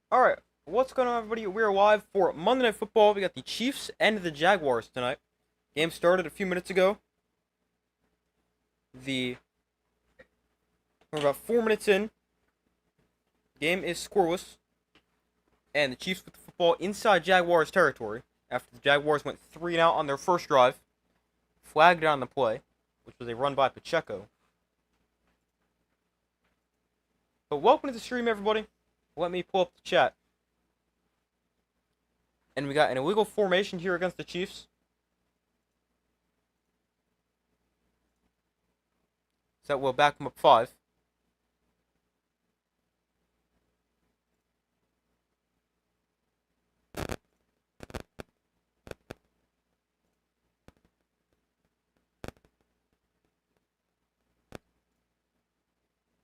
Alright, what's going on, everybody? We're live for Monday Night Football. We got the Chiefs and the Jaguars tonight. Game started a few minutes ago. We're about 4 minutes in. Game is scoreless. And the Chiefs with the football inside Jaguars territory after the Jaguars went 3 and out on their first drive. Flagged on the play, which was a run by Pacheco. But welcome to the stream, everybody. Let me pull up the chat. And we got an illegal formation here against the Chiefs. So that will back them up 5.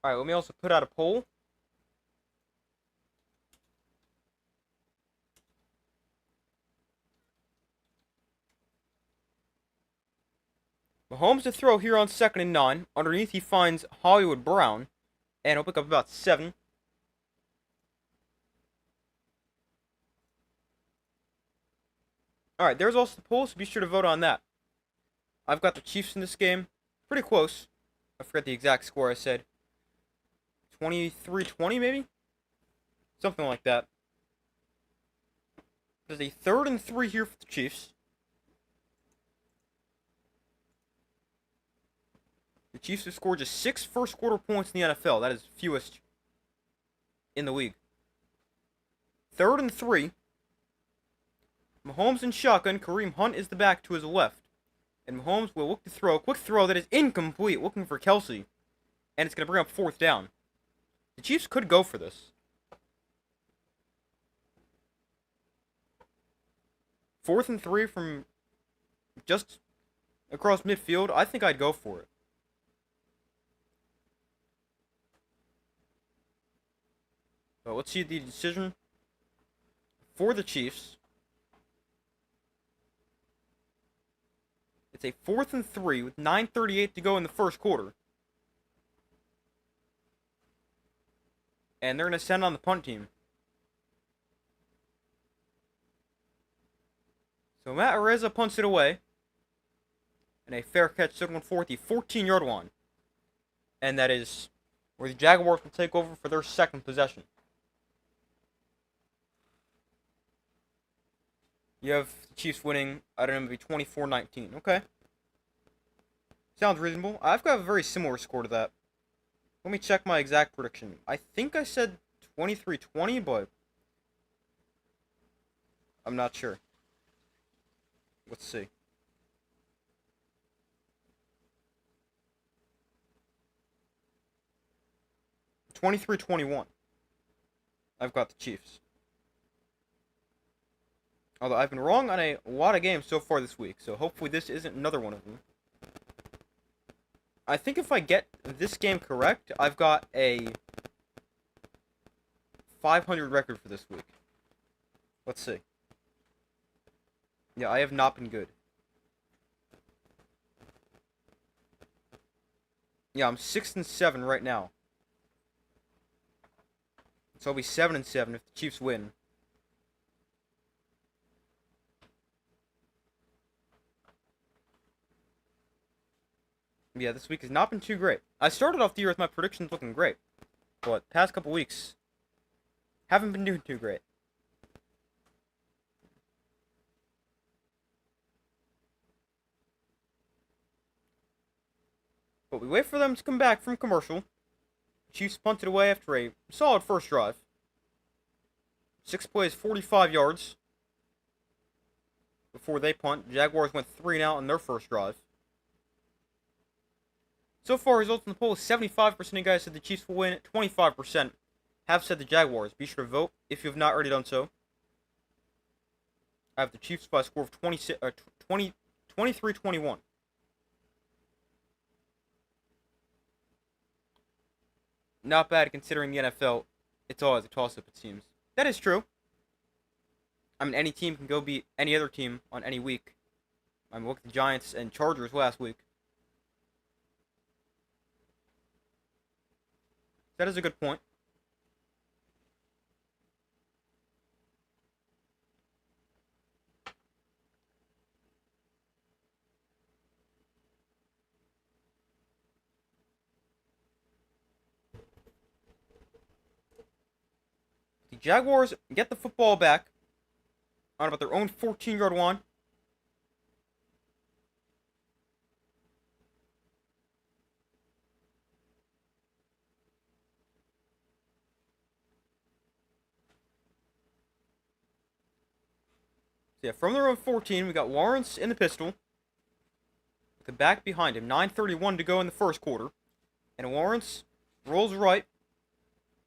Alright, let me also put out a poll. Mahomes to throw here on 2nd and 9. Underneath he finds Hollywood Brown. And he'll pick up about 7. Alright, there's also the poll, so be sure to vote on that. I've got the Chiefs in this game. Pretty close. I forget the exact score I said. 23-20 maybe? Something like that. There's a 3rd and 3 here for the Chiefs. The Chiefs have scored just 6 first quarter points in the NFL. That is fewest in the league. 3rd and 3. Mahomes in shotgun. Kareem Hunt is the back to his left. And Mahomes will look to throw. Quick throw that is incomplete. Looking for Kelsey. And it's going to bring up 4th down. The Chiefs could go for this. 4th and 3 from just across midfield. I think I'd go for it. So let's see the decision for the Chiefs. It's a 4th and 3 with 9:38 to go in the first quarter. And they're going to send on the punt team. So Matt Areza punts it away. And a fair catch settled for the 14-yard line. And that is where the Jaguars will take over for their second possession. You have the Chiefs winning, I don't know, maybe 24-19. Okay. Sounds reasonable. I've got a very similar score to that. Let me check my exact prediction. I think I said 23-20, but I'm not sure. Let's see. 23-21. I've got the Chiefs. Although I've been wrong on a lot of games so far this week, so hopefully this isn't another one of them. I think if I get this game correct, I've got a 500 record for this week. Let's see. Yeah, I have not been good. Yeah, I'm 6 and 7 right now. So I'll be 7 and 7 if the Chiefs win. Yeah, this week has not been too great. I started off the year with my predictions looking great, but past couple weeks haven't been doing too great. But we wait for them to come back from commercial. Chiefs punted away after a solid first drive. 6 plays, 45 yards. Before they punt, Jaguars went 3 and out on their first drive. So far, results in the poll, 75% of you guys said the Chiefs will win, 25% have said the Jaguars. Be sure to vote if you have not already done so. I have the Chiefs by a score of 23-21. Not bad considering the NFL, it's always a toss-up, it seems. That is true. I mean, any team can go beat any other team on any week. I mean, look at the Giants and Chargers last week. That is a good point. Jaguars get the football back on about their own 14-yard line. So yeah, from their own 14, we got Lawrence in the pistol. With the back behind him. 9:31 to go in the first quarter. And Lawrence rolls right.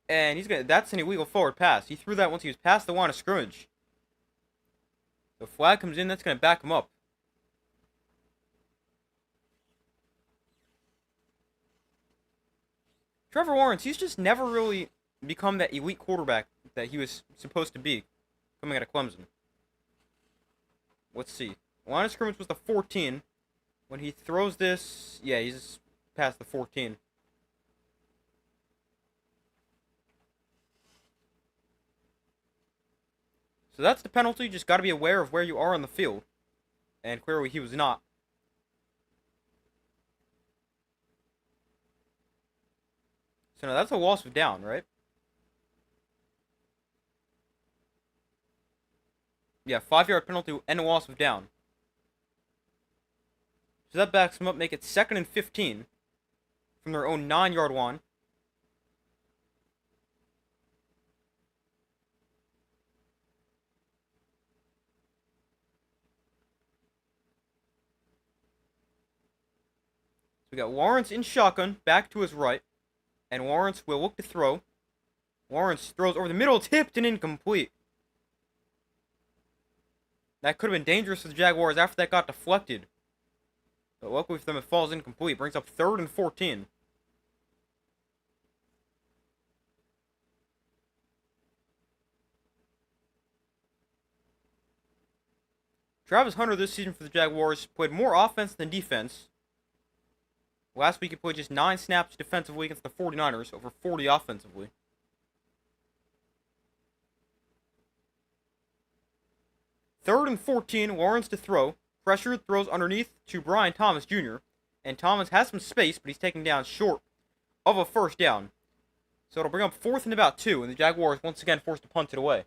And that's an illegal forward pass. He threw that once he was past the line of scrimmage. The flag comes in, that's going to back him up. Trevor Lawrence, he's just never really become that elite quarterback that he was supposed to be coming out of Clemson. Let's see. Line of scrimmage was the 14. When he throws this, yeah, he's just past the 14. So that's the penalty. You just got to be aware of where you are on the field. And clearly he was not. So now that's a loss of down, right? Yeah, 5-yard penalty and a loss of down. So that backs them up, make it 2nd and 15 from their own 9-yard line. So we got Lawrence in shotgun, back to his right. And Lawrence will look to throw. Lawrence throws over the middle, tipped and incomplete. That could have been dangerous for the Jaguars after that got deflected. But luckily for them, it falls incomplete. Brings up 3rd and 14. Travis Hunter this season for the Jaguars played more offense than defense. Last week he played just 9 snaps defensively against the 49ers, over 40 offensively. Third and 14, Lawrence to throw. Pressured, throws underneath to Brian Thomas Jr. And Thomas has some space, but he's taken down short of a first down. So it'll bring up 4th and about 2, and the Jaguars once again forced to punt it away.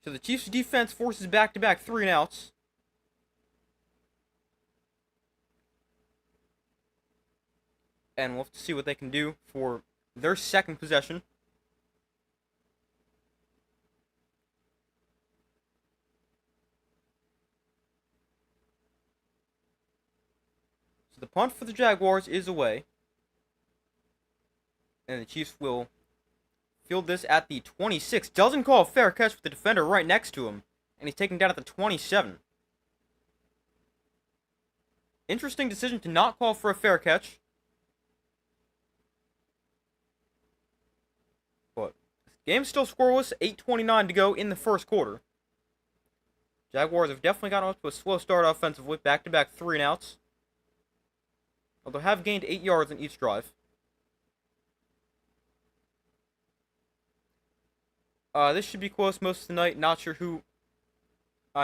So the Chiefs' defense forces back-to-back 3-and-outs. And we'll have to see what they can do for their second possession. So the punt for the Jaguars is away. And the Chiefs will field this at the 26. Doesn't call a fair catch with the defender right next to him. And he's taken down at the 27. Interesting decision to not call for a fair catch. But game's still scoreless. 8:29 to go in the first quarter. Jaguars have definitely gotten off to a slow start offensively. Back-to-back 3-and-outs. Although have gained 8 yards in each drive. This should be close most of the night. Not sure who who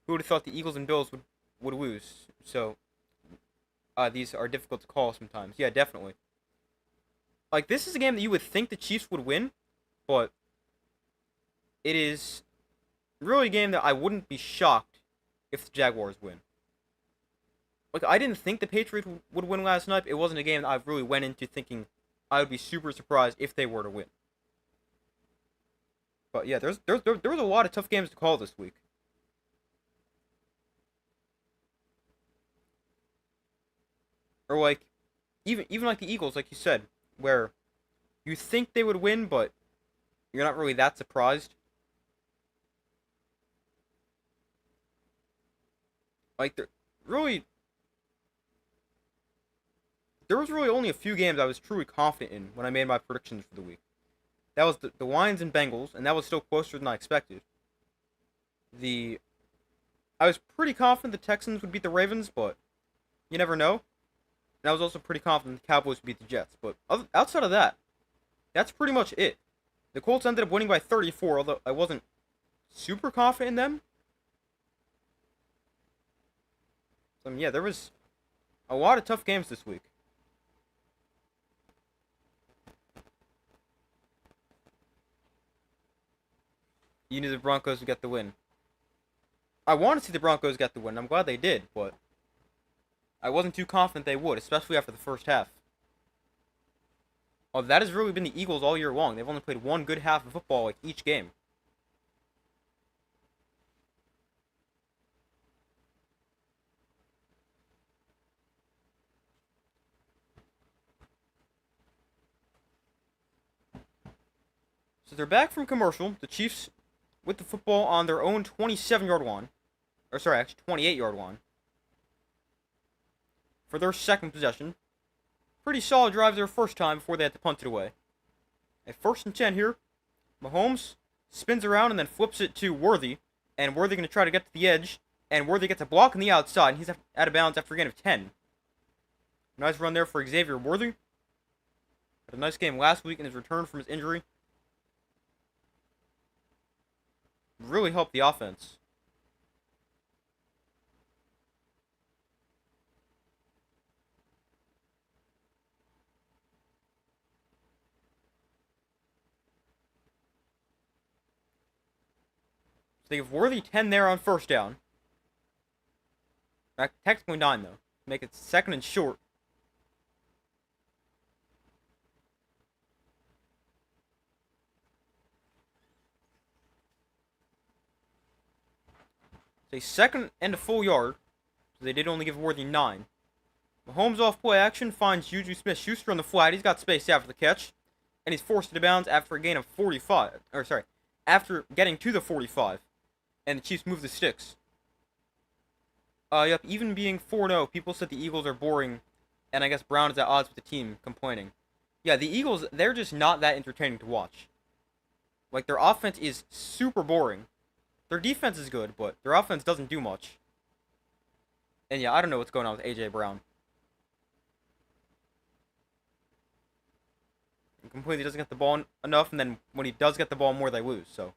would have thought the Eagles and Bills would lose. So these are difficult to call sometimes. Yeah, definitely. Like, this is a game that you would think the Chiefs would win, but it is really a game that I wouldn't be shocked if the Jaguars win. Like, I didn't think the Patriots would win last night. It wasn't a game that I really went into thinking I would be super surprised if they were to win. But yeah, there was a lot of tough games to call this week. Or like, even like the Eagles, like you said, where you think they would win, but you're not really that surprised. Like, there was really only a few games I was truly confident in when I made my predictions for the week. That was the Lions and Bengals, and that was still closer than I expected. I was pretty confident the Texans would beat the Ravens, but you never know. And I was also pretty confident the Cowboys would beat the Jets. But outside of that, that's pretty much it. The Colts ended up winning by 34, although I wasn't super confident in them. So, yeah, there was A lot of tough games this week. You knew the Broncos would get the win. I want to see the Broncos get the win. I'm glad they did, but I wasn't too confident they would, especially after the first half. Oh, that has really been the Eagles all year long. They've only played one good half of football like each game. So they're back from commercial. The Chiefs with the football on their own 27-yard line. Or sorry, actually 28-yard line. For their second possession. Pretty solid drive their first time before they had to punt it away. At 1st and 10 here, Mahomes spins around and then flips it to Worthy. And Worthy going to try to get to the edge. And Worthy gets a block on the outside. And he's out of bounds after a gain of 10. Nice run there for Xavier Worthy. Had a nice game last week in his return from his injury. Really helped the offense. So they give Worthy 10 there on first down. Technically 9 though. Make it 2nd and short. It's a 2nd and a full yard. So they did only give Worthy 9. Mahomes off play action finds Juju Smith-Schuster on the flat. He's got space after the catch. And he's forced into bounds after a gain of 45. Or sorry, after getting to the 45. And the Chiefs move the sticks. Yep, even being 4-0, people said the Eagles are boring. And I guess Brown is at odds with the team, complaining. Yeah, the Eagles, they're just not that entertaining to watch. Like, their offense is super boring. Their defense is good, but their offense doesn't do much. And yeah, I don't know what's going on with A.J. Brown. He completely doesn't get the ball enough, and then when he does get the ball more, they lose. So,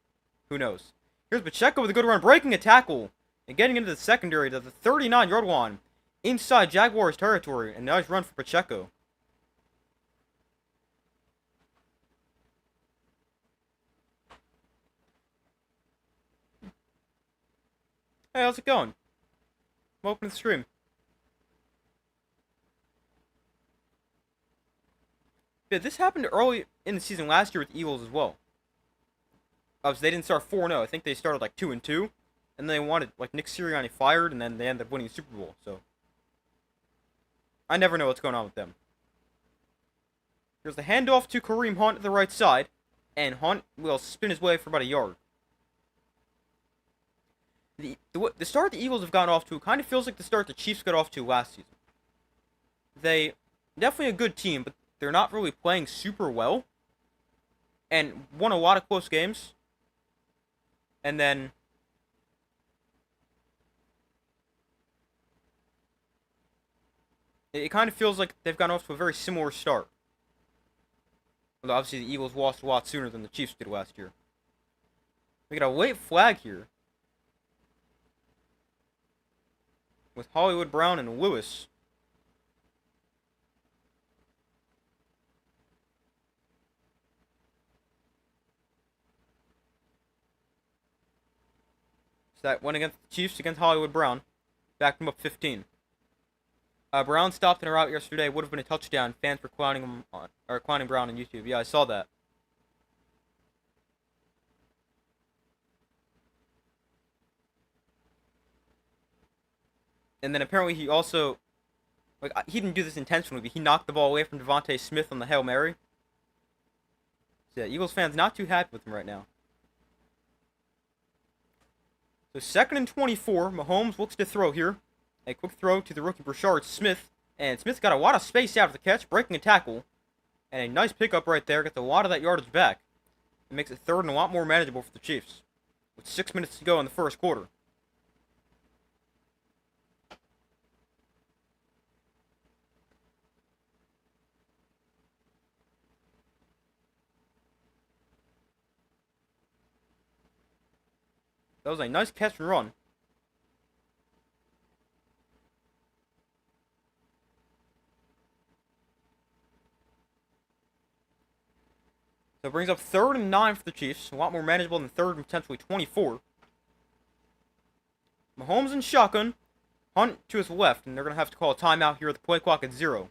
who knows? Here's Pacheco with a good run, breaking a tackle, and getting into the secondary to the 39-yard line, inside Jaguars territory. And nice run for Pacheco. Hey, how's it going? Welcome to the stream. Yeah, this happened early in the season last year with the Eagles as well. So they didn't start 4-0. I think they started like 2-2. And they wanted like Nick Sirianni fired, and then they ended up winning the Super Bowl. So I never know what's going on with them. Here's the handoff to Kareem Hunt to the right side. And Hunt will spin his way for about a yard. The start the Eagles have gotten off to kind of feels like the start the Chiefs got off to last season. They definitely a good team, but they're not really playing super well. And won a lot of close games. And then it kind of feels like they've gotten off to a very similar start. Although obviously the Eagles lost a lot sooner than the Chiefs did last year. We got a late flag here. With Hollywood Brown and Lewis. So that went against the Chiefs against Hollywood Brown. Backed him up 15. Brown stopped in a route yesterday. Would have been a touchdown. Fans were clowning Brown on YouTube. Yeah, I saw that. And then apparently he also, like, he didn't do this intentionally, but he knocked the ball away from Devontae Smith on the Hail Mary. So yeah, Eagles fans not too happy with him right now. So 2nd and 24, Mahomes looks to throw here. A quick throw to the rookie Brashard Smith. And Smith got a lot of space after the catch, breaking a tackle. And a nice pickup right there, gets a lot of that yardage back. It makes it 3rd and a lot more manageable for the Chiefs. With 6 minutes to go in the first quarter. That was a nice catch and run. So it brings up 3rd and 9 for the Chiefs. A lot more manageable than 3rd and potentially 24. Mahomes in shotgun. Hunt to his left, and they're going to have to call a timeout here with the play clock at 0.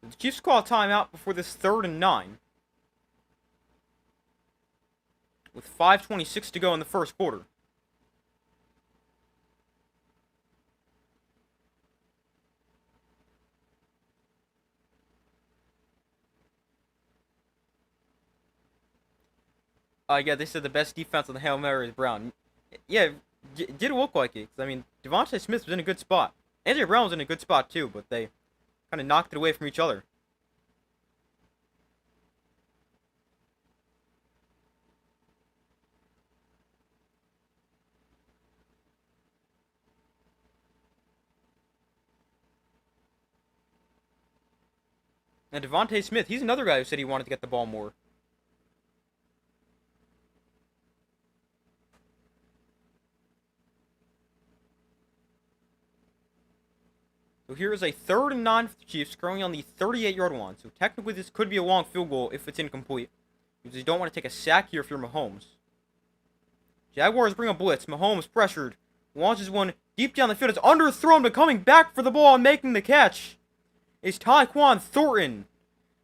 The Chiefs call a timeout before this 3rd and 9. With 5:26 to go in the first quarter. Yeah, they said the best defense on the Hail Mary is Brown. Yeah, it did look like it. I mean, Devontae Smith was in a good spot. AJ Brown was in a good spot too, but they kind of knocked it away from each other. And Devontae Smith, he's another guy who said he wanted to get the ball more. So here is a 3rd and 9 for the Chiefs, currently on the 38-yard line. So technically this could be a long field goal if it's incomplete. Because you don't want to take a sack here if you're Mahomes. Jaguars bring a blitz. Mahomes pressured. Launches one deep down the field. It's underthrown, but coming back for the ball and making the catch is Tyquan Thornton.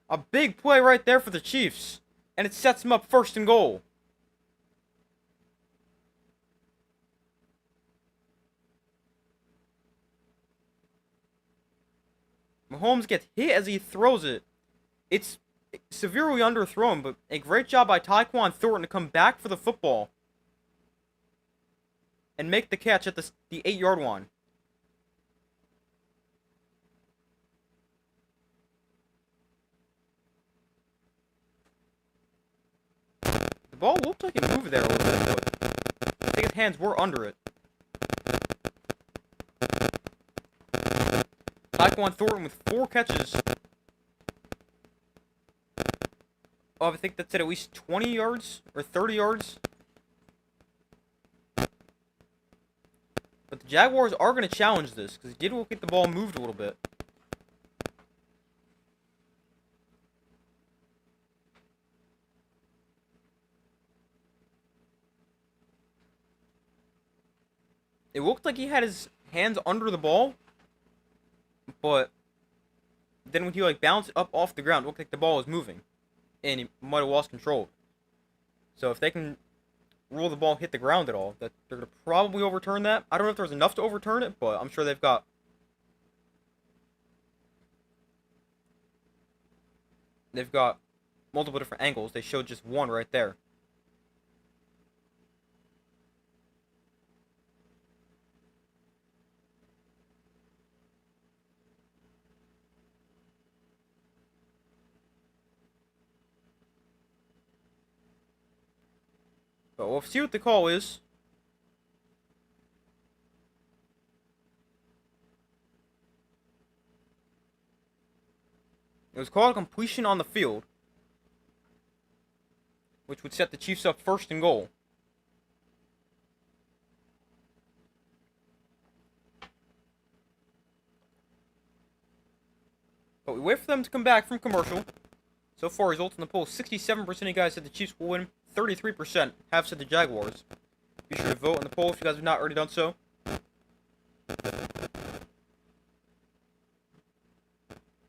A big play right there for the Chiefs. And it sets them up 1st and goal. Mahomes gets hit as he throws it. It's severely underthrown, but a great job by Tyquan Thornton to come back for the football and make the catch at the 8-yard line. The ball looked like it moved there a little bit, but I think his hands were under it. Tyquan Thornton with 4 catches. Oh, I think that's at least 20 yards or 30 yards. But the Jaguars are going to challenge this because he did look like the ball moved a little bit. It looked like he had his hands under the ball, but then when he bounced up off the ground, it looked like the ball was moving, and he might have lost control. So if they can rule the ball hit the ground at all, that they're gonna probably overturn that. I don't know if there's enough to overturn it, but I'm sure they've got multiple different angles. They showed just one right there. But we'll see what the call is. It was called a completion on the field, which would set the Chiefs up 1st and goal. But we wait for them to come back from commercial. So far, results in the poll, 67% of you guys said the Chiefs will win. 33% have said the Jaguars. Be sure to vote in the poll if you guys have not already done so.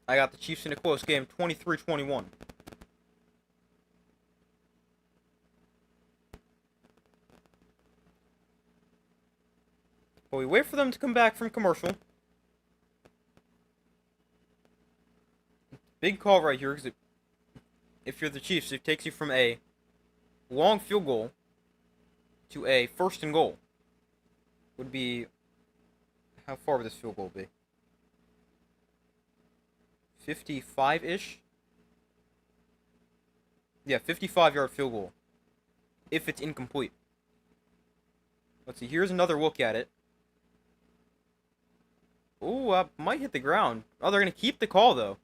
I got the Chiefs in a close game, 23-21. But we wait for them to come back from commercial. Big call right here, because if you're the Chiefs, it takes you from a long field goal to a 1st and goal. Would be, how far would this field goal be? 55-ish? Yeah, 55-yard field goal. If it's incomplete. Let's see, here's another look at it. Ooh, might hit the ground. Oh, they're going to keep the call, though.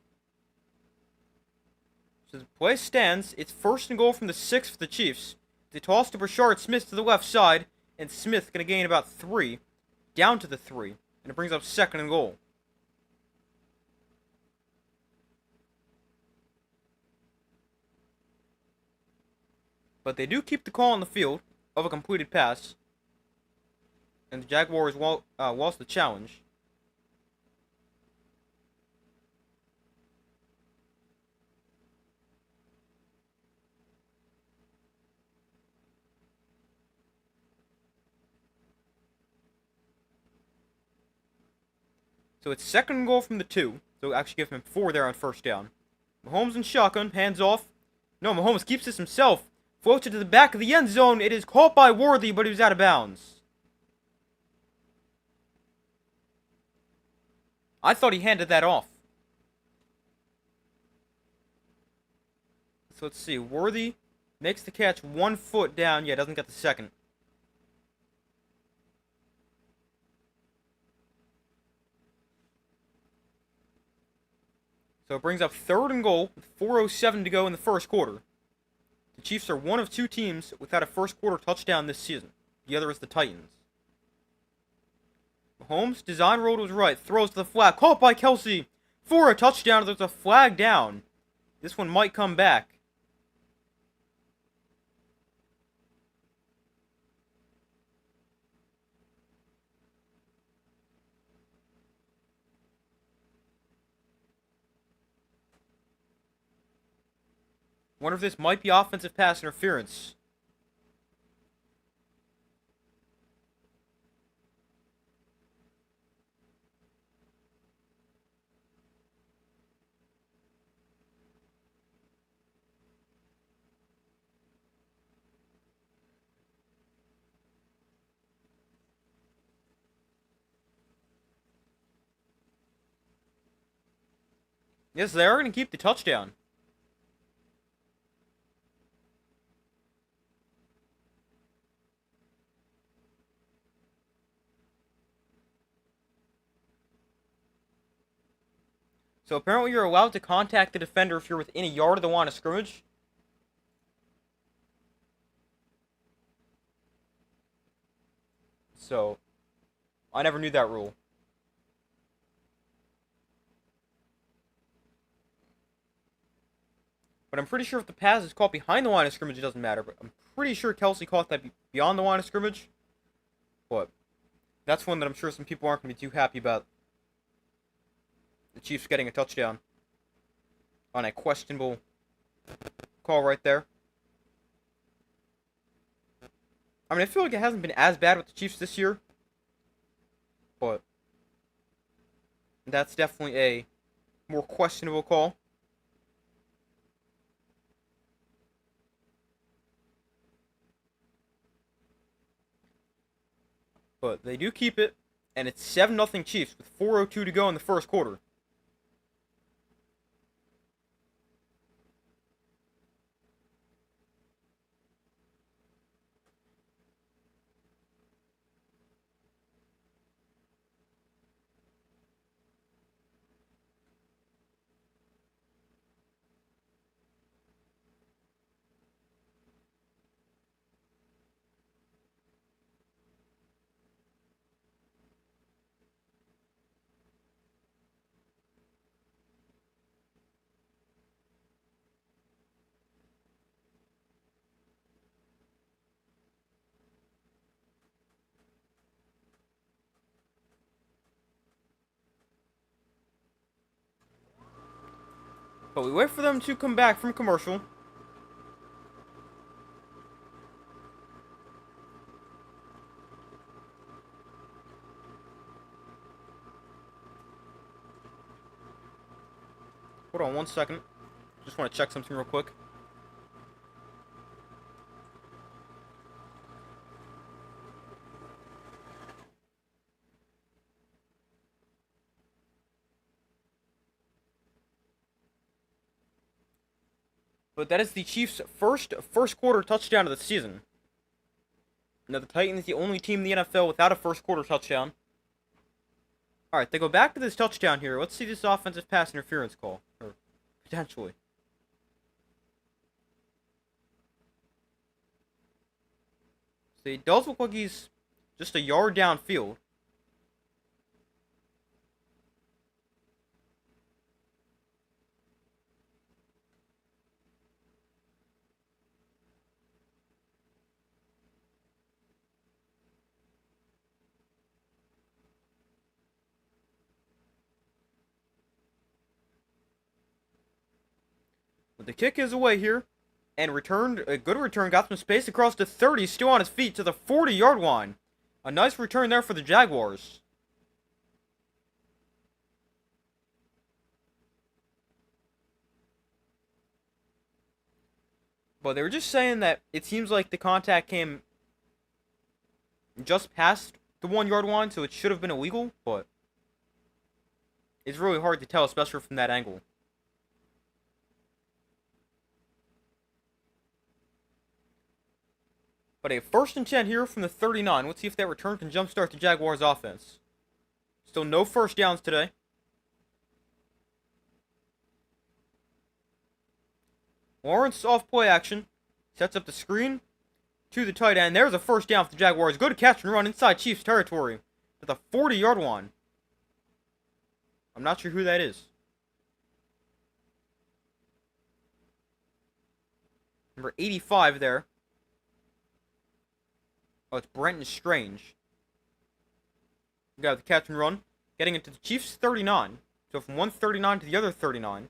So the play stands. It's 1st and goal from the 6 for the Chiefs. They toss to Brashard Smith to the left side, and Smith going to gain about 3, down to the 3, and it brings up 2nd and goal. But they do keep the call on the field of a completed pass. And the Jaguars lost the challenge. So it's second and goal from the 2. So it'll actually give him 4 there on first down. Mahomes in shotgun, hands off. No, Mahomes keeps this himself. Floats it to the back of the end zone. It is caught by Worthy, but he was out of bounds. I thought he handed that off. So let's see. Worthy makes the catch 1 foot down. Yeah, doesn't get the second. So it brings up third and goal with 4:07 to go in the first quarter. The Chiefs are one of 2 teams without a first quarter touchdown this season. The other is the Titans. Mahomes' design roll was right. Throws to the flat. Caught by Kelsey for a touchdown. There's a flag down. This one might come back. Wonder if this might be offensive pass interference. Yes, they are going to keep the touchdown. So apparently you're allowed to contact the defender if you're within a yard of the line of scrimmage. So, I never knew that rule. But I'm pretty sure if the pass is caught behind the line of scrimmage, it doesn't matter. But I'm pretty sure Kelsey caught that beyond the line of scrimmage. But that's one that I'm sure some people aren't going to be too happy about. The Chiefs getting a touchdown on a questionable call right there. I mean, I feel like it hasn't been as bad with the Chiefs this year. But that's definitely a more questionable call. But they do keep it, and it's 7-0 Chiefs with 4:02 to go in the first quarter. But we wait for them to come back from commercial. Hold on 1 second. Just want to check something real quick. But that is the Chiefs' first quarter touchdown of the season. Now the Titans is the only team in the NFL without a first quarter touchdown. Alright, they go back to this touchdown here. Let's see this offensive pass interference call. Or potentially. So it does look like he's just a yard downfield. But the kick is away here. And returned, a good return, got some space across the 30, still on his feet to the 40-yard line. A nice return there for the Jaguars. But they were just saying that it seems like the contact came just past the 1-yard line, so it should have been illegal, but it's really hard to tell, especially from that angle. But a 1st and 10 here from the 39. Let's see if that return can jumpstart the Jaguars' offense. Still no first downs today. Lawrence off play action. Sets up the screen to the tight end. There's a 1st down for the Jaguars. Good catch and run inside Chiefs territory to the 40-yard line. I'm not sure who that is. Number 85 there. Oh, it's Brenton Strange. We got the catch and run. Getting into the Chiefs' 39. So from one 39 to the other 39.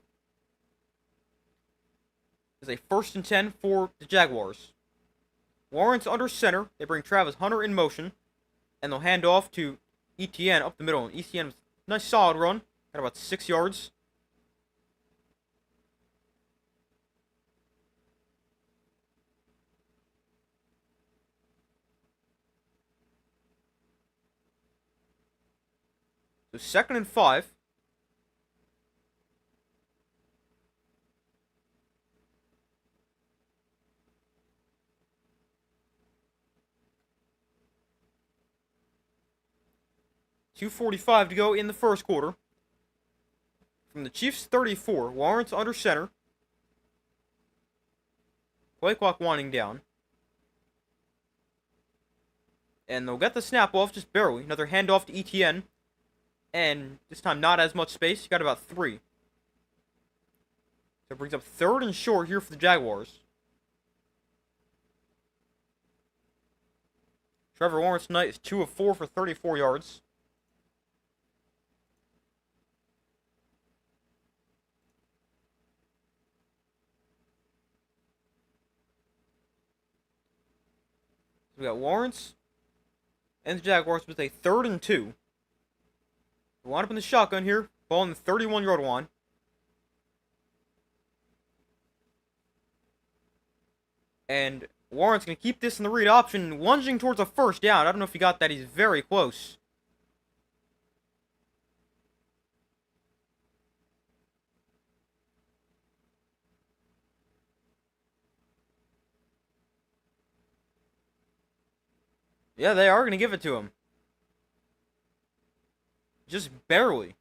Is a 1st and 10 for the Jaguars. Lawrence under center. They bring Travis Hunter in motion. And they'll hand off to Etienne up the middle. And Etienne with a nice solid run. Got about 6 yards. So 2nd and 5. .245 to go in the 1st quarter. From the Chiefs' 34, Lawrence under center. Play clock winding down. And they'll get the snap off just barely. Another handoff to Etienne. And this time not as much space. You got about 3. So it brings up 3rd and short here for the Jaguars. Trevor Lawrence tonight is 2 of 4 for 34 yards. So we got Lawrence and the Jaguars with a 3rd and 2. We line up in the shotgun here. Ball on the 31-yard line. And Lawrence going to keep this in the read option, lunging towards a 1st down. I don't know if you got that. He's very close. Yeah, they are going to give it to him. Just barely.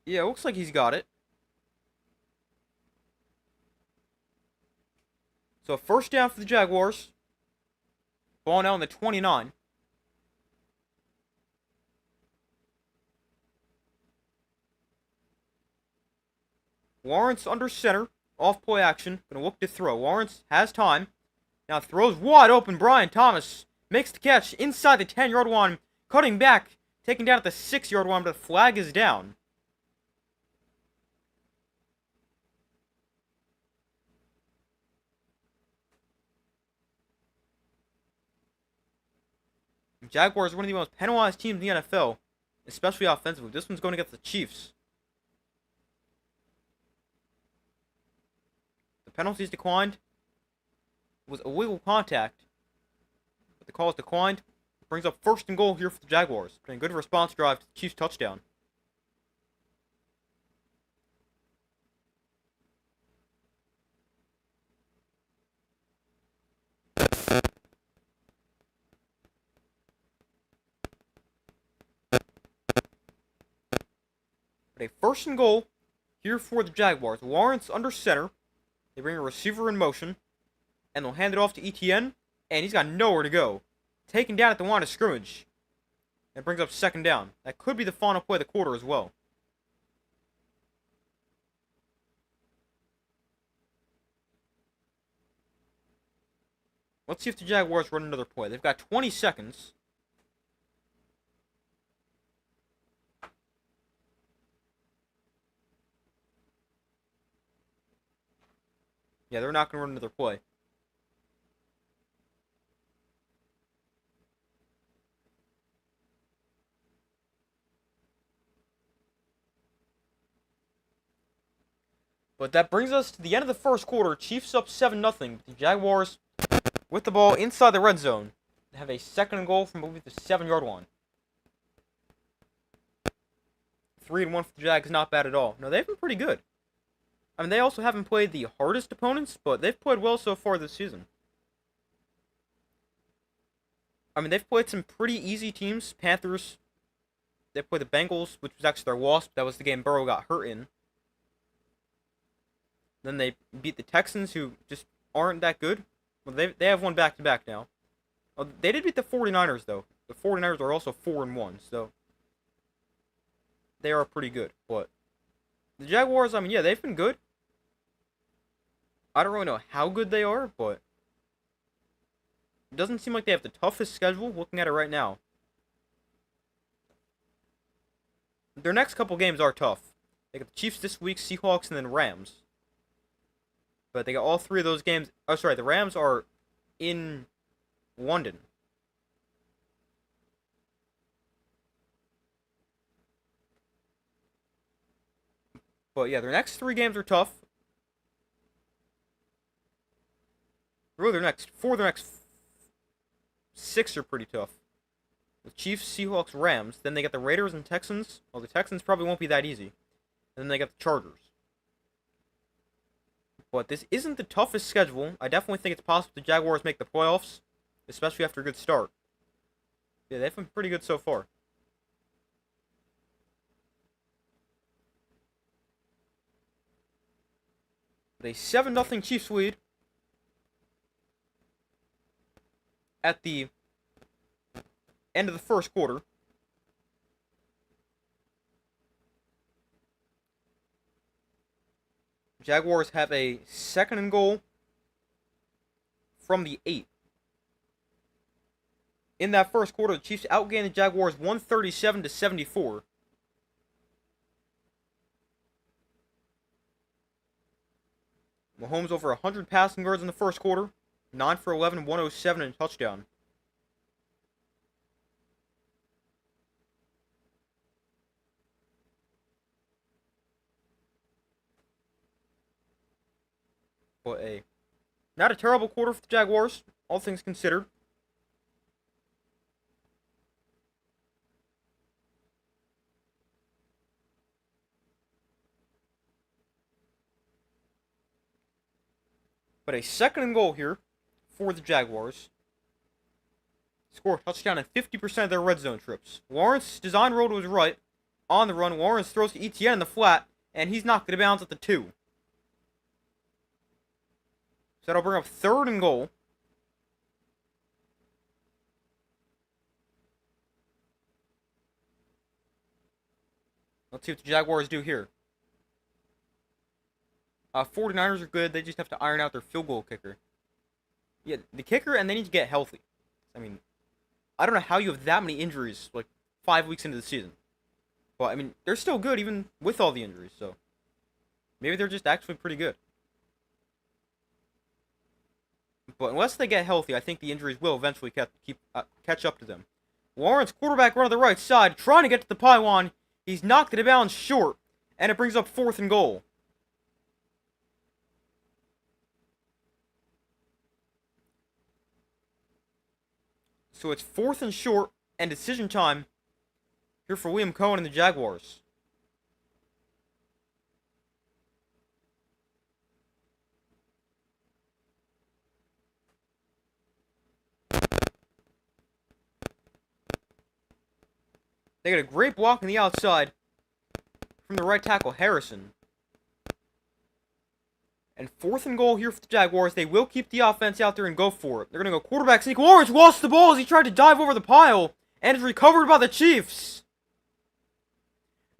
Yeah, it looks like he's got it. So 1st down for the Jaguars. Ball now on the 29. Lawrence under center. Off play action. Going to look to throw. Lawrence has time. Now throws wide open. Brian Thomas makes the catch inside the 10-yard line. Cutting back. Taken down at the 6-yard line, but the flag is down. Jaguars are one of the most penalized teams in the NFL, especially offensively. This one's going against the Chiefs. The penalties declined. It was illegal contact, but the call is declined. It brings up 1st and goal here for the Jaguars. Putting a good response drive to the Chiefs' touchdown. But a 1st and goal here for the Jaguars. Lawrence under center. They bring a receiver in motion. And they'll hand it off to Etienne. And he's got nowhere to go. Taken down at the line of scrimmage. That brings up 2nd down. That could be the final play of the quarter as well. Let's see if the Jaguars run another play. They've got 20 seconds. Yeah, they're not going to run another play. But that brings us to the end of the first quarter. Chiefs up 7-0. The Jaguars with the ball inside the red zone. They have a second and goal from, I believe, the 7-yard line. 3-1 for the Jags, not bad at all. No, they've been pretty good. I mean, they also haven't played the hardest opponents, but they've played well so far this season. I mean, they've played some pretty easy teams. Panthers. They played the Bengals, which was actually their loss. That was the game Burrow got hurt in. Then they beat the Texans, who just aren't that good. Well, they have one back-to-back now. Oh, they did beat the 49ers, though. The 49ers are also 4-1, so they are pretty good. But the Jaguars, I mean, yeah, they've been good. I don't really know how good they are, but it doesn't seem like they have the toughest schedule, looking at it right now. Their next couple games are tough. They got the Chiefs this week, Seahawks, and then Rams. But they got all three of those games. Oh, sorry, the Rams are in London. But yeah, their next three games are tough. Really, their next six are pretty tough. The Chiefs, Seahawks, Rams. Then they got the Raiders and Texans. Well, the Texans probably won't be that easy. And then they got the Chargers. But this isn't the toughest schedule. I definitely think it's possible the Jaguars make the playoffs, especially after a good start. Yeah, they've been pretty good so far. But a 7-0 Chiefs lead at the end of the first quarter. Jaguars have a second and goal from the 8. In that first quarter, the Chiefs outgained the Jaguars 137-74. Mahomes over 100 passing yards in the first quarter, 9 for 11, 107 and a touchdown. But not a terrible quarter for the Jaguars, all things considered. But a second and goal here for the Jaguars. Score a touchdown in 50% of their red zone trips. Lawrence design roll to his right. On the run, Lawrence throws to Etienne in the flat, and he's knocked it bounds at the 2. So that'll bring up third and goal. Let's see what the Jaguars do here. 49ers are good. They just have to iron out their field goal kicker. Yeah, the kicker, and they need to get healthy. I mean, I don't know how you have that many injuries, like 5 weeks into the season. But, I mean, they're still good even with all the injuries, so maybe they're just actually pretty good. But unless they get healthy, I think the injuries will eventually catch up to them. Lawrence, quarterback run to the right side, trying to get to the pylon. He's knocked it bounds short, and it brings up fourth and goal. So it's fourth and short, and decision time here for Liam Cohen and the Jaguars. They got a great block on the outside from the right tackle, Harrison. And fourth and goal here for the Jaguars. They will keep the offense out there and go for it. They're going to go quarterback sneak. Lawrence lost the ball as he tried to dive over the pile and is recovered by the Chiefs.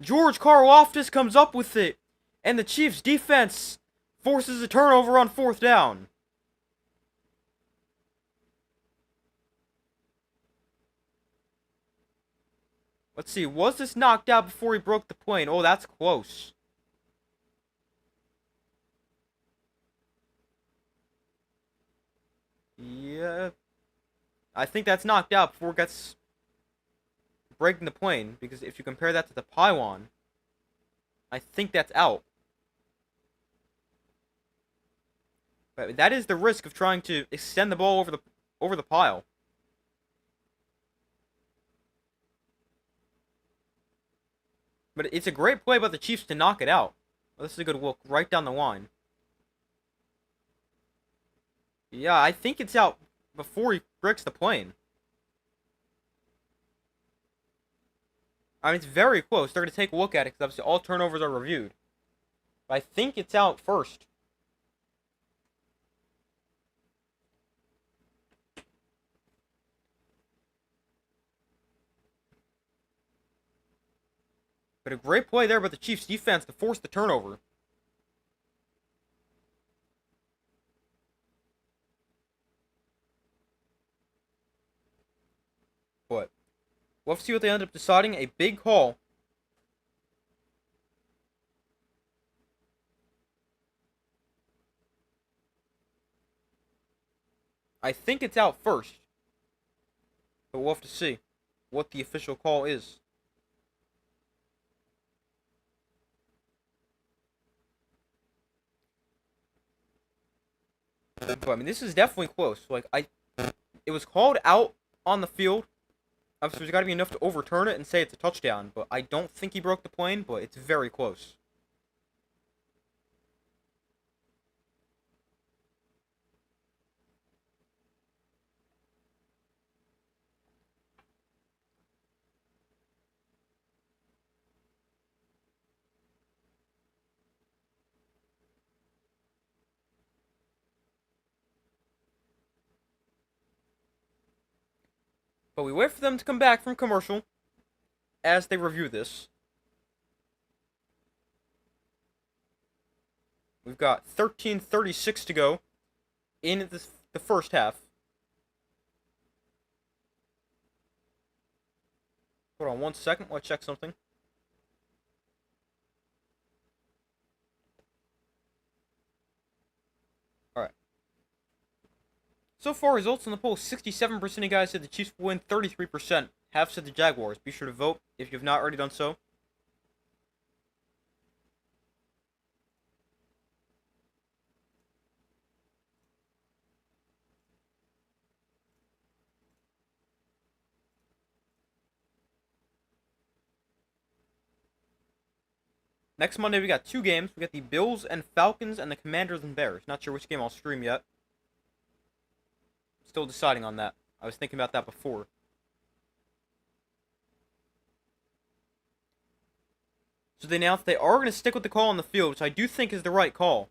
George Karlaftis comes up with it, and the Chiefs defense forces a turnover on fourth down. Let's see, was this knocked out before he broke the plane? Oh, that's close. Yeah. I think that's knocked out before it gets breaking the plane, because if you compare that to the pylon, I think that's out. But that is the risk of trying to extend the ball over the pile. But it's a great play by the Chiefs to knock it out. Well, this is a good look right down the line. Yeah, I think it's out before he breaks the plane. I mean, it's very close. They're going to take a look at it because obviously all turnovers are reviewed. But I think it's out first. But a great play there by the Chiefs defense to force the turnover. But we'll have to see what they end up deciding. A big call. I think it's out first. But we'll have to see what the official call is. But I mean, this is definitely close. It was called out on the field. Obviously, there's got to be enough to overturn it and say it's a touchdown. But I don't think he broke the plane. But it's very close. But we wait for them to come back from commercial as they review this. We've got 13:36 to go in the first half. Hold on 1 second. Let's check something. Alright. So far, results in the poll, 67% of guys said the Chiefs will win, 33% have said the Jaguars. Be sure to vote if you have not already done so. Next Monday, we got two games. We got the Bills and Falcons and the Commanders and Bears. Not sure which game I'll stream yet. Still deciding on that. I was thinking about that before. So they announced they are going to stick with the call on the field, which I do think is the right call.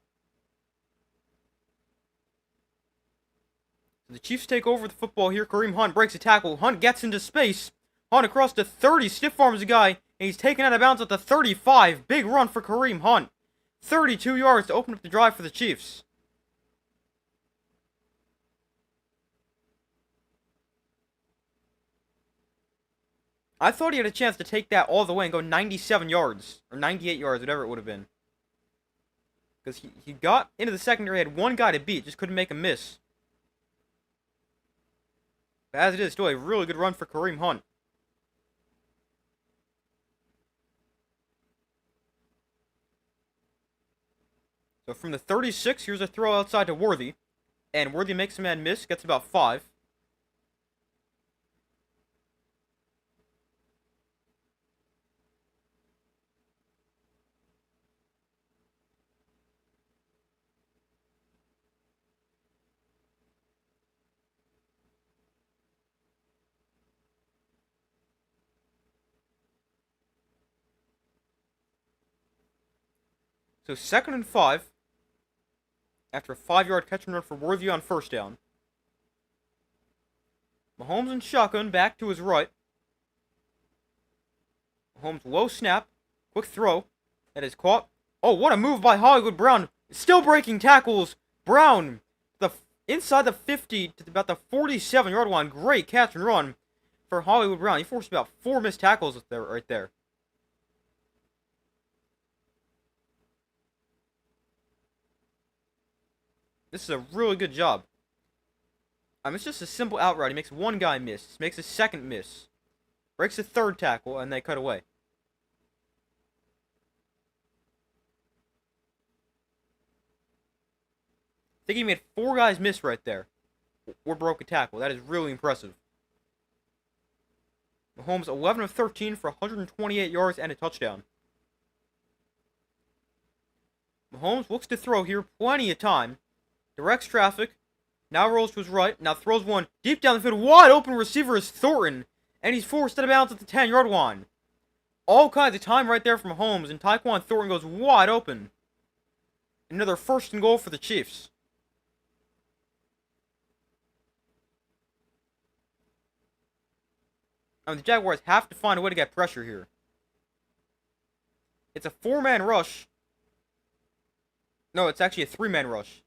So the Chiefs take over the football here. Kareem Hunt breaks a tackle. Hunt gets into space. Hunt across to 30, stiff arms a guy, and he's taken out of bounds at the 35. Big run for Kareem Hunt. 32 yards to open up the drive for the Chiefs. I thought he had a chance to take that all the way and go 97 yards, or 98 yards, whatever it would have been. Because he got into the secondary, had one guy to beat, just couldn't make a miss. But as it is, still a really good run for Kareem Hunt. So from the 36, here's a throw outside to Worthy. And Worthy makes a man miss, gets about 5. So 2nd and 5. After a 5-yard catch and run for Worthy on first down. Mahomes in shotgun, back to his right. Mahomes low snap, quick throw. That is caught. Oh, what a move by Hollywood Brown. Still breaking tackles. Brown, inside the 50 to about the 47-yard line. Great catch and run for Hollywood Brown. He forced about 4 missed tackles right there. This is a really good job. It's just a simple out route. He makes one guy miss, makes a second miss, breaks a third tackle, and they cut away. I think he made 4 guys miss right there, or broke a tackle. That is really impressive. Mahomes 11 of 13 for 128 yards and a touchdown. Mahomes looks to throw here, plenty of time. Directs traffic. Now rolls to his right. Now throws one deep down the field. Wide open receiver is Thornton. And he's forced out of bounds at the 10-yard line. All kinds of time right there from Mahomes. And Tyquan Thornton goes wide open. Another 1st and goal for the Chiefs. The Jaguars have to find a way to get pressure here. It's a 4-man rush. No, it's actually a 3-man rush.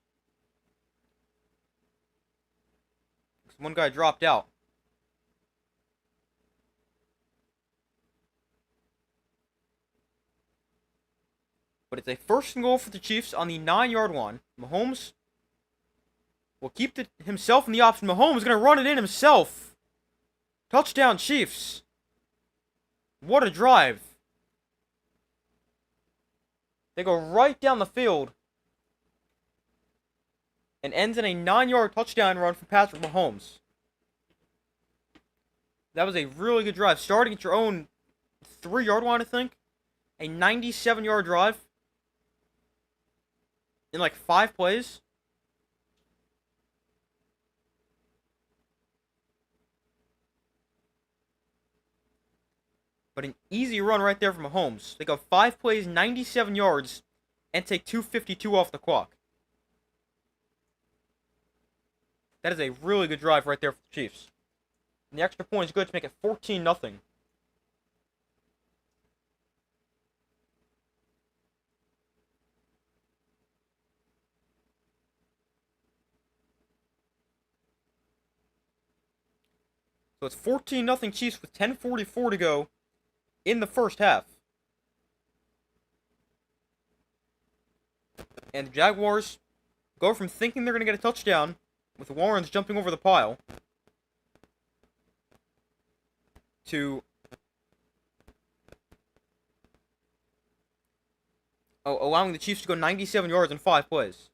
One guy dropped out. But it's a 1st and goal for the Chiefs on the 9-yard line. Mahomes will keep himself in the option. Mahomes is going to run it in himself. Touchdown, Chiefs. What a drive. They go right down the field. And ends in a 9-yard touchdown run for Patrick Mahomes. That was a really good drive. Starting at your own 3-yard line, I think. A 97-yard drive. In like 5 plays. But an easy run right there from Mahomes. They go 5 plays, 97 yards, and take 2:52 off the clock. That is a really good drive right there for the Chiefs. And the extra point is good to make it 14-0. So it's 14-0 Chiefs with 10:44 to go in the 1st half. And the Jaguars go from thinking they're going to get a touchdown, with Lawrence jumping over the pile, to allowing the Chiefs to go 97 yards in 5 plays.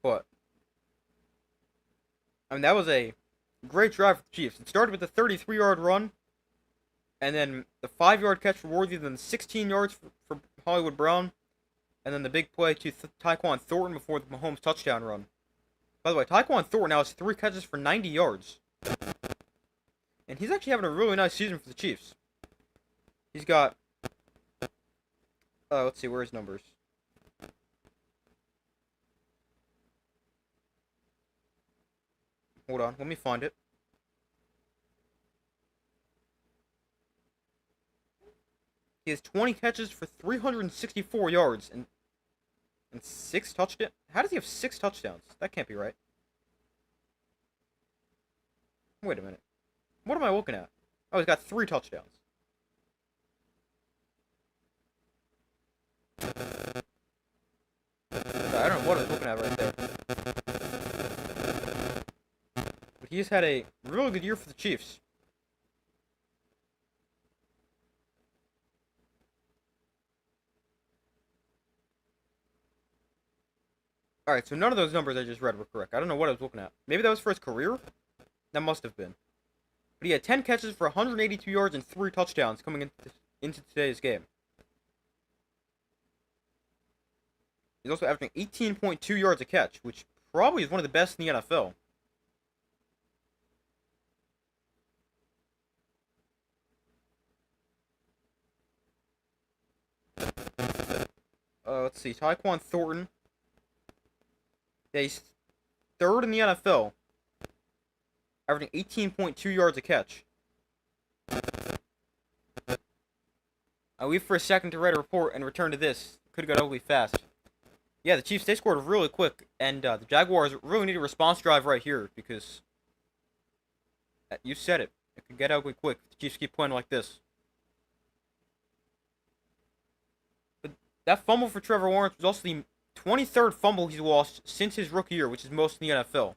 But that was a great drive for the Chiefs. It started with a 33-yard run, and then the 5-yard catch for Worthy, then 16 yards for Hollywood Brown, and then the big play to Tyquan Thornton before the Mahomes touchdown run. By the way, Tyquan Thornton now has 3 catches for 90 yards. And he's actually having a really nice season for the Chiefs. He's got... let's see, where's his numbers? Hold on, let me find it. He has 20 catches for 364 yards and 6 touchdowns. How does he have 6 touchdowns? That can't be right. Wait a minute. What am I looking at? Oh, he's got 3 touchdowns. I don't know what I was looking at right there. But he's had a really good year for the Chiefs. Alright, so none of those numbers I just read were correct. I don't know what I was looking at. Maybe that was for his career? That must have been. But he had 10 catches for 182 yards and 3 touchdowns coming into today's game. He's also averaging 18.2 yards a catch, which probably is one of the best in the NFL. Let's see. Tyquan Thornton. Yeah, he's 3rd in the NFL, averaging 18.2 yards a catch. I'll leave for a second to write a report and return to this. Could have got ugly fast. Yeah, the Chiefs, they scored really quick, and the Jaguars really need a response drive right here, because you said it. It could get ugly quick if the Chiefs keep playing like this. That fumble for Trevor Lawrence was also the 23rd fumble he's lost since his rookie year, which is most in the NFL.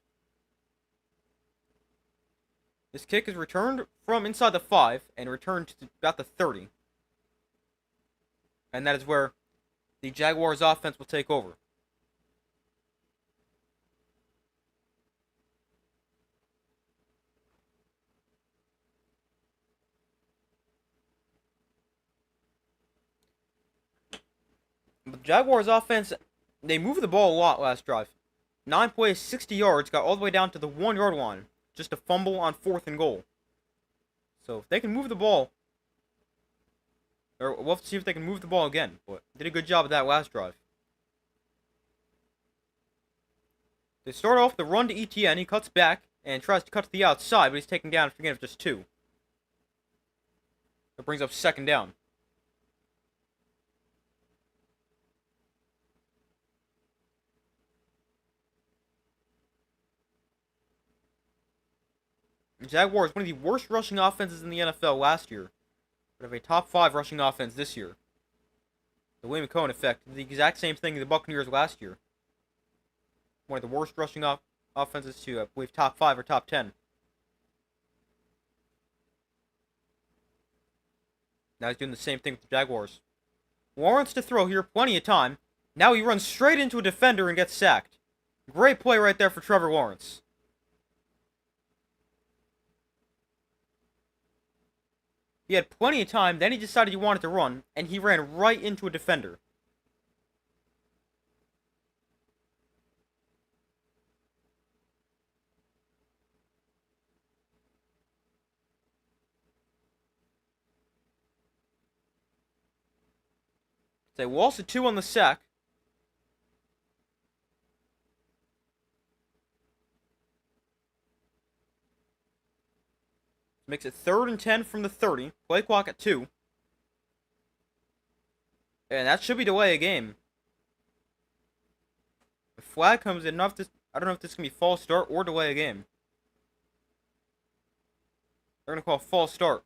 This kick is returned from inside the 5 and returned to about the 30. And that is where the Jaguars offense will take over. But the Jaguars offense, they moved the ball a lot last drive. 9 plays, 60 yards, got all the way down to the 1 yard line. Just a fumble on 4th and goal. So if they can move the ball, or we'll have to see if they can move the ball again. But did a good job of that last drive. They start off the run to ETN. He cuts back and tries to cut to the outside, but he's taken down for a gain of just 2. That brings up 2nd down. The Jaguars, one of the worst rushing offenses in the NFL last year, but have a top 5 rushing offense this year. The William Cohen effect, the exact same thing the Buccaneers last year. One of the worst rushing offenses to, I believe, top 5 or top 10. Now he's doing the same thing with the Jaguars. Lawrence to throw here, plenty of time. Now he runs straight into a defender and gets sacked. Great play right there for Trevor Lawrence. He had plenty of time, then he decided he wanted to run, and he ran right into a defender. They lost a 2 on the sack. Makes it 3rd and 10 from the 30. Play clock at 2. And that should be delay a game. The flag comes in. I don't know if this can be false start or delay a game. They're going to call false start.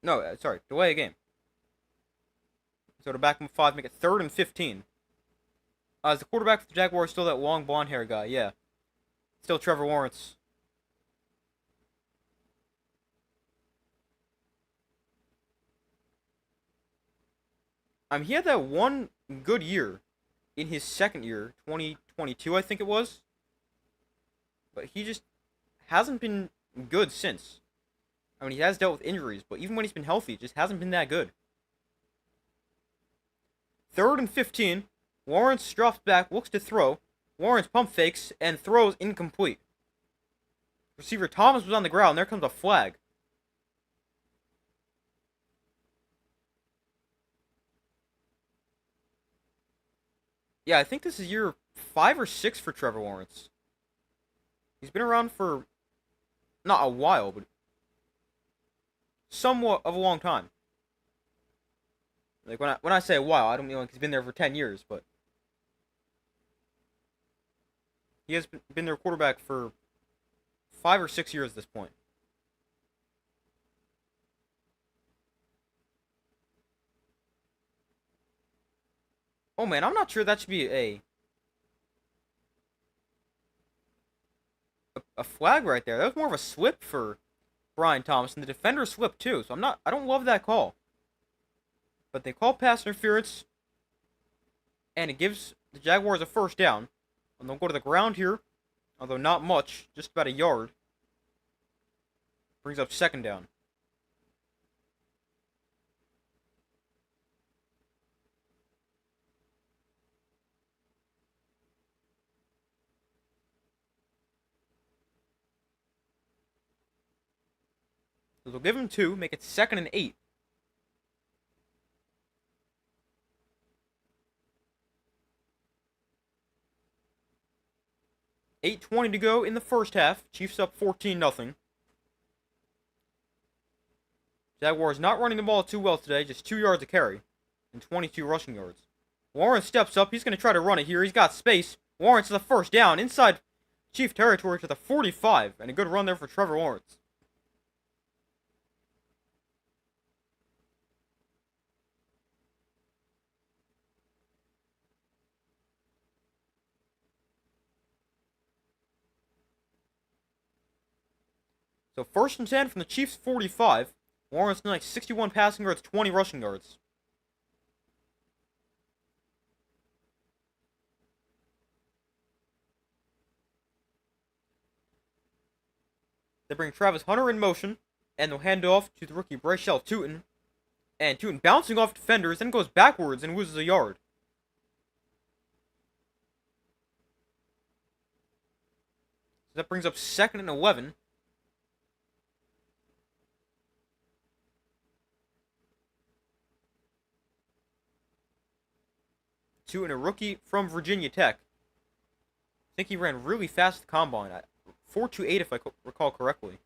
No, sorry. Delay a game. So to back him 5, make it 3rd and 15. Is the quarterback for the Jaguars still that long blonde hair guy? Yeah. Still Trevor Lawrence. He had that one good year in his second year, 2022, I think it was. But he just hasn't been good since. I mean, he has dealt with injuries, but even when he's been healthy, it just hasn't been that good. 3rd and 15. Lawrence drops back, looks to throw. Lawrence pump fakes and throws incomplete. Receiver Thomas was on the ground. There comes a flag. Yeah, I think this is year 5 or 6 for Trevor Lawrence. He's been around for not a while, but somewhat of a long time. Like when I say a while, I don't mean like he's been there for 10 years, but he has been their quarterback for 5 or 6 years at this point. Oh man, I'm not sure that should be a flag right there. That was more of a slip for Brian Thomas, and the defender slipped too. So I don't love that call. But they call pass interference, and it gives the Jaguars a 1st down. And they'll go to the ground here, although not much, just about a yard. Brings up 2nd down. So they'll give him 2, make it 2nd and 8. $8:20 to go in the first half. Chiefs up 14-0. Jaguars not running the ball too well today. Just 2 yards a carry and 22 rushing yards. Lawrence steps up. He's going to try to run it here. He's got space. Lawrence is the 1st down inside Chief territory to the 45. And a good run there for Trevor Lawrence. So 1st and 10 from the Chiefs' 45. Warren's nice 61 passing yards, 20 rushing yards. They bring Travis Hunter in motion, and they'll hand off to the rookie Brycel Tootin. And Tootin bouncing off defenders, then goes backwards and loses a yard. So that brings up 2nd and 11. Tootin, a rookie from Virginia Tech. I think he ran really fast at the combine. 4.28 if I recall correctly.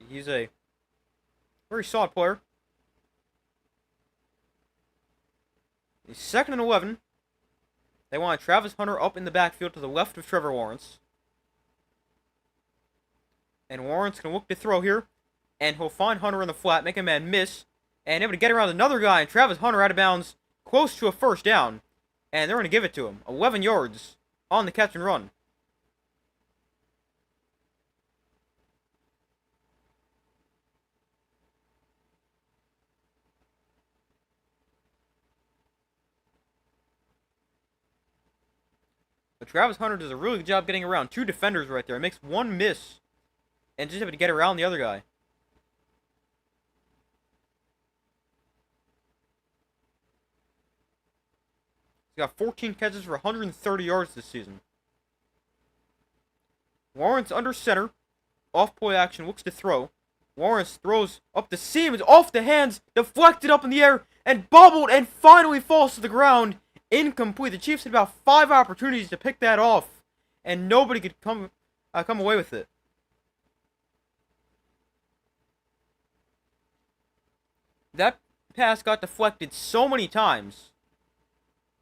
He's a very solid player. He's 2nd and 11. They want Travis Hunter up in the backfield to the left of Trevor Lawrence. And Lawrence can look to throw here. And he'll find Hunter in the flat, make a man miss. And able to get around another guy. And Travis Hunter out of bounds, close to a 1st down. And they're going to give it to him. 11 yards on the catch and run. But Travis Hunter does a really good job getting around 2 defenders right there. He makes 1 miss. And just able to get around the other guy. He's got 14 catches for 130 yards this season. Lawrence under center. Off play action, looks to throw. Lawrence throws up the seam. It's off the hands. Deflected up in the air. And bobbled and finally falls to the ground. Incomplete. The Chiefs had about 5 opportunities to pick that off. And nobody could come away with it. That pass got deflected so many times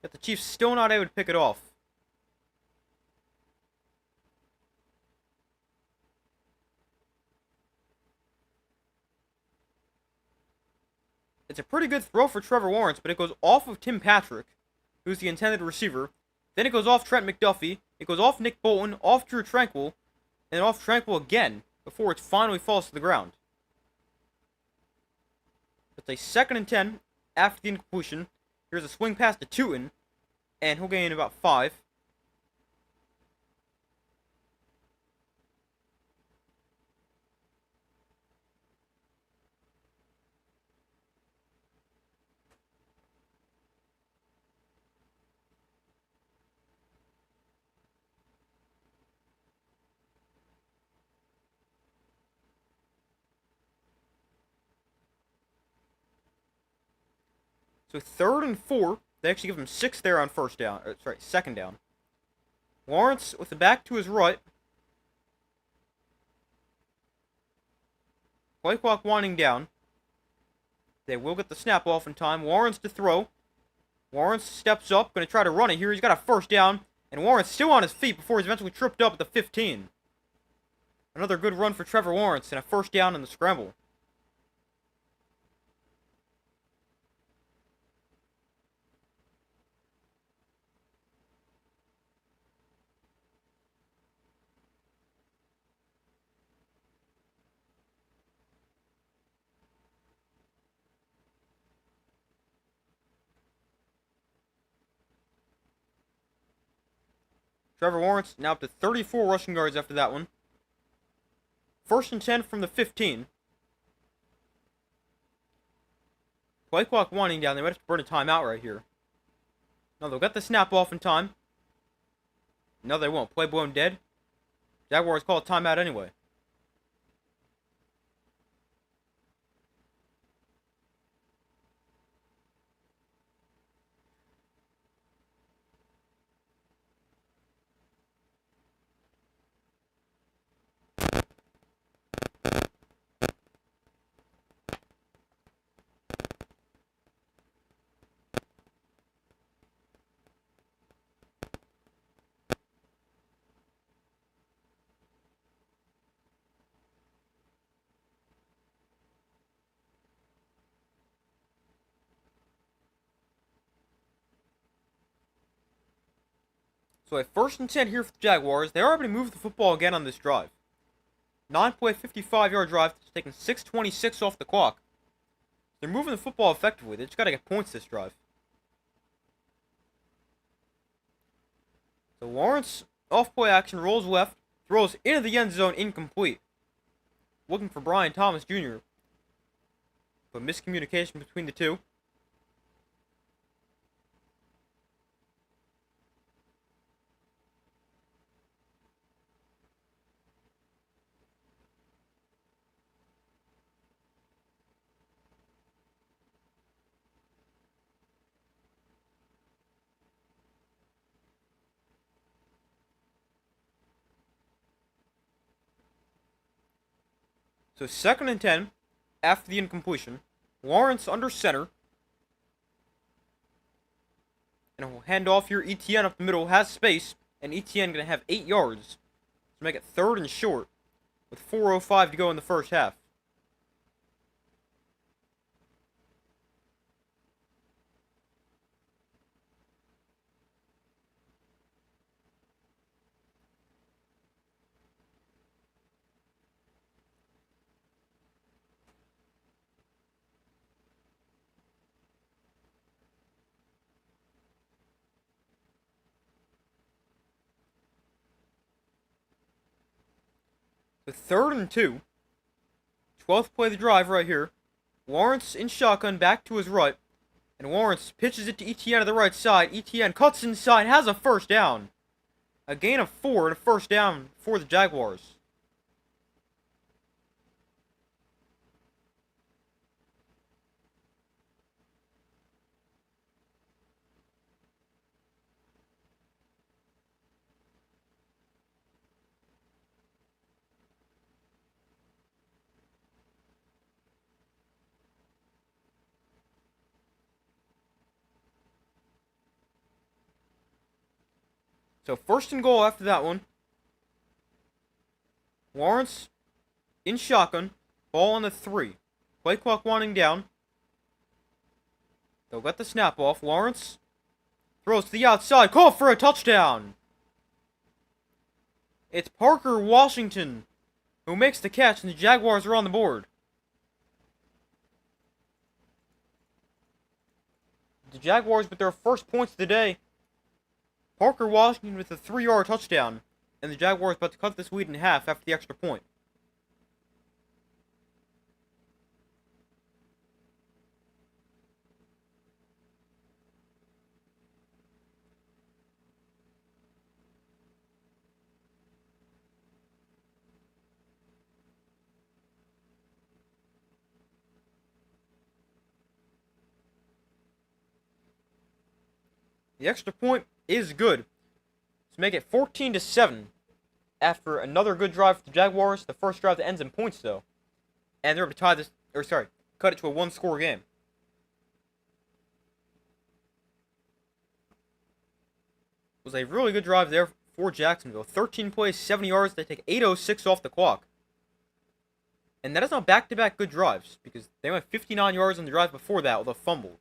that the Chiefs still not able to pick it off. It's a pretty good throw for Trevor Lawrence, but it goes off of Tim Patrick, who's the intended receiver. Then it goes off Trent McDuffie. It goes off Nick Bolton, off Drew Tranquil, and off Tranquil again before it finally falls to the ground. It's a 2nd and 10 after the incompletion. Here's a swing pass to Tootin, and he'll gain about 5. So 3rd and 4. They actually give him 6 there on 1st down. Sorry, 2nd down. Lawrence with the back to his right. Play clock winding down. They will get the snap off in time. Lawrence to throw. Lawrence steps up, going to try to run it here. He's got a 1st down. And Lawrence still on his feet before he's eventually tripped up at the 15. Another good run for Trevor Lawrence and a 1st down in the scramble. Trevor Lawrence now up to 34 rushing yards after that one. 1st and 10 from the 15. Play clock winding down. They might have to burn a timeout right here. No, they'll get the snap off in time. No, they won't. Play blown dead. Jaguars call a timeout anyway. So at 1st and 10 here for the Jaguars, they are able to move the football again on this drive. 9-play, 55-yard drive, taking 6:26 off the clock. They're moving the football effectively. They just got to get points this drive. So Lawrence, off-play action, rolls left, throws into the end zone, incomplete. Looking for Brian Thomas Jr., but miscommunication between the two. So 2nd and 10, after the incompletion. Lawrence under center. And we'll hand off here. ETN up the middle has space. And ETN going to have 8 yards. To make it 3rd and short. With 4:05 to go in the first half. The 3rd and 2. 12th play of the drive right here. Lawrence in shotgun back to his right. And Lawrence pitches it to ETN to the right side. ETN cuts inside, has a first down. A gain of 4 and a first down for the Jaguars. So 1st and goal after that one. Lawrence in shotgun. Ball on the 3. Play clock winding down. They'll let the snap off. Lawrence throws to the outside. Call for a touchdown. It's Parker Washington who makes the catch, and the Jaguars are on the board. The Jaguars with their first points of the day. Parker Washington with a 3-yard touchdown. And the Jaguars about to cut this lead in half after the extra point. The extra point is good to make it 14-7 after another good drive for the Jaguars. The first drive that ends in points, though. And they're able to tie this, cut it to a 1-score game. It was a really good drive there for Jacksonville. 13 plays, 70 yards. They take 8:06 off the clock. And that is not back-to-back good drives, because they went 59 yards on the drive before that with a fumble.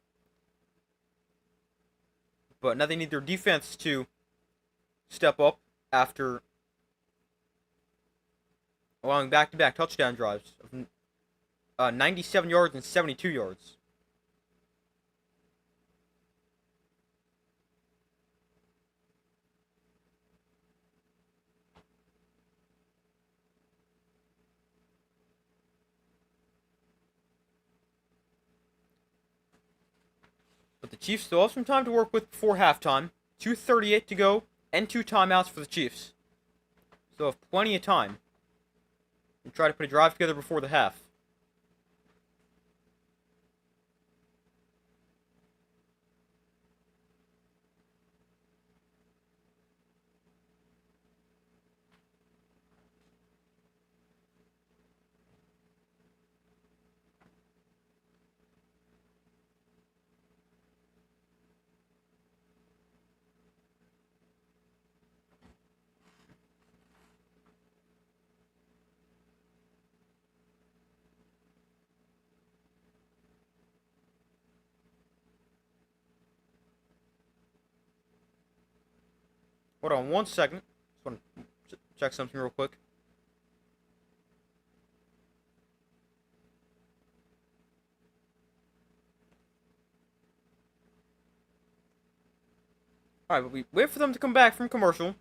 But now they need their defense to step up after allowing back-to-back touchdown drives of 97 yards and 72 yards. But the Chiefs still have some time to work with before halftime. 2:38 to go, and 2 timeouts for the Chiefs. So have plenty of time to try to put a drive together before the half. Hold on 1 second. Just want to check something real quick. Alright, but we wait for them to come back from commercial.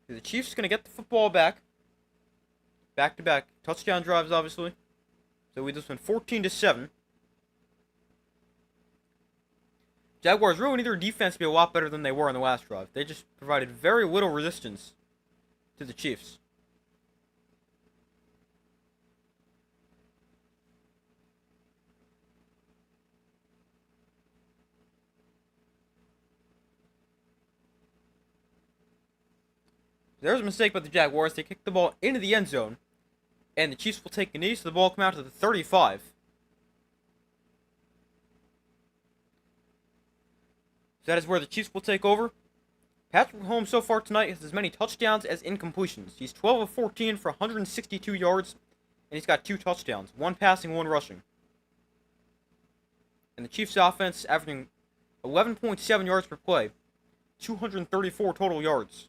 The Chiefs are going to get the football back. Back-to-back touchdown drives, obviously. So we just went 14-7. Jaguars really need their defense to be a lot better than they were in the last drive. They just provided very little resistance to the Chiefs. There's a mistake by the Jaguars. They kicked the ball into the end zone. And the Chiefs will take a knee, so the ball will come out to the 35. So that is where the Chiefs will take over. Patrick Mahomes so far tonight has as many touchdowns as incompletions. He's 12 of 14 for 162 yards, and he's got 2 touchdowns, 1 passing, 1 rushing. And the Chiefs' offense averaging 11.7 yards per play, 234 total yards.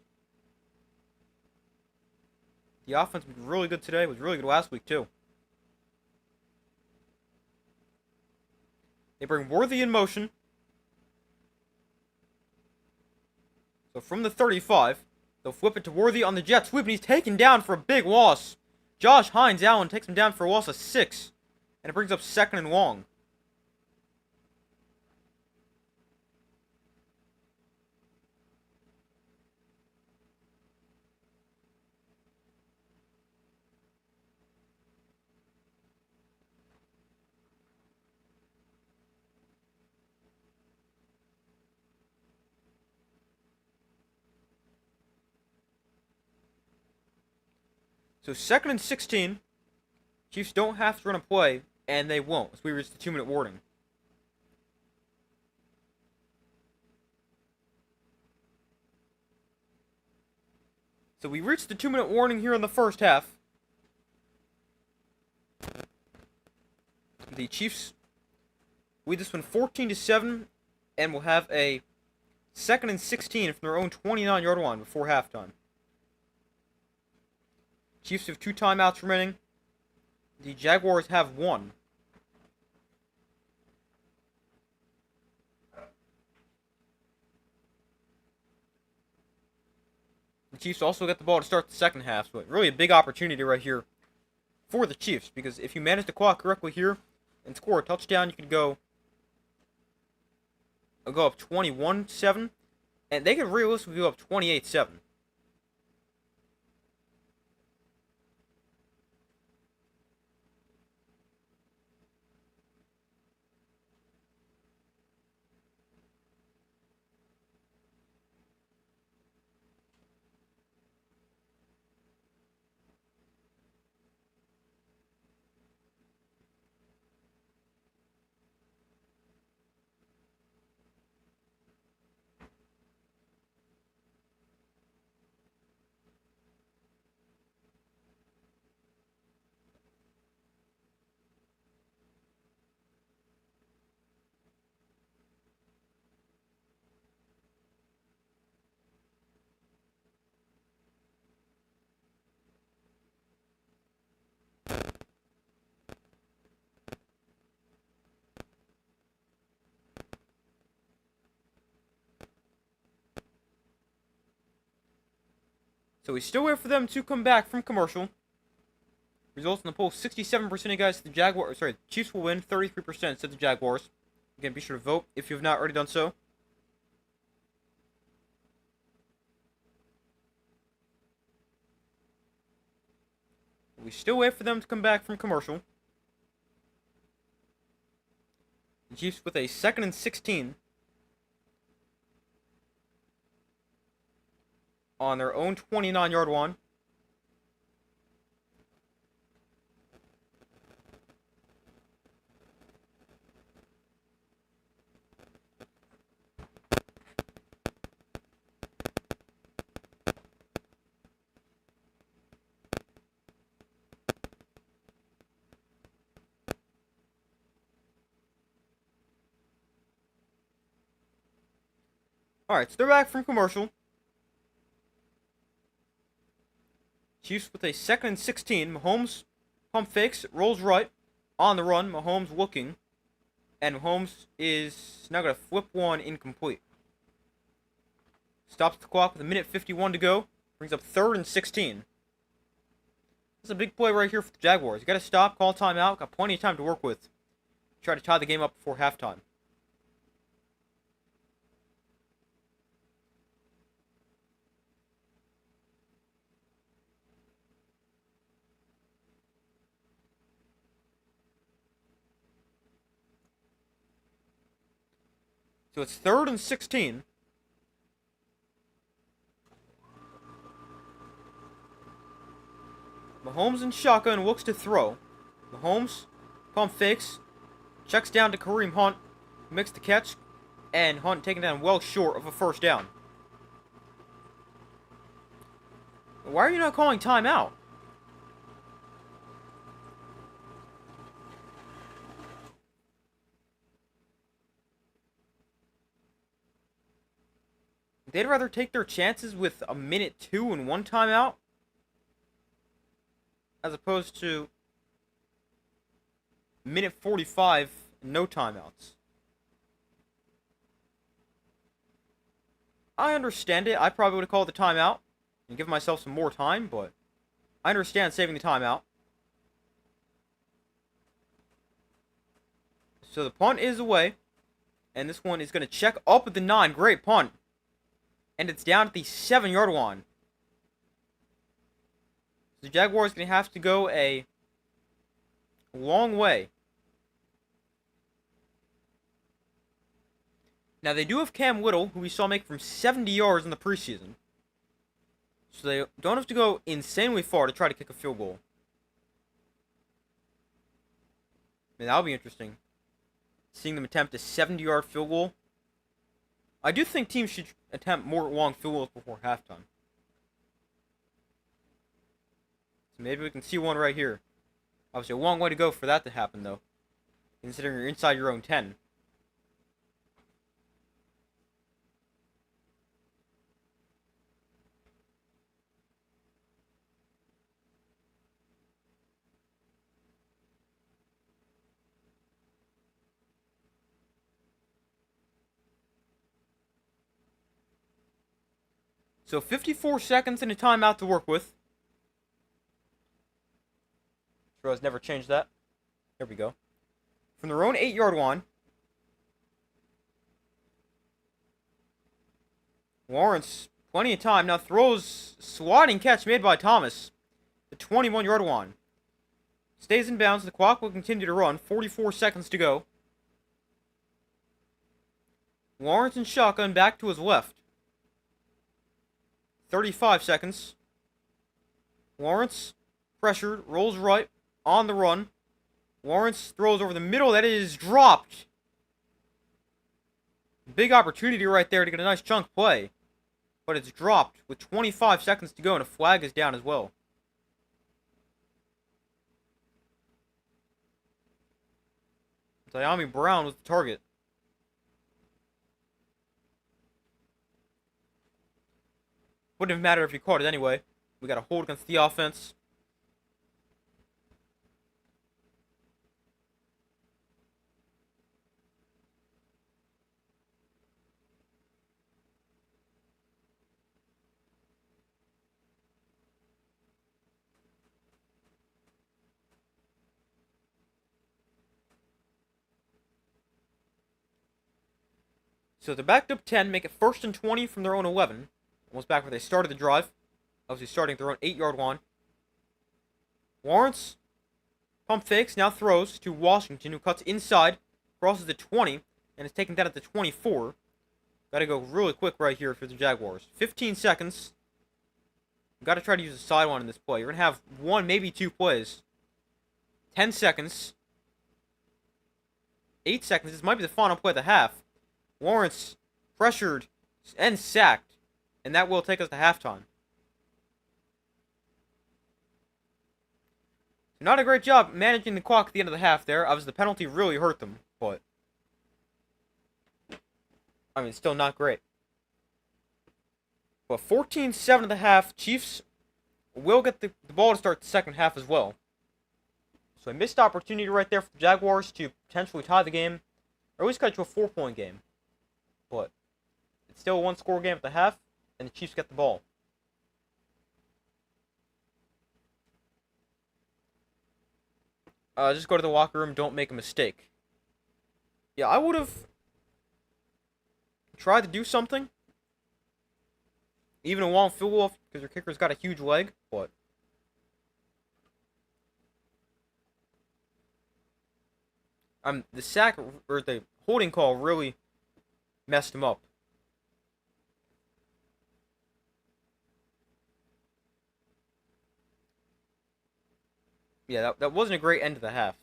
The offense was really good today. It was really good last week, too. They bring Worthy in motion. So from the 35, they'll flip it to Worthy on the jet sweep, and he's taken down for a big loss. Josh Hines Allen takes him down for a loss of 6. And it brings up 2nd and long. So 2nd and 16. Chiefs don't have to run a play, and they won't, as we reach the 2-minute warning. So we reached the 2-minute warning here in the first half. The Chiefs lead this one 14-7, and will have a 2nd and 16 from their own 29-yard line before halftime. Chiefs have 2 timeouts remaining. The Jaguars have 1. The Chiefs also get the ball to start the second half, so really a big opportunity right here for the Chiefs, because if you manage to clock correctly here and score a touchdown, you could go up 21-7, and they could realistically go up 28-7. So we still wait for them to come back from commercial. Results in the poll: 67% of you guys said the Jaguars. Sorry, Chiefs will win. 33% said the Jaguars. Again, be sure to vote if you have not already done so. We still wait for them to come back from commercial. The Chiefs with a 2nd and 16 on their own 29-yard line. Alright, so they're back from commercial. Chiefs with a 2nd and 16. Mahomes pump fakes, rolls right, on the run. Mahomes looking, and Mahomes is now going to flip one incomplete. Stops the clock with 1:51 to go. Brings up 3rd and 16. This is a big play right here for the Jaguars. You got to stop, call timeout. Got plenty of time to work with. Try to tie the game up before halftime. So it's 3rd and 16. Mahomes in shotgun looks to throw. Mahomes pump fakes, checks down to Kareem Hunt, makes the catch, and Hunt taken down well short of a 1st down. Why are you not calling timeout? They'd rather take their chances with 1:02 and 1 timeout as opposed to 1:45 and no timeouts. I understand it. I probably would have called the timeout and give myself some more time, but I understand saving the timeout. So the punt is away, and this one is going to check up at the 9. Great punt. And it's down at the 7-yard line. The Jaguars are going to have to go a long way. Now, they do have Cam Whittle, who we saw make from 70 yards in the preseason. So they don't have to go insanely far to try to kick a field goal. Man, that'll be interesting. Seeing them attempt a 70-yard field goal. I do think teams should attempt more long field goals before halftime. So maybe we can see one right here. Obviously, a long way to go for that to happen, though. Considering you're inside your own 10. So 54 seconds and a timeout to work with. Sure, has never changed that. There we go. From their own 8-yard line. Lawrence, plenty of time. Now throws swatting catch made by Thomas. The 21-yard line. Stays in bounds. The clock will continue to run. 44 seconds to go. Lawrence in shotgun back to his left. 35 seconds. Lawrence, pressured, rolls right, on the run. Lawrence throws over the middle. That is dropped. Big opportunity right there to get a nice chunk play. But it's dropped with 25 seconds to go, and a flag is down as well. Diami Brown was the target. Wouldn't have mattered if he caught it anyway. We got a hold against the offense. So they're backed up 10, make it 1st and 20 from their own 11. Almost back where they started the drive. Obviously starting at their own 8-yard line. Lawrence, pump fakes, now throws to Washington, who cuts inside, crosses the 20, and is taken down at the 24. Gotta go really quick right here for the Jaguars. 15 seconds. Gotta try to use a sideline in this play. You're gonna have one, maybe two plays. 10 seconds. 8 seconds. This might be the final play of the half. Lawrence pressured and sacked. And that will take us to halftime. Not a great job managing the clock at the end of the half there. Obviously, the penalty really hurt them, but I mean, still not great. But 14-7 at the half. Chiefs will get the ball to start the second half as well. So a missed opportunity right there for the Jaguars to potentially tie the game, or at least cut it to a 4-point game. But it's still a one-score game at the half, and the Chiefs get the ball. Just go to the locker room. Don't make a mistake. Yeah, I would have tried to do something, even a long field goal, because your kicker's got a huge leg. But the sack or the holding call really messed him up. Yeah, that wasn't a great end to the half.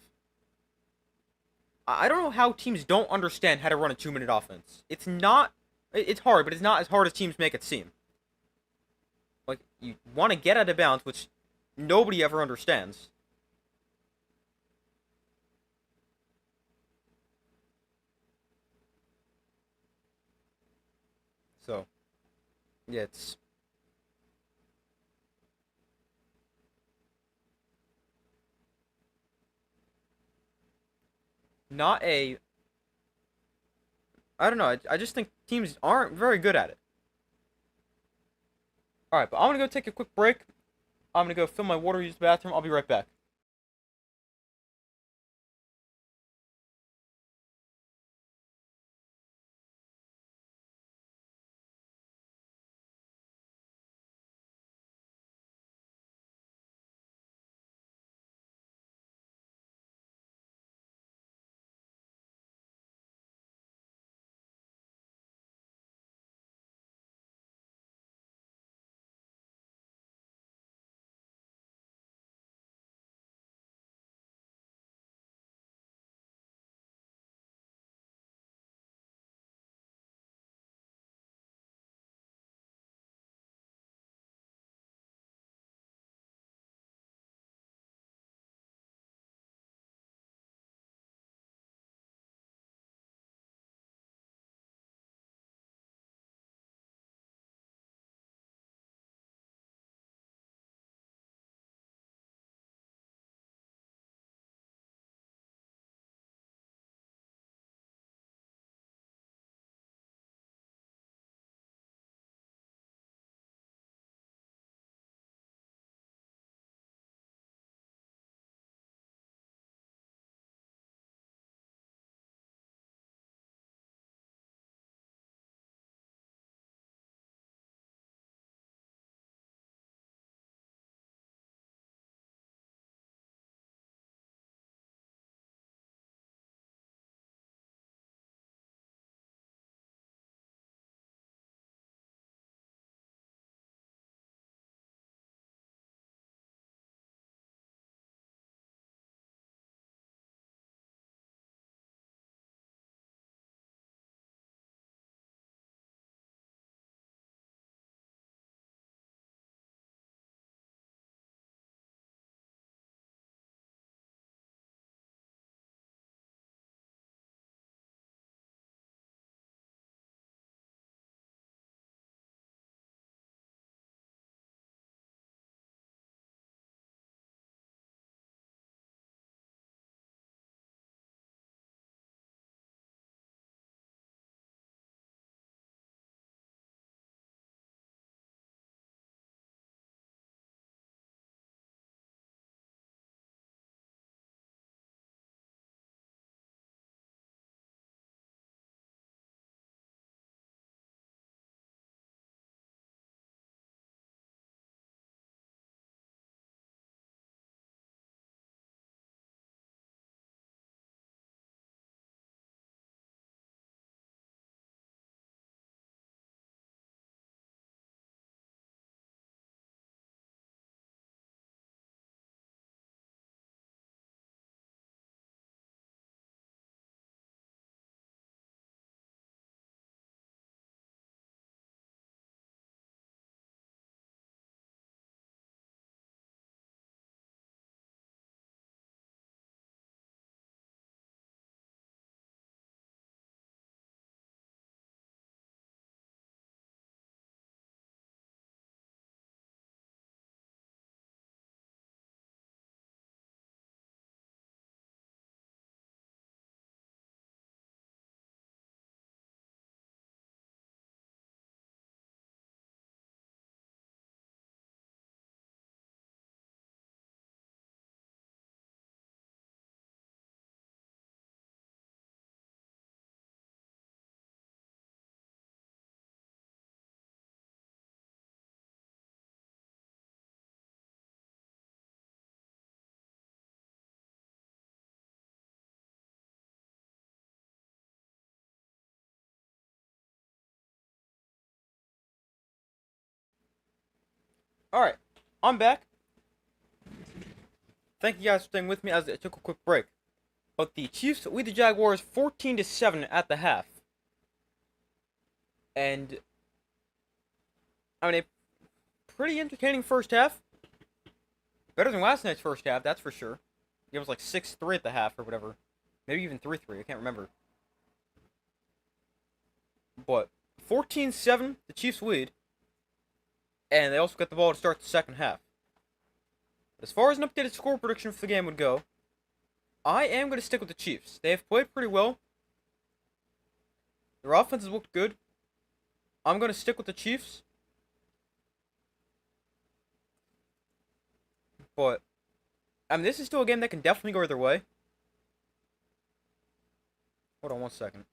I don't know how teams don't understand how to run a 2-minute offense. It's not. It's hard, but it's not as hard as teams make it seem. Like, you want to get out of bounds, which nobody ever understands. So, yeah, it's not a. I don't know. I just think teams aren't very good at it. Alright, but I'm going to go take a quick break. I'm going to go fill my water, use the bathroom. I'll be right back. Alright, I'm back. Thank you guys for staying with me as I took a quick break. But the Chiefs lead the Jaguars 14-7 at the half. And I mean, a pretty entertaining first half. Better than last night's first half, that's for sure. It was like 6-3 at the half or whatever. Maybe even 3-3, I can't remember. But 14-7, the Chiefs lead. And they also got the ball to start the second half. As far as an updated score prediction for the game would go, I am going to stick with the Chiefs. They have played pretty well. Their offense has looked good. I'm going to stick with the Chiefs. But, I mean, this is still a game that can definitely go either way. Hold on one second.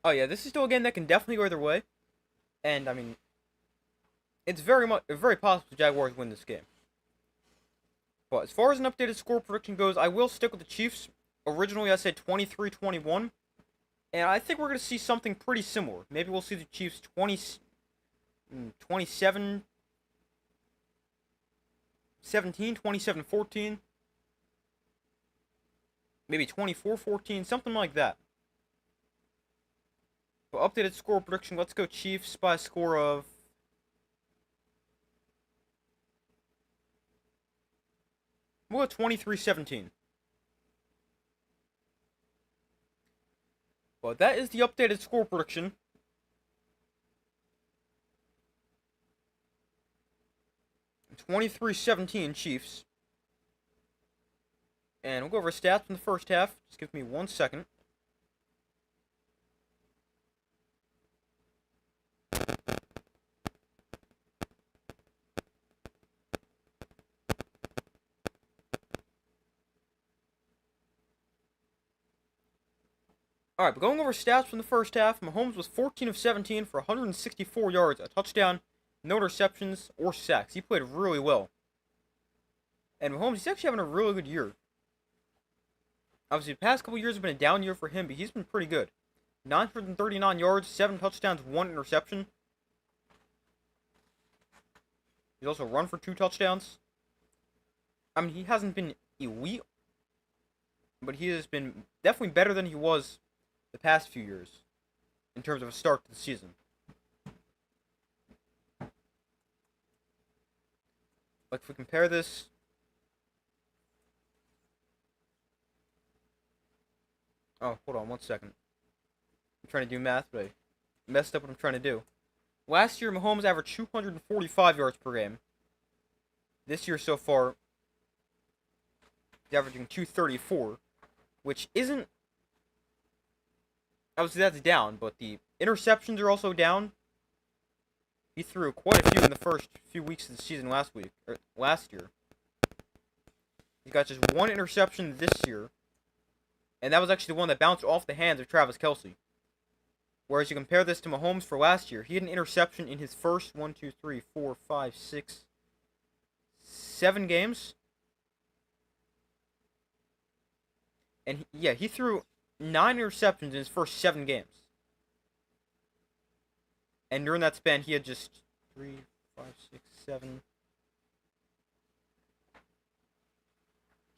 Oh yeah, this is still a game that can definitely go either way. And, I mean, it's very possible the Jaguars win this game. But as far as an updated score prediction goes, I will stick with the Chiefs. Originally, I said 23-21. And I think we're going to see something pretty similar. Maybe we'll see the Chiefs 27-17, 27-14. Maybe 24-14, something like that. But updated score prediction, let's go Chiefs by a score of... We'll go 23-17. But that is the updated score prediction. (23-17) Chiefs. And we'll go over stats from the first half. Just give me 1 second. Alright, but going over stats from the first half, Mahomes was 14 of 17 for 164 yards, a touchdown, no interceptions, or sacks. He played really well. And Mahomes, he's actually having a really good year. Obviously, the past couple years have been a down year for him, but he's been pretty good. 939 yards, 7 touchdowns, 1 interception. He's also run for 2 touchdowns. I mean, he hasn't been elite, but he has been definitely better than he was the past few years in terms of a start to the season. Like, if we compare this... Oh, hold on 1 second. I'm trying to do math, but I messed up what I'm trying to do. Last year, Mahomes averaged 245 yards per game. This year so far, he's averaging 234, which isn't... Obviously, that's down, but the interceptions are also down. He threw quite a few in the first few weeks of the season last year. He got just 1 interception this year, and that was actually the one that bounced off the hands of Travis Kelce. Whereas you compare this to Mahomes for last year, he had an interception in his first 7 games. And he threw 9 interceptions in his first 7 games. And during that span, he had just 3, 5, 6, 7.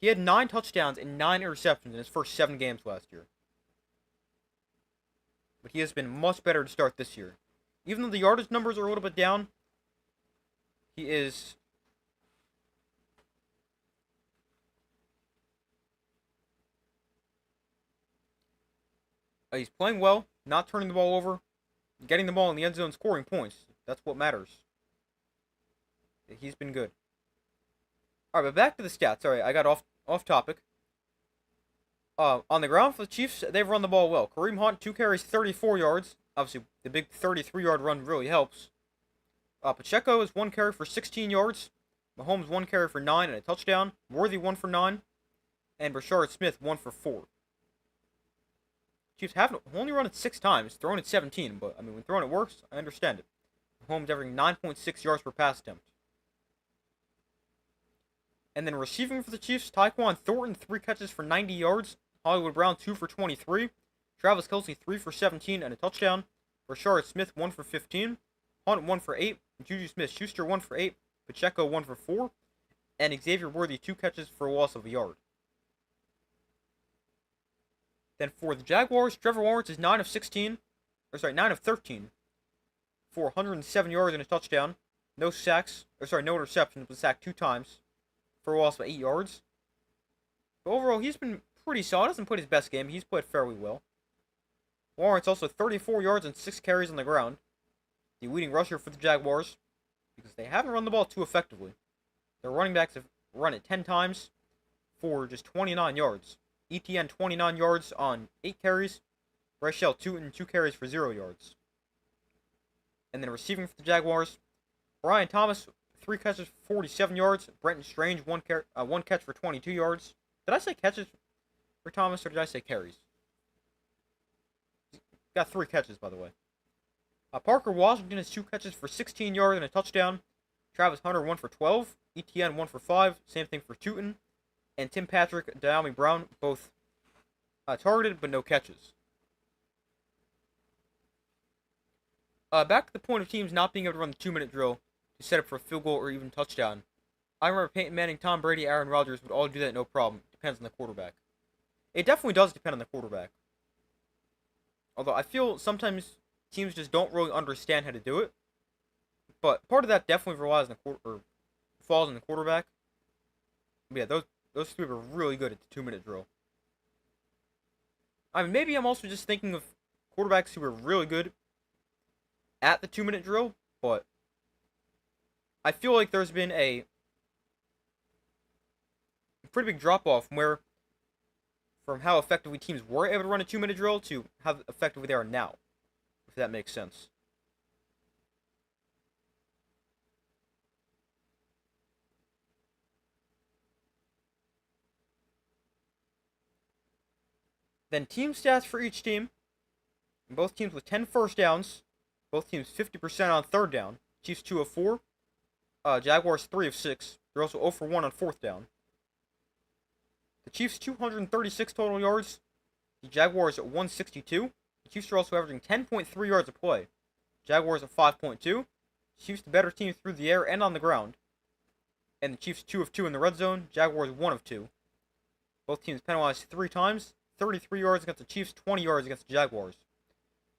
He had 9 touchdowns and 9 interceptions in his first 7 games last year. But he has been much better to start this year. Even though the yardage numbers are a little bit down, he is... He's playing well, not turning the ball over, getting the ball in the end zone, scoring points. That's what matters. He's been good. Alright, but back to the stats. Sorry, I got off topic. On the ground for the Chiefs, they've run the ball well. Kareem Hunt, 2 carries, 34 yards. Obviously, the big 33-yard run really helps. Pacheco is 1 carry for 16 yards. Mahomes 1 carry for 9 and a touchdown. Worthy 1 for 9. And Rashard Smith 1 for 4. Chiefs have only run it 6 times, thrown it 17, but I mean, when throwing it works, I understand it. Mahomes averaging 9.6 yards per pass attempt. And then receiving for the Chiefs, Tyquan Thornton, 3 catches for 90 yards. Hollywood Brown, 2 for 23. Travis Kelce, 3 for 17 and a touchdown. Rashard Smith 1 for 15, Hunt 1 for 8, Juju Smith-Schuster 1 for 8, Pacheco 1 for 4, and Xavier Worthy 2 catches for a loss of a yard. Then for the Jaguars, Trevor Lawrence is 9 of 13 for 107 yards and a touchdown. No interceptions, but sacked 2 times for a loss of 8 yards. But overall, he's been pretty solid. Hasn't played his best game. He's played fairly well. Lawrence also 34 yards and 6 carries on the ground. The leading rusher for the Jaguars, because they haven't run the ball too effectively. Their running backs have run it 10 times for just 29 yards. ETN 29 yards on 8 carries. Rachel 2 carries for 0 yards. And then receiving for the Jaguars, Brian Thomas 3 catches for 47 yards. Brenton Strange 1 catch for 22 yards. Did I say catches for Thomas or did I say carries? Got 3 catches, by the way. Parker Washington has 2 catches for 16 yards and a touchdown. Travis Hunter 1 for 12. ETN 1 for 5. Same thing for Tootin. And Tim Patrick, Diami Brown, both targeted but no catches. Back to the point of teams not being able to run the 2-minute drill to set up for a field goal or even touchdown. I remember Peyton Manning, Tom Brady, Aaron Rodgers would all do that no problem. Depends on the quarterback. It definitely does depend on the quarterback. Although I feel sometimes teams just don't really understand how to do it. But part of that definitely relies on falls on the quarterback. But yeah, those 3 were really good at the 2-minute drill. I mean, maybe I'm also just thinking of quarterbacks who were really good at the 2-minute drill, but I feel like there's been a pretty big drop-off from how effectively teams were able to run a 2-minute drill to how effectively they are now, if that makes sense. Then team stats for each team. Both teams with 10 first downs. Both teams 50% on 3rd down. Chiefs 2 of 4. Jaguars 3 of 6. They're also 0 for 1 on 4th down. The Chiefs 236 total yards. The Jaguars at 162. The Chiefs are also averaging 10.3 yards a play. Jaguars at 5.2. Chiefs the better team through the air and on the ground. And the Chiefs 2 of 2 in the red zone. Jaguars 1 of 2. Both teams penalized 3 times. 33 yards against the Chiefs, 20 yards against the Jaguars.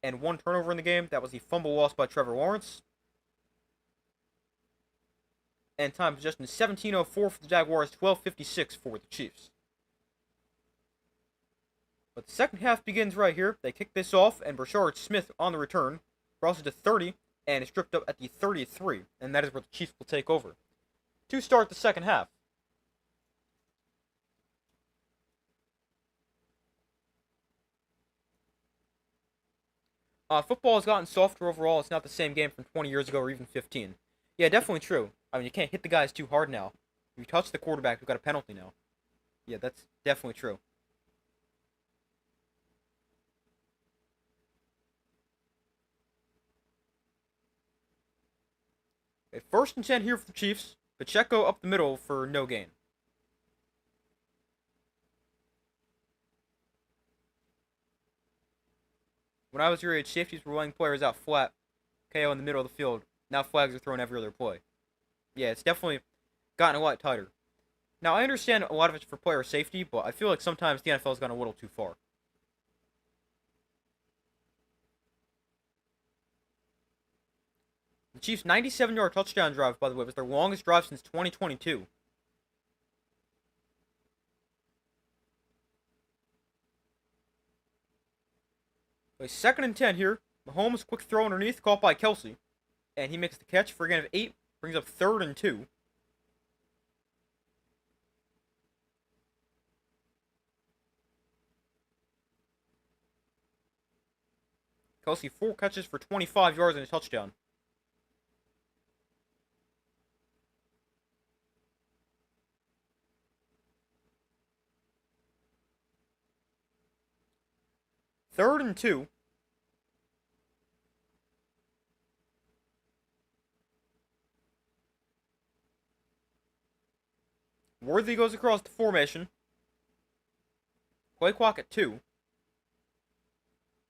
And 1 turnover in the game. That was the fumble lost by Trevor Lawrence. And time possession 17:04 for the Jaguars, 12:56 for the Chiefs. But the second half begins right here. They kick this off, and Rashard Smith on the return crosses to 30 and is stripped up at the 33, and that is where the Chiefs will take over to start the second half. Football has gotten softer overall. It's not the same game from 20 years ago or even 15. Yeah, definitely true. I mean, you can't hit the guys too hard now. If you touch the quarterback, you've got a penalty now. Yeah, that's definitely true. Okay, 1st and 10 here for the Chiefs. Pacheco up the middle for no gain. When I was your age, safeties were letting players out flat, KO in the middle of the field. Now flags are thrown every other play. Yeah, it's definitely gotten a lot tighter. Now, I understand a lot of it's for player safety, but I feel like sometimes the NFL's gone a little too far. The Chiefs' 97-yard touchdown drive, by the way, was their longest drive since 2022. Okay, 2nd and 10 here. Mahomes, quick throw underneath, caught by Kelsey. And he makes the catch for a gain of 8. Brings up 3rd and 2. Kelsey 4 catches for 25 yards and a touchdown. Third and 2. Worthy goes across the formation. Play clock at 2.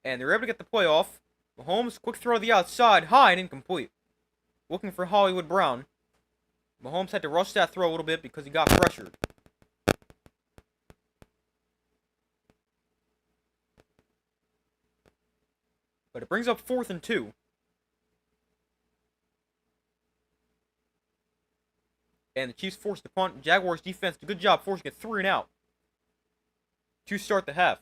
And they're able to get the play off. Mahomes, quick throw to the outside, high and incomplete. Looking for Hollywood Brown. Mahomes had to rush that throw a little bit because he got pressured. But it brings up 4th and 2. And the Chiefs forced the punt. Jaguars defense did a good job forcing it 3 and out to start the half.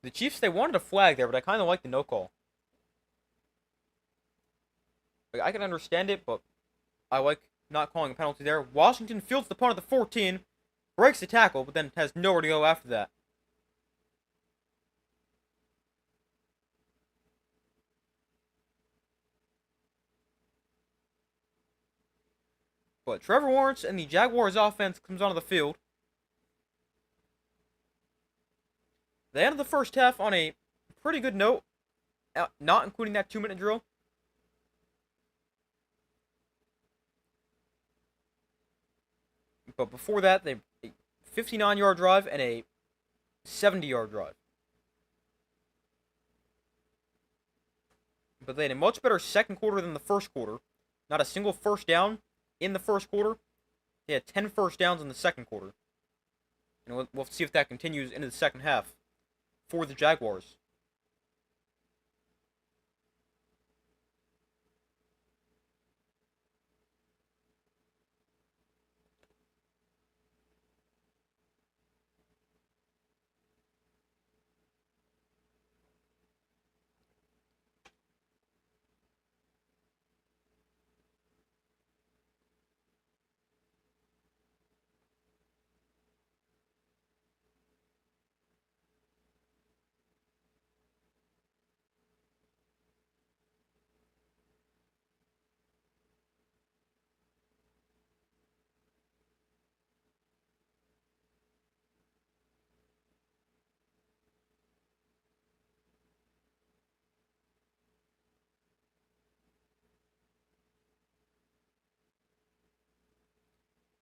The Chiefs, they wanted a flag there, but I kind of like the no call. Like, I can understand it, but I like not calling a penalty there. Washington fields the punt at the 14, breaks the tackle, but then has nowhere to go after that. But Trevor Lawrence and the Jaguars offense comes onto the field. They ended the first half on a pretty good note, not including that 2-minute drill. But before that, they a 59-yard drive and a 70-yard drive. But they had a much better second quarter than the first quarter. Not a single first down in the first quarter. They had 10 first downs in the second quarter. And we'll see if that continues into the second half for the Jaguars.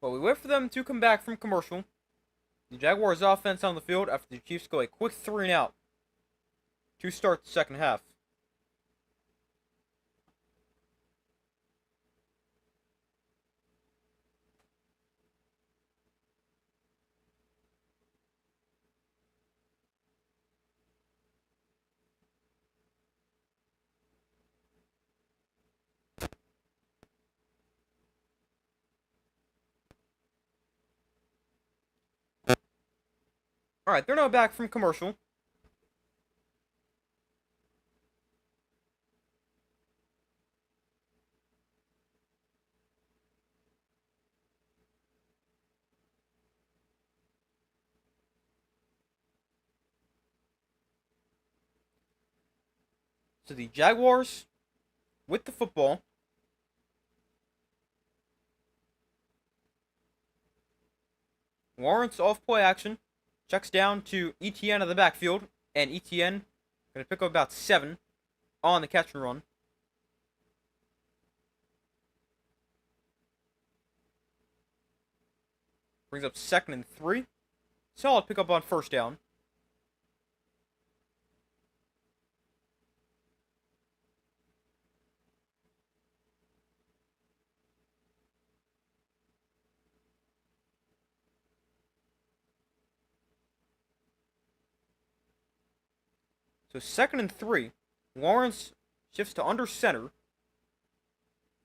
But we wait for them to come back from commercial. The Jaguars offense on the field after the Chiefs go a quick 3 and out to start the second half. Alright, they're now back from commercial. So the Jaguars with the football. Lawrence off play action. Checks down to ETN of the backfield. And ETN going to pick up about 7 on the catch and run. Brings up 2nd and 3. Solid pickup on first down. So 2nd and 3. Lawrence shifts to under center.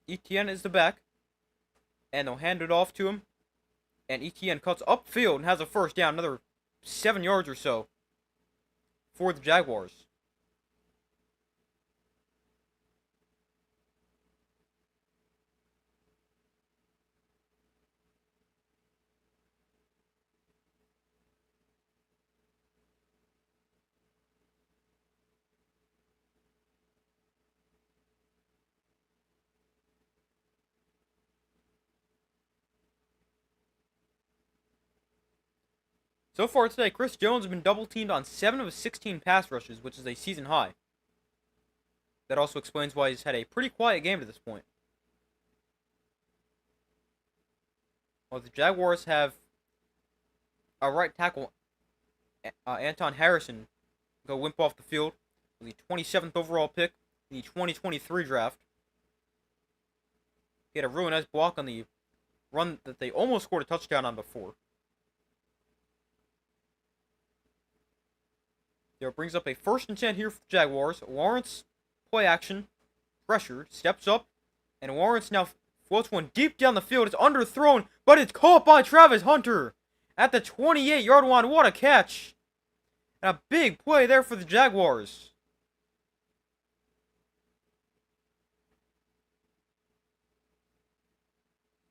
ETN is the back. And they'll hand it off to him. And ETN cuts upfield and has a first down. Another 7 yards or so for the Jaguars. So far today, Chris Jones has been double-teamed on 7 of his 16 pass rushes, which is a season high. That also explains why he's had a pretty quiet game to this point. Well, the Jaguars have a right tackle, Anton Harrison, go limp off the field with the 27th overall pick in the 2023 draft. He had a really nice block on the run that they almost scored a touchdown on before. There brings up a 1st and 10 here for the Jaguars. Lawrence, play action, pressured, steps up, and Lawrence now floats one deep down the field. It's underthrown, but it's caught by Travis Hunter at the 28-yard line. What a catch! And a big play there for the Jaguars.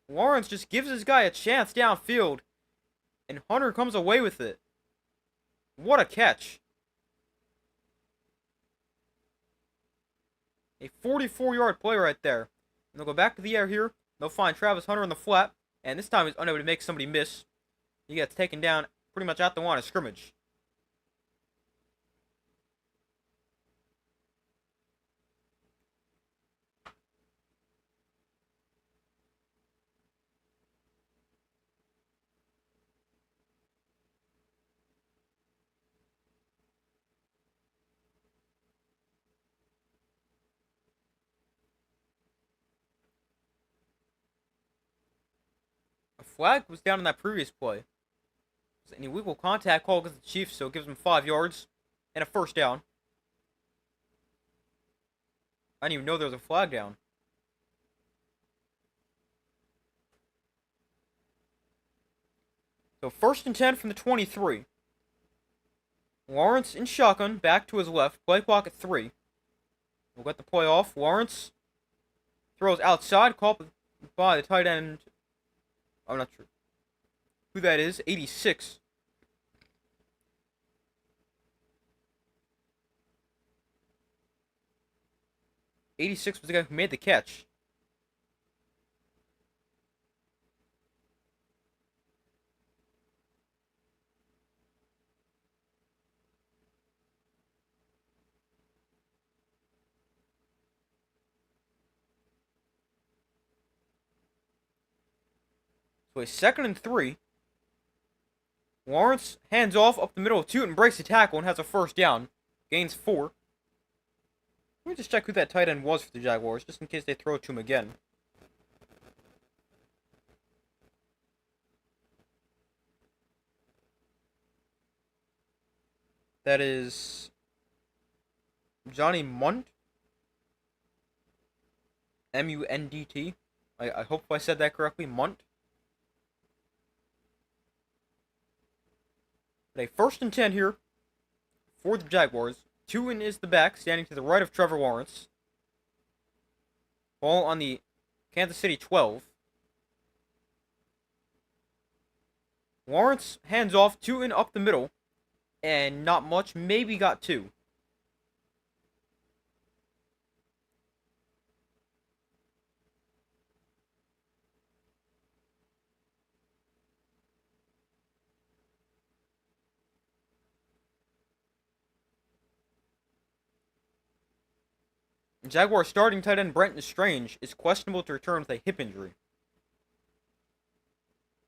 Lawrence just gives this guy a chance downfield, and Hunter comes away with it. What a catch. A 44-yard play right there. And they'll go back to the air here. They'll find Travis Hunter in the flat, and this time he's unable to make somebody miss. He gets taken down pretty much at the line of scrimmage. A flag was down in that previous play. It was an illegal contact call against the Chiefs, so it gives them 5 yards and a 1st down. I didn't even know there was a flag down. So 1st and 10 from the 23. Lawrence in shotgun, back to his left. Play clock at 3. We'll get the play off. Lawrence throws outside, caught by the tight end. I'm not sure who that is. 86. Was the guy who made the catch. So a 2nd and 3. Lawrence hands off up the middle of 2 and breaks the tackle and has a 1st down. Gains 4. Let me just check who that tight end was for the Jaguars, just in case they throw it to him again. That is Johnny Munt. M-U-N-D-T. I hope I said that correctly. Munt. But a 1st and 10 here for the Jaguars. Tuen is the back, standing to the right of Trevor Lawrence. Ball on the Kansas City 12. Lawrence hands off, Tuen up the middle. And not much, maybe got 2. Jaguars starting tight end Brenton Strange is questionable to return with a hip injury.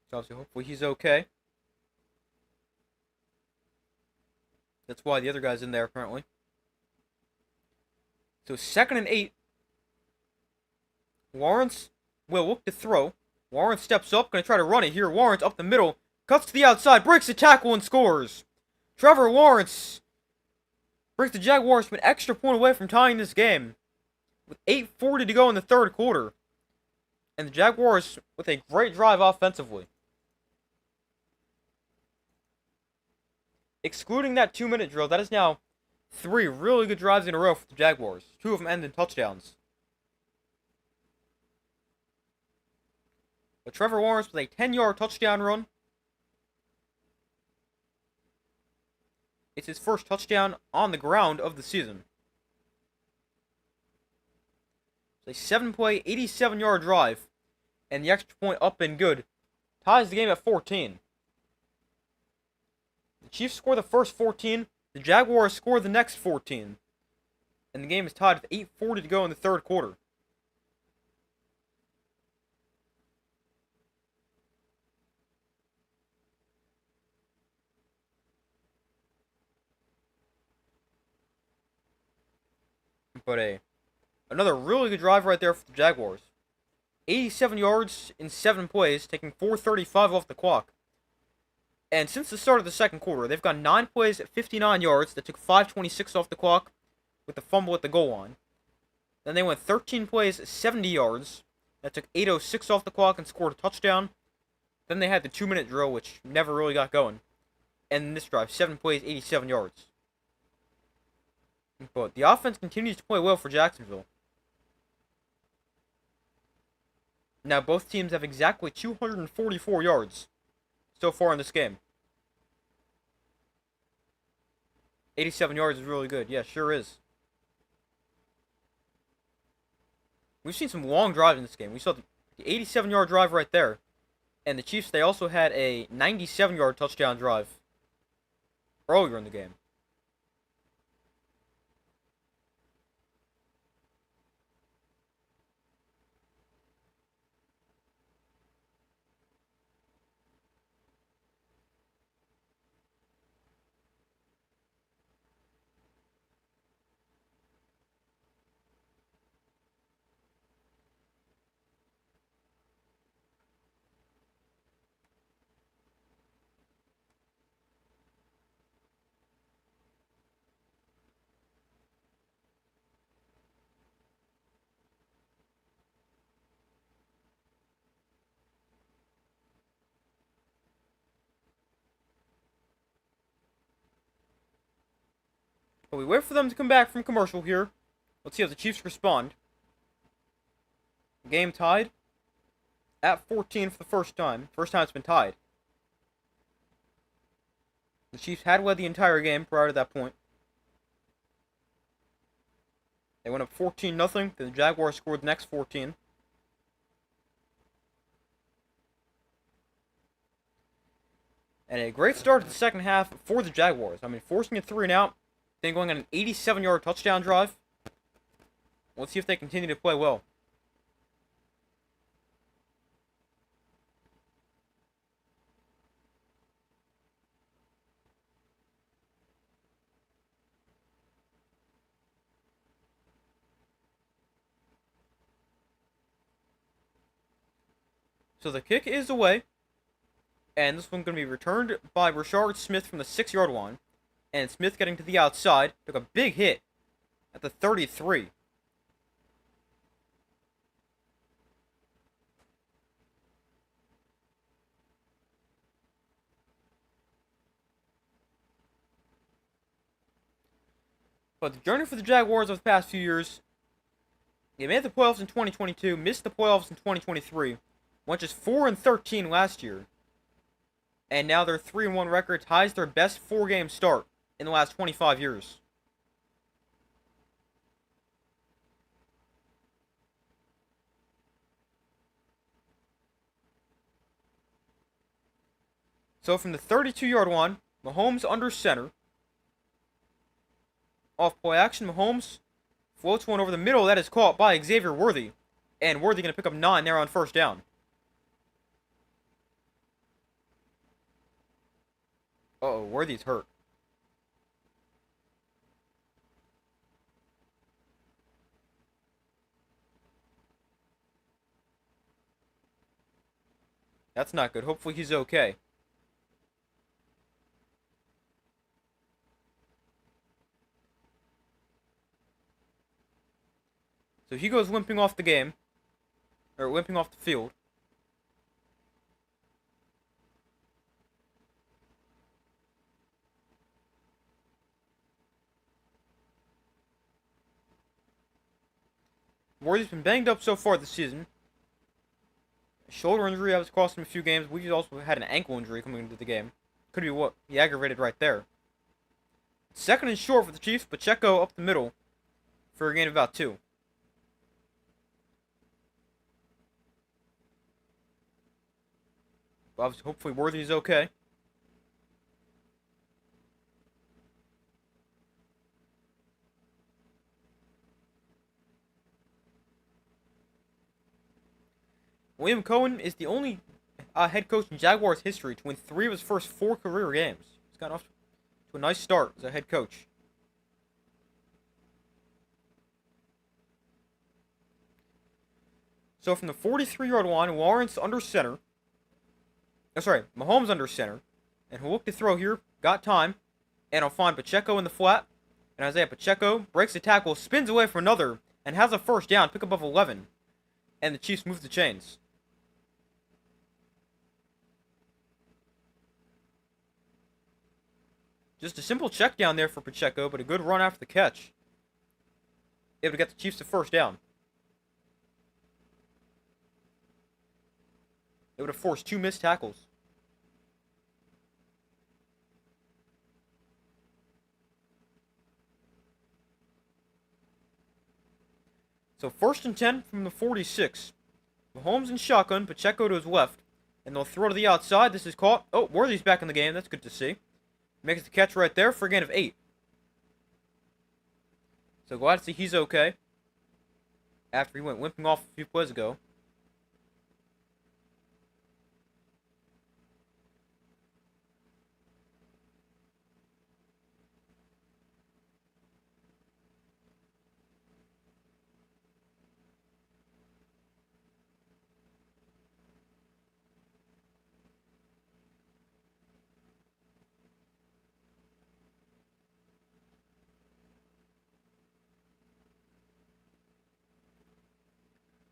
So obviously, hopefully he's okay. That's why the other guy's in there, apparently. So 2nd and 8. Lawrence will look to throw. Lawrence steps up, going to try to run it here. Lawrence up the middle, cuts to the outside, breaks the tackle and scores. Trevor Lawrence brings the Jaguars from an extra point away from tying this game, with 8:40 to go in the 3rd quarter. And the Jaguars with a great drive offensively. Excluding that 2-minute drill, that is now 3 really good drives in a row for the Jaguars. 2 of them end in touchdowns. But Trevor Lawrence with a 10-yard touchdown run. It's his first touchdown on the ground of the season. It's a 7-play, 87-yard drive. And the extra point up and good. Ties the game at 14. The Chiefs score the first 14. The Jaguars score the next 14. And the game is tied with 8:40 to go in the 3rd quarter. But another really good drive right there for the Jaguars. 87 yards in 7 plays, taking 4:35 off the clock. And since the start of the second quarter, they've gone 9 plays at 59 yards that took 5:26 off the clock with the fumble at the goal line. Then they went 13 plays at 70 yards that took 8:06 off the clock and scored a touchdown. Then they had the 2-minute drill, which never really got going. And this drive, 7 plays, 87 yards. But the offense continues to play well for Jacksonville. Now both teams have exactly 244 yards so far in this game. 87 yards is really good. Yeah, sure is. We've seen some long drives in this game. We saw the 87-yard drive right there. And the Chiefs, they also had a 97-yard touchdown drive earlier in the game. But we wait for them to come back from commercial here. Let's see how the Chiefs respond. Game tied at 14 for the first time. First time it's been tied. The Chiefs had led the entire game prior to that point. They went up 14-0. Then the Jaguars scored the next 14. And a great start to the second half for the Jaguars. I mean, forcing a 3-and-out, then going on an 87-yard touchdown drive. Let's see if they continue to play well. So the kick is away. And this one's going to be returned by Rashard Smith from the 6-yard line. And Smith getting to the outside. Took a big hit at the 33. But the journey for the Jaguars over the past few years, they made the playoffs in 2022, missed the playoffs in 2023, went just 4-13 last year, and now their 3-1 record ties their best 4-game start in the last 25 years. So from the 32-yard line, Mahomes under center. Off play action, Mahomes floats one over the middle. That is caught by Xavier Worthy. And Worthy going to pick up 9 there on first down. Uh-oh, Worthy's hurt. That's not good. Hopefully he's okay. So he goes limping off the game. Or limping off the field. Worthy's been banged up so far this season. A shoulder injury that was costing him a few games. We've also had an ankle injury coming into the game. Could be what he aggravated right there. Second and short for the Chiefs. Pacheco up the middle for a gain of about 2. Hopefully Worthy's okay. William Cohen is the only head coach in Jaguars history to win 3 of his first 4 career games. He's gotten off to a nice start as a head coach. So from the 43-yard line, Lawrence under center. Oh, sorry, Mahomes under center. And he'll look to throw here. Got time. And he'll find Pacheco in the flat. And Isaiah Pacheco breaks the tackle, spins away for another, and has a first down, pick up of 11. And the Chiefs move the chains. Just a simple check down there for Pacheco, but a good run after the catch. Able to get the Chiefs to first down. It would have forced 2 missed tackles. So 1st and 10 from the 46. Mahomes in shotgun, Pacheco to his left. And they'll throw to the outside. This is caught. Oh, Worthy's back in the game. That's good to see. Makes the catch right there for a gain of 8. So glad to see he's okay. After he went limping off a few plays ago.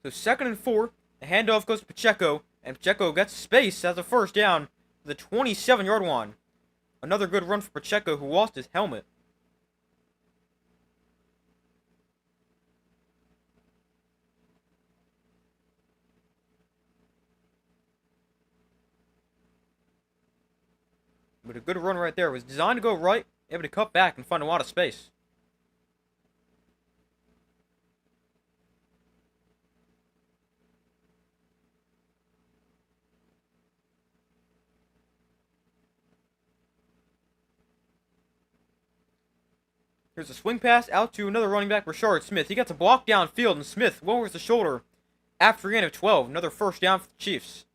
So 2nd and 4. The handoff goes to Pacheco. And Pacheco gets space as a first down to the 27-yard line. Another good run for Pacheco, who lost his helmet. But a good run right there. It was designed to go right, able to cut back and find a lot of space. Here's a swing pass out to another running back, Rashard Smith. He gets a block downfield, and Smith lowers the shoulder after a gain of 12. Another first down for the Chiefs.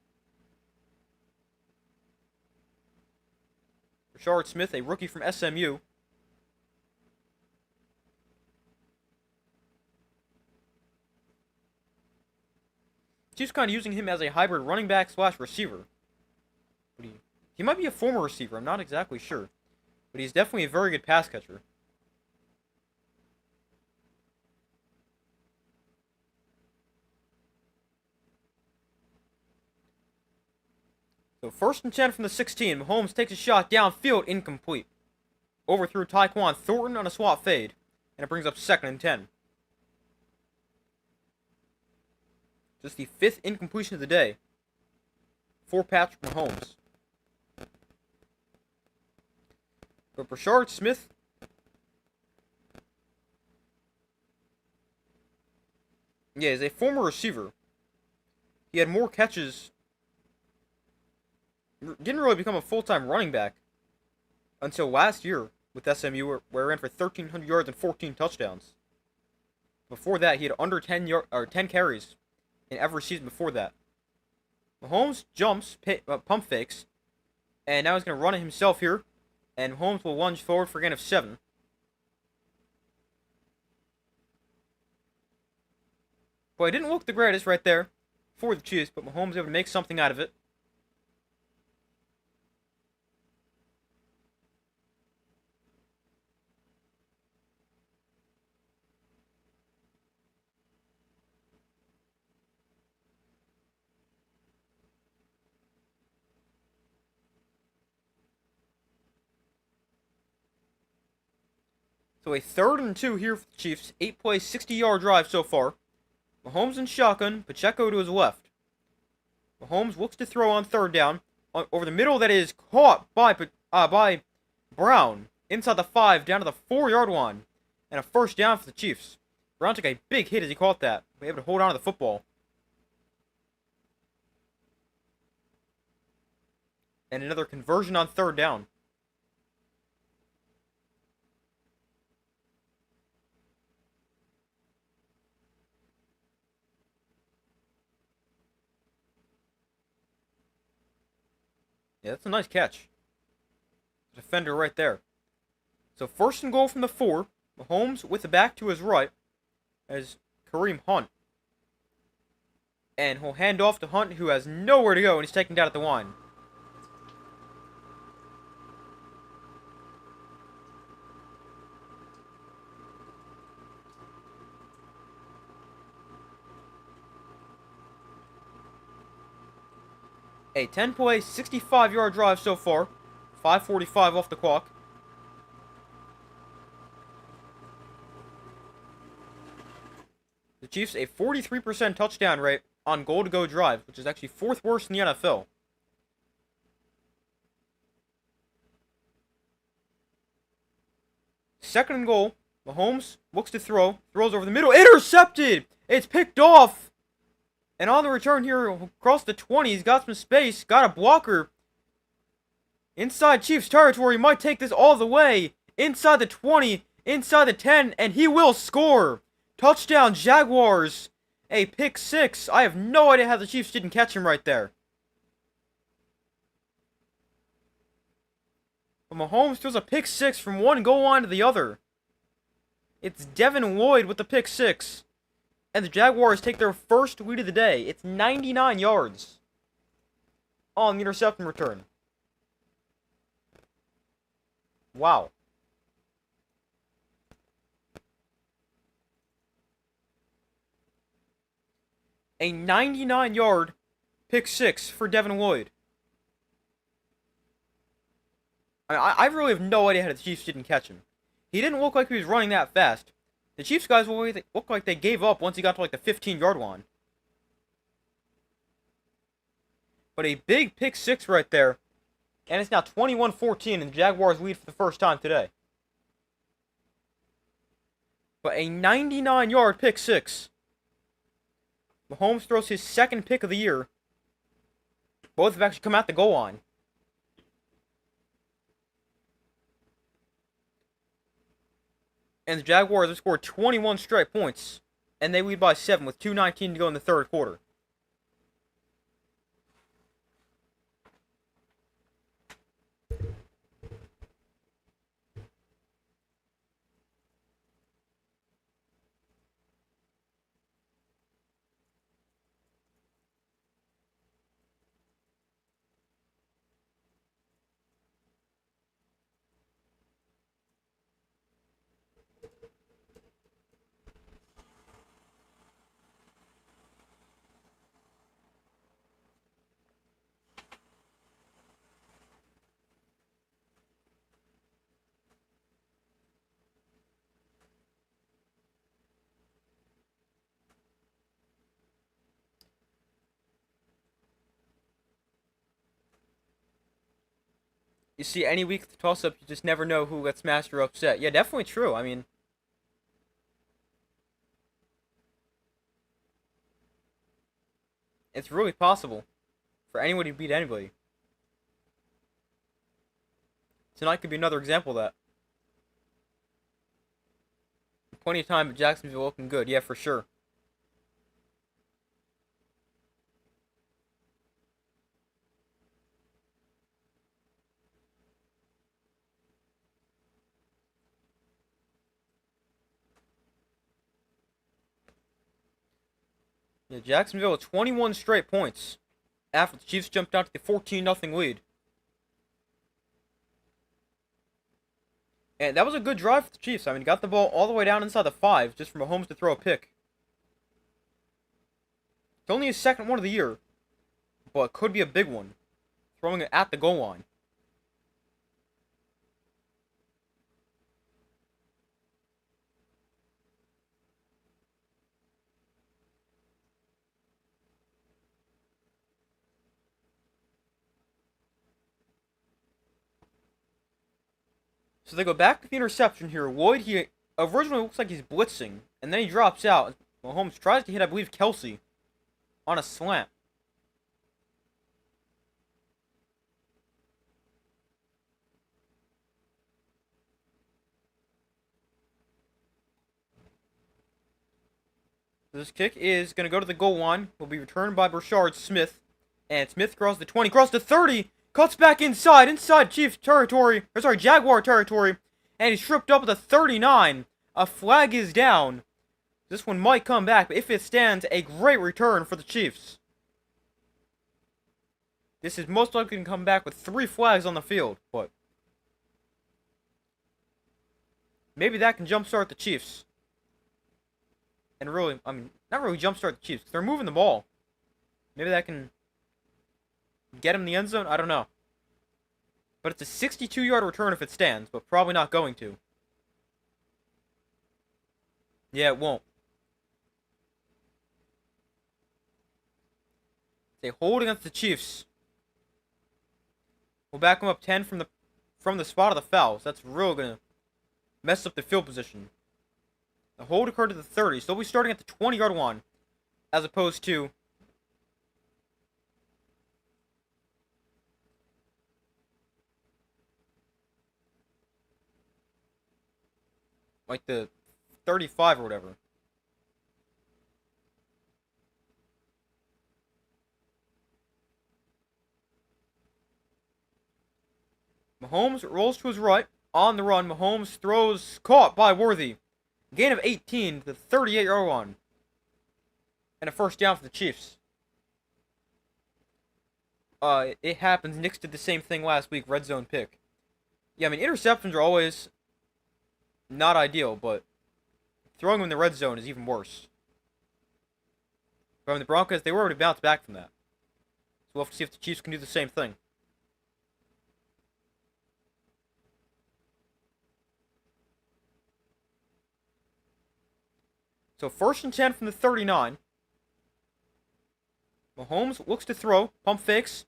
Rashard Smith, a rookie from SMU. Chiefs kind of using him as a hybrid running back slash receiver. But he might be a former receiver, I'm not exactly sure. But he's definitely a very good pass catcher. So 1st and 10 from the 16. Mahomes takes a shot downfield, incomplete. Overthrew Tyquan Thornton on a swat fade. And it brings up 2nd and 10. Just the 5th incompletion of the day for Patrick Mahomes. But Rashard Smith, yeah, is a former receiver. He had more catches. Didn't really become a full-time running back until last year with SMU, where he ran for 1,300 yards and 14 touchdowns. Before that, he had under 10 carries in every season before that. Mahomes jumps, pump fakes, and now he's going to run it himself here. And Mahomes will lunge forward for a gain of 7. Well, it didn't look the greatest right there for the Chiefs, but Mahomes was able to make something out of it. So a 3rd and 2 here for the Chiefs. 8-play, 60-yard drive so far. Mahomes in shotgun, Pacheco to his left. Mahomes looks to throw on 3rd down. Over the middle, that is caught by Brown. Inside the 5, down to the 4-yard line. And a first down for the Chiefs. Brown took a big hit as he caught that. But able to hold on to the football. And another conversion on 3rd down. Yeah, that's a nice catch. Defender right there. So 1st and goal from the 4. Mahomes with the back to his right as Kareem Hunt. And he'll hand off to Hunt, who has nowhere to go, and he's taken down at the line. A 10-play, 65-yard drive so far. 5:45 off the clock. The Chiefs a 43% touchdown rate on goal-to-go drives, which is actually 4th worst in the NFL. Second and goal. Mahomes looks to throw. Throws over the middle. Intercepted! It's picked off! And on the return here, across the 20, he's got some space. Got a blocker. Inside Chiefs territory. Might take this all the way. Inside the 20. Inside the 10. And he will score. Touchdown, Jaguars. A pick 6. I have no idea how the Chiefs didn't catch him right there. But Mahomes throws a pick 6 from one goal line to the other. It's Devin Lloyd with the pick 6. And the Jaguars take their first lead of the day. It's 99 yards on the interception return. Wow. A 99-yard pick 6 for Devin Lloyd. I really have no idea how the Chiefs didn't catch him. He didn't look like he was running that fast. The Chiefs guys looked like they gave up once he got to like the 15-yard line. But a big pick 6 right there. And it's now 21-14 and the Jaguars lead for the first time today. But a 99-yard pick 6. Mahomes throws his second pick of the year. Both have actually come at the goal line. And the Jaguars have scored 21 straight points. And they lead by 7 with 2:19 to go in the third quarter. You see, any week of the toss-up, you just never know who gets smashed or upset. Yeah, definitely true. I mean, it's really possible for anyone to beat anybody. Tonight could be another example of that. Plenty of time, but Jacksonville looking good. Yeah, for sure. Yeah, Jacksonville with 21 straight points after the Chiefs jumped out to the 14-0 lead. And that was a good drive for the Chiefs. I mean, got the ball all the way down inside the 5 just for Mahomes to throw a pick. It's only his second one of the year, but it could be a big one. Throwing it at the goal line. So they go back to the interception here. Lloyd, he originally looks like he's blitzing, and then he drops out. Mahomes tries to hit, I believe, Kelsey on a slant. This kick is going to go to the goal line. Will be returned by Brashard Smith. And Smith crosses the 20, crosses the 30. Cuts back inside Chiefs territory. Or sorry, Jaguar territory. And he's tripped up at the 39. A flag is down. This one might come back, but if it stands, a great return for the Chiefs. This is most likely going to come back with 3 flags on the field, but maybe that can jumpstart the Chiefs. And really, I mean, not really jumpstart the Chiefs, because they're moving the ball. Maybe that can get him in the end zone? I don't know. But it's a 62-yard return if it stands, but probably not going to. Yeah, it won't. They hold against the Chiefs. We'll back them up 10 from the spot of the foul. So that's real gonna mess up the field position. The hold occurred to the 30, so they'll be starting at the 20-yard line, as opposed to like the 35 or whatever. Mahomes rolls to his right. On the run, Mahomes throws, caught by Worthy. Gain of 18 to the 38-yard line. And a first down for the Chiefs. It happens. Knicks did the same thing last week, red zone pick. Yeah, I mean, interceptions are always not ideal, but throwing them in the red zone is even worse. But I mean, the Broncos, they were already bounced back from that. So we'll have to see if the Chiefs can do the same thing. So 1st and 10 from the 39. Mahomes looks to throw. Pump fakes.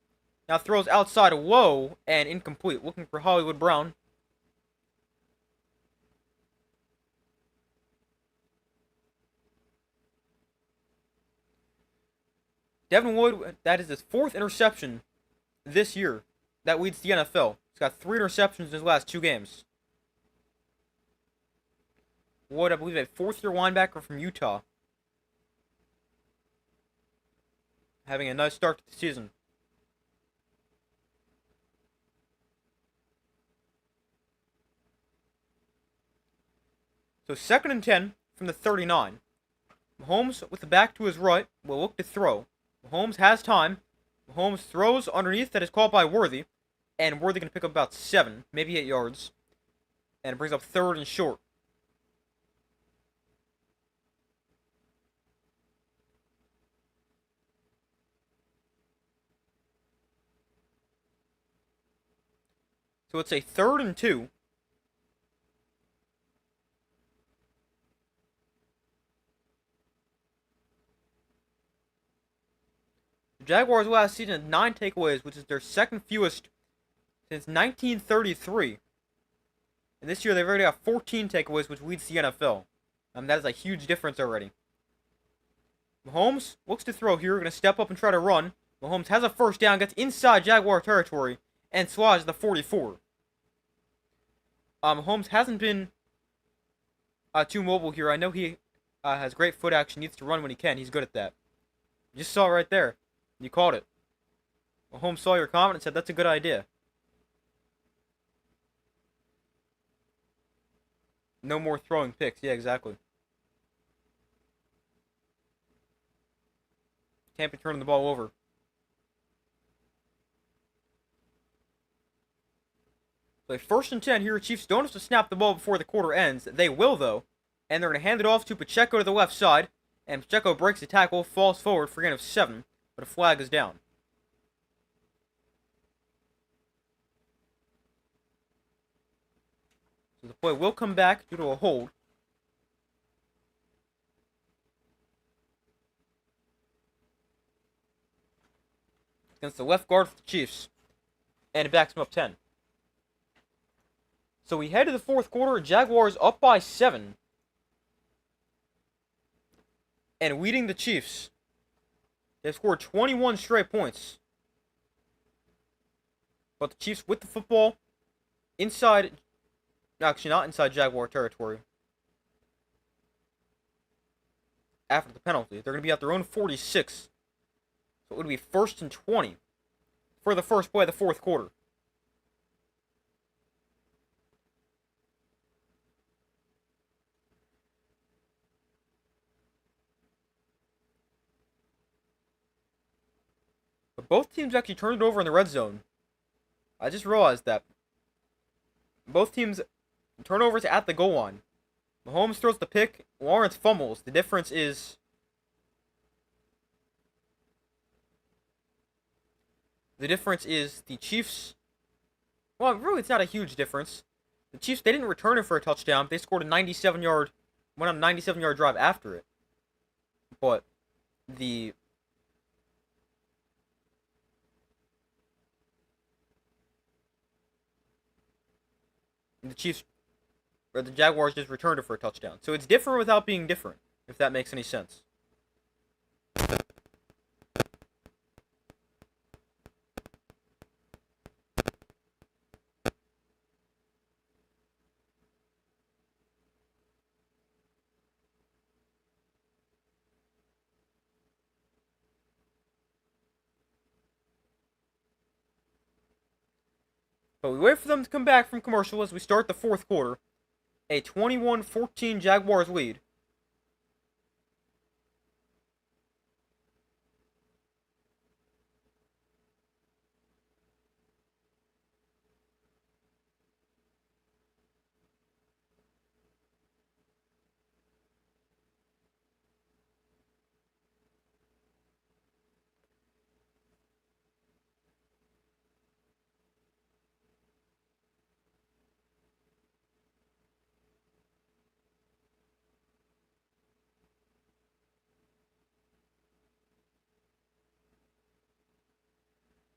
Now throws outside low and incomplete. Looking for Hollywood Brown. Devin Lloyd, that is his 4th interception this year. That leads the NFL. He's got 3 interceptions in his last 2 games. Lloyd, I believe, a 4th-year linebacker from Utah. Having a nice start to the season. So 2nd and 10 from the 39. Mahomes, with the back to his right, will look to throw. Mahomes has time. Mahomes throws underneath, that is caught by Worthy. And Worthy going to pick up about 7, maybe 8 yards. And it brings up 3rd and short. So it's a 3rd and 2. The Jaguars last season had 9 takeaways, which is their 2nd fewest since 1933. And this year they've already got 14 takeaways, which leads the NFL. That is a huge difference already. Mahomes looks to throw here, going to step up and try to run. Mahomes has a first down, gets inside Jaguar territory, and slides the 44. Mahomes hasn't been too mobile here. I know he has great foot action, needs to run when he can. He's good at that. You just saw it right there. You called it. Mahomes saw your comment and said, that's a good idea. No more throwing picks. Yeah, exactly. Can't be turning the ball over. So 1st and 10 here. Chiefs don't have to snap the ball before the quarter ends. They will, though. And they're going to hand it off to Pacheco to the left side. And Pacheco breaks the tackle, falls forward for a gain of 7. But a flag is down. So the play will come back due to a hold. Against the left guard for the Chiefs. And it backs him up 10. So we head to the 4th quarter. Jaguars up by 7. And leading the Chiefs. They've scored 21 straight points. But the Chiefs with the football inside, actually not inside Jaguar territory. After the penalty. They're going to be at their own 46. So it would be 1st and 20 for the first play of the 4th quarter. Both teams actually turned it over in the red zone. I just realized that. Both teams turnovers at the goal line. Mahomes throws the pick, Lawrence fumbles. The difference is the Chiefs. Well, really, it's not a huge difference. The Chiefs, they didn't return it for a touchdown. They scored a 97-yard, went on a 97-yard drive after it. But the Chiefs or the Jaguars just returned it for a touchdown. So it's different without being different, if that makes any sense. But we wait for them to come back from commercial as we start the fourth quarter. A 21-14 Jaguars lead.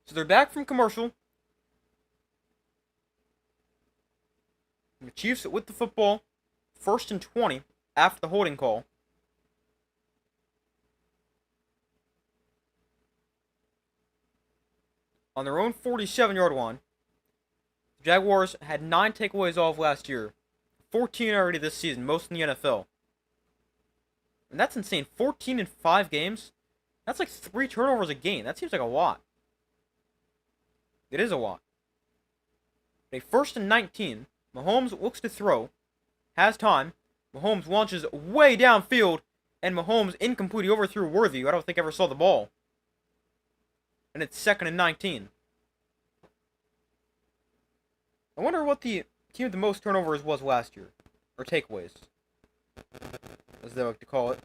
So they're back from commercial. The Chiefs with the football. 1st and 20 after the holding call. On their own 47-yard line. The Jaguars had 9 takeaways off last year. 14 already this season, most in the NFL. And that's insane. 14 in 5 games? That's like 3 turnovers a game. That seems like a lot. It is a lot. A 1st and 19. Mahomes looks to throw. Has time. Mahomes launches way downfield. And Mahomes incomplete. He overthrew Worthy. I don't think ever saw the ball. And it's 2nd and 19. I wonder what the team with the most turnovers was last year. Or takeaways, as they like to call it.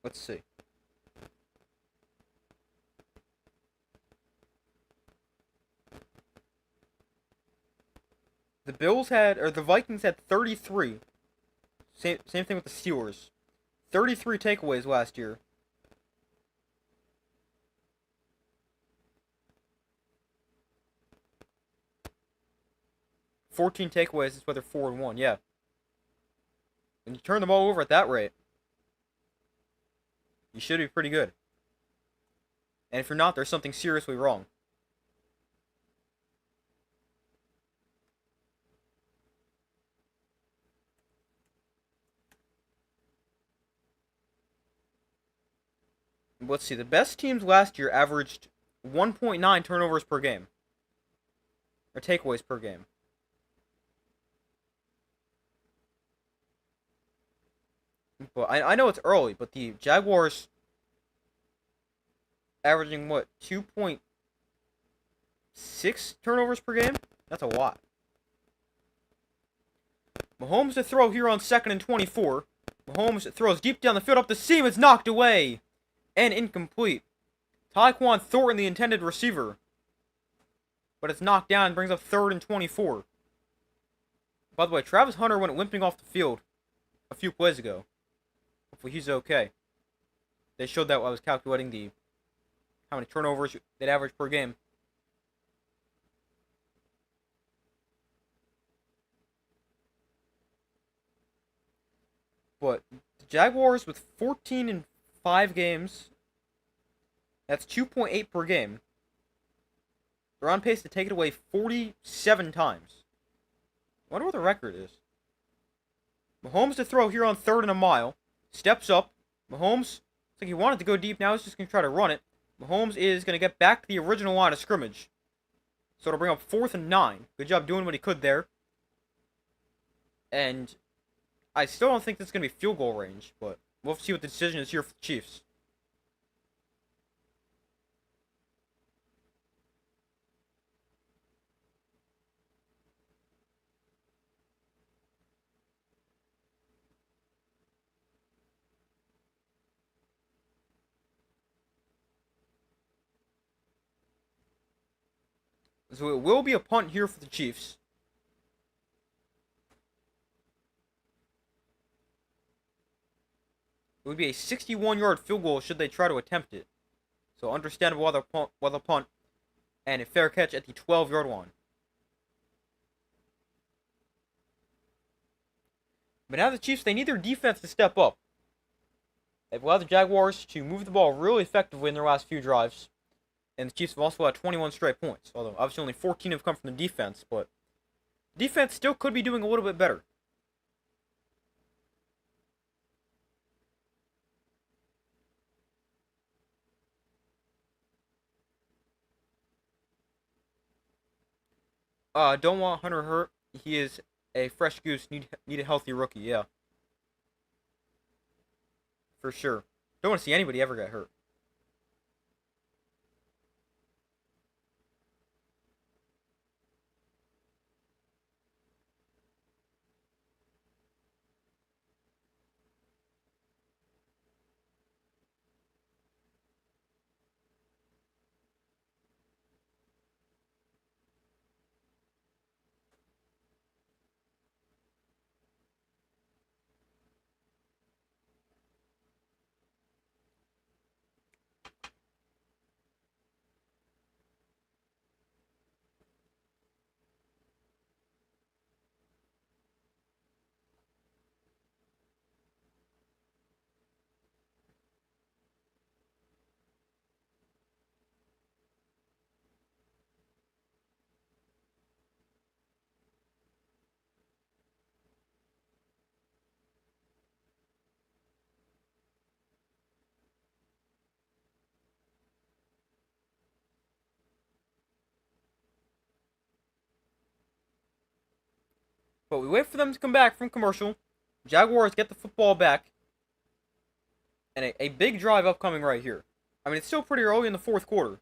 Let's see. The Vikings had 33. Same thing with the Steelers. 33 takeaways last year. "14 takeaways is whether 4-1, yeah. When you turn the ball over at that rate, you should be pretty good. And if you're not, there's something seriously wrong. Let's see, the best teams last year averaged 1.9 turnovers per game. Or takeaways per game. But I know it's early, but the Jaguars averaging, what, 2.6 turnovers per game? That's a lot. Mahomes to throw here on 2nd and 24. Mahomes throws deep down the field up the seam. It's knocked away. And incomplete. Tyquan Thornton, the intended receiver. But it's knocked down and brings up 3rd and 24. By the way, Travis Hunter went limping off the field a few plays ago. Hopefully he's okay. They showed that while I was calculating how many turnovers they'd average per game. But the Jaguars with 14 in 5 games, that's 2.8 per game. They're on pace to take it away 47 times. I wonder what the record is. Mahomes to throw here on 3rd and a mile. Steps up. Mahomes, looks like he wanted to go deep. Now he's just going to try to run it. Mahomes is going to get back to the original line of scrimmage. So it'll bring up 4th and 9. Good job doing what he could there. And I still don't think this is going to be field goal range, but we'll see what the decision is here for the Chiefs. So it will be a punt here for the Chiefs. It would be a 61-yard field goal should they try to attempt it. So understandable why they'll punt. And a fair catch at the 12-yard line. But now the Chiefs, they need their defense to step up. They've allowed the Jaguars to move the ball really effectively in their last few drives. And the Chiefs have also had 21 straight points. Although, obviously, only 14 have come from the defense. But defense still could be doing a little bit better. Don't want Hunter hurt. He is a fresh goose. Need a healthy rookie, yeah. For sure. Don't want to see anybody ever get hurt. But we wait for them to come back from commercial. Jaguars get the football back. And a big drive upcoming right here. I mean, it's still pretty early in the fourth quarter.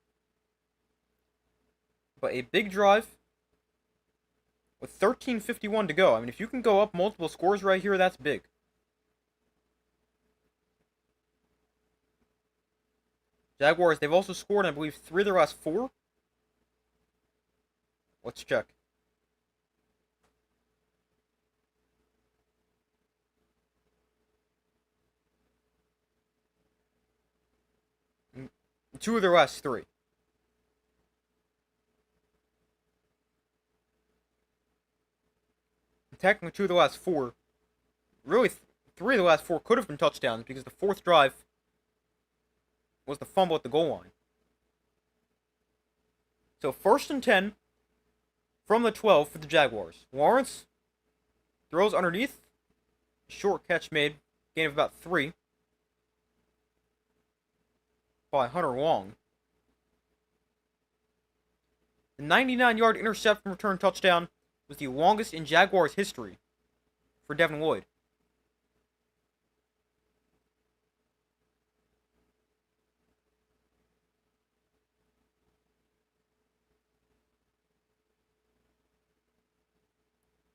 But a big drive with 13:51 to go. I mean, if you can go up multiple scores right here, that's big. Jaguars, they've also scored, I believe, 3 of their last 4. Let's check. Two of their last 3. Technically, 2 of the last 4. Really, 3 of the last 4 could have been touchdowns because the 4th drive was the fumble at the goal line. So 1st and 10 from the 12 for the Jaguars. Lawrence throws underneath. Short catch made. Gain of about 3. By Hunter Long. The 99-yard interception return touchdown was the longest in Jaguars history for Devin Lloyd.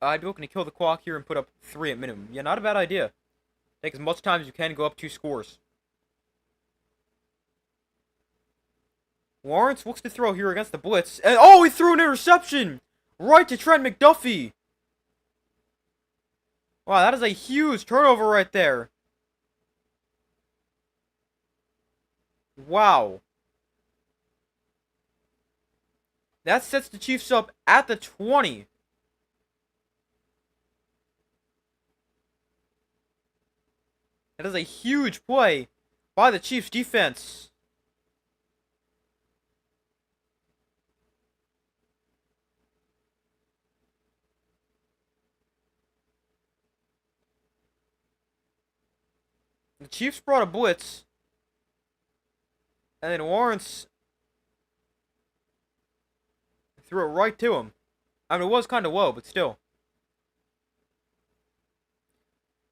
I'd be looking to kill the clock here and put up 3 at minimum. Yeah, not a bad idea. Take as much time as you can to go up 2 scores. Lawrence looks to throw here against the blitz. And oh, he threw an interception! Right to Trent McDuffie. Wow, that is a huge turnover right there. Wow. That sets the Chiefs up at the 20. That is a huge play by the Chiefs defense. The Chiefs brought a blitz. And then Lawrence threw it right to him. I mean, it was kind of low, but still.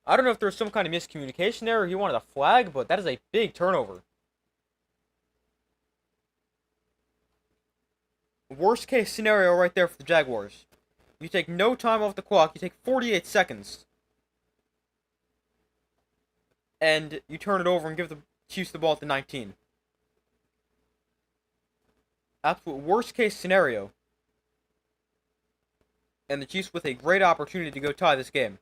I don't know if there was some kind of miscommunication there or he wanted a flag, but that is a big turnover. Worst case scenario right there for the Jaguars. You take no time off the clock, you take 48 seconds, and you turn it over and give the Chiefs the ball at the 19. Absolute worst case scenario. And the Chiefs with a great opportunity to go tie this game.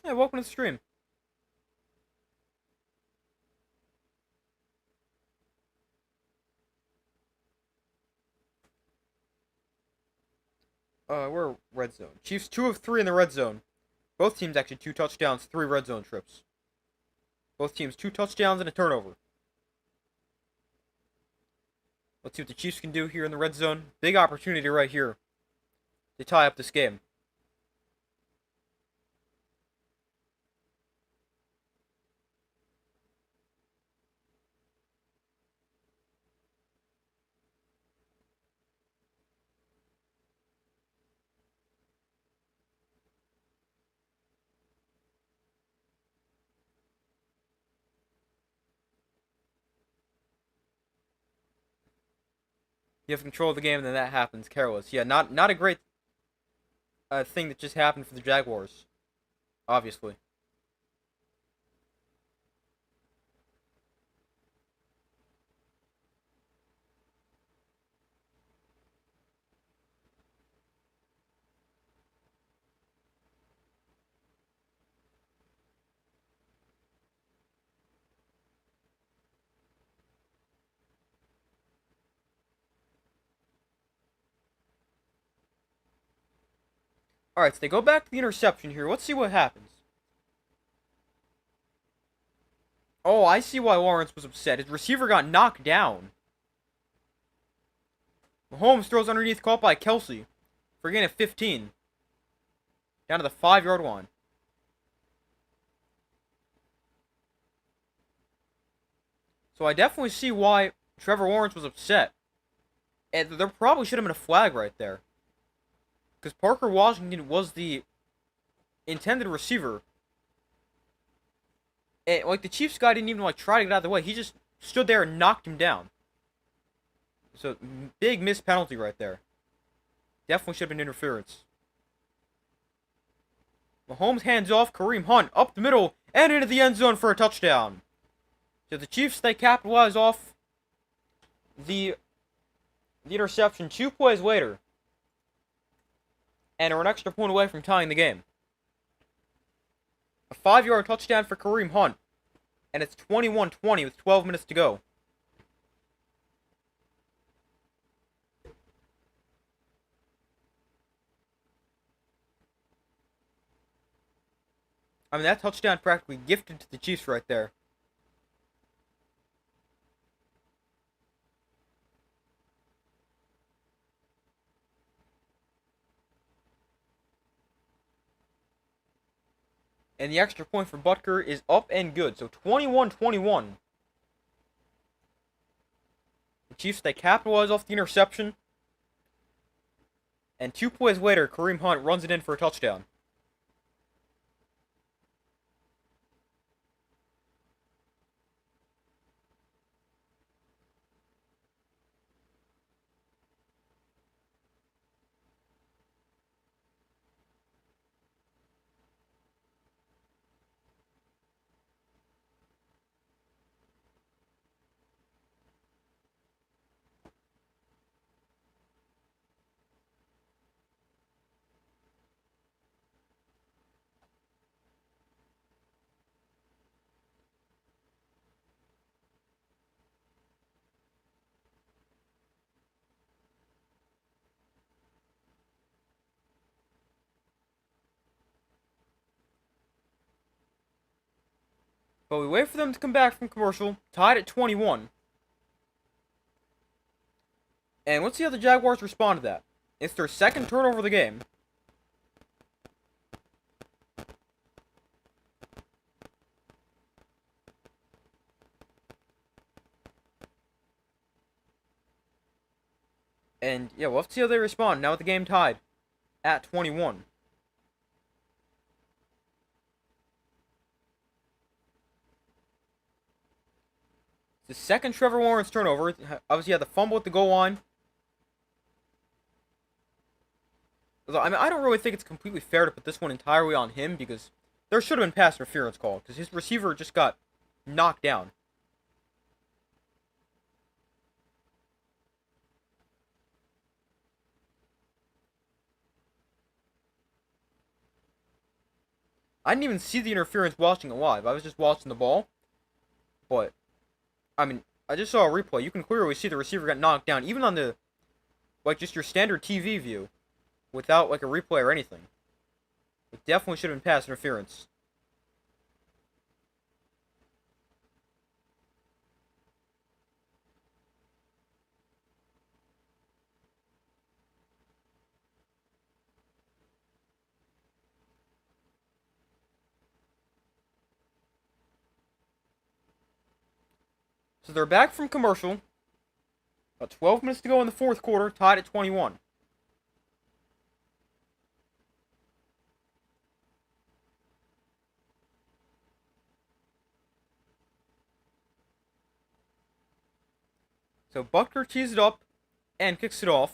Yeah, welcome to the stream. We're red zone. Chiefs 2 of 3 in the red zone. Both teams actually 2 touchdowns, 3 red zone trips. Both teams 2 touchdowns and a turnover. Let's see what the Chiefs can do here in the red zone. Big opportunity right here to tie up this game. You have control of the game and then that happens. Careless. Yeah, not a great thing that just happened for the Jaguars. Obviously. Alright, so they go back to the interception here. Let's see what happens. Oh, I see why Lawrence was upset. His receiver got knocked down. Mahomes throws underneath, caught by Kelsey for a gain of 15. Down to the 5-yard line. So I definitely see why Trevor Lawrence was upset. And there probably should have been a flag right there. Because Parker Washington was the intended receiver. And, like, the Chiefs guy didn't even, like, try to get out of the way. He just stood there and knocked him down. So, big missed penalty right there. Definitely should have been interference. Mahomes hands off. Kareem Hunt up the middle and into the end zone for a touchdown. So the Chiefs, they capitalize off the interception 2 plays later. And are an extra point away from tying the game. A 5-yard touchdown for Kareem Hunt. And it's 21-20 with 12 minutes to go. I mean, that touchdown practically gifted to the Chiefs right there. And the extra point for Butker is up and good. So 21-21. The Chiefs, they capitalize off the interception. And 2 plays later, Kareem Hunt runs it in for a touchdown. But we wait for them to come back from commercial, tied at 21. And let's see how the Jaguars respond to that. It's their second turnover of the game. And yeah, we'll have to see how they respond now with the game tied at 21. It's the second Trevor Lawrence turnover. Obviously, he had the fumble at the goal line. Although, I mean, I don't really think it's completely fair to put this one entirely on him because there should have been pass interference called because his receiver just got knocked down. I didn't even see the interference watching it live. I was just watching the ball. But, I mean, I just saw a replay. You can clearly see the receiver got knocked down, even on the, like, just your standard TV view, without, like, a replay or anything. It definitely should have been pass interference. So they're back from commercial. About 12 minutes to go in the fourth quarter, tied at 21. So Buckner tees it up and kicks it off.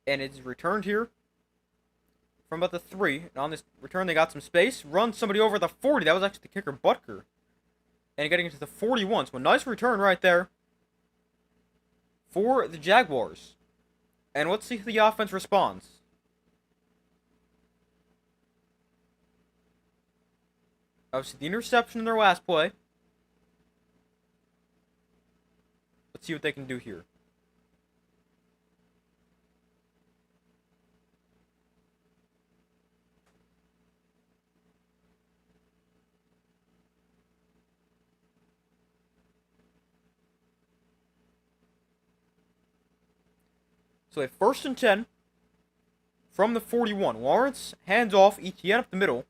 And it's returned here from about the 3. And on this return, they got some space. Run somebody over the 40. That was actually the kicker, Butker. And getting into the 41. So a nice return right there for the Jaguars. And let's see how the offense responds. Obviously, the interception in their last play. Let's see what they can do here. So a 1st and 10 from the 41. Lawrence hands off, ETN up the middle.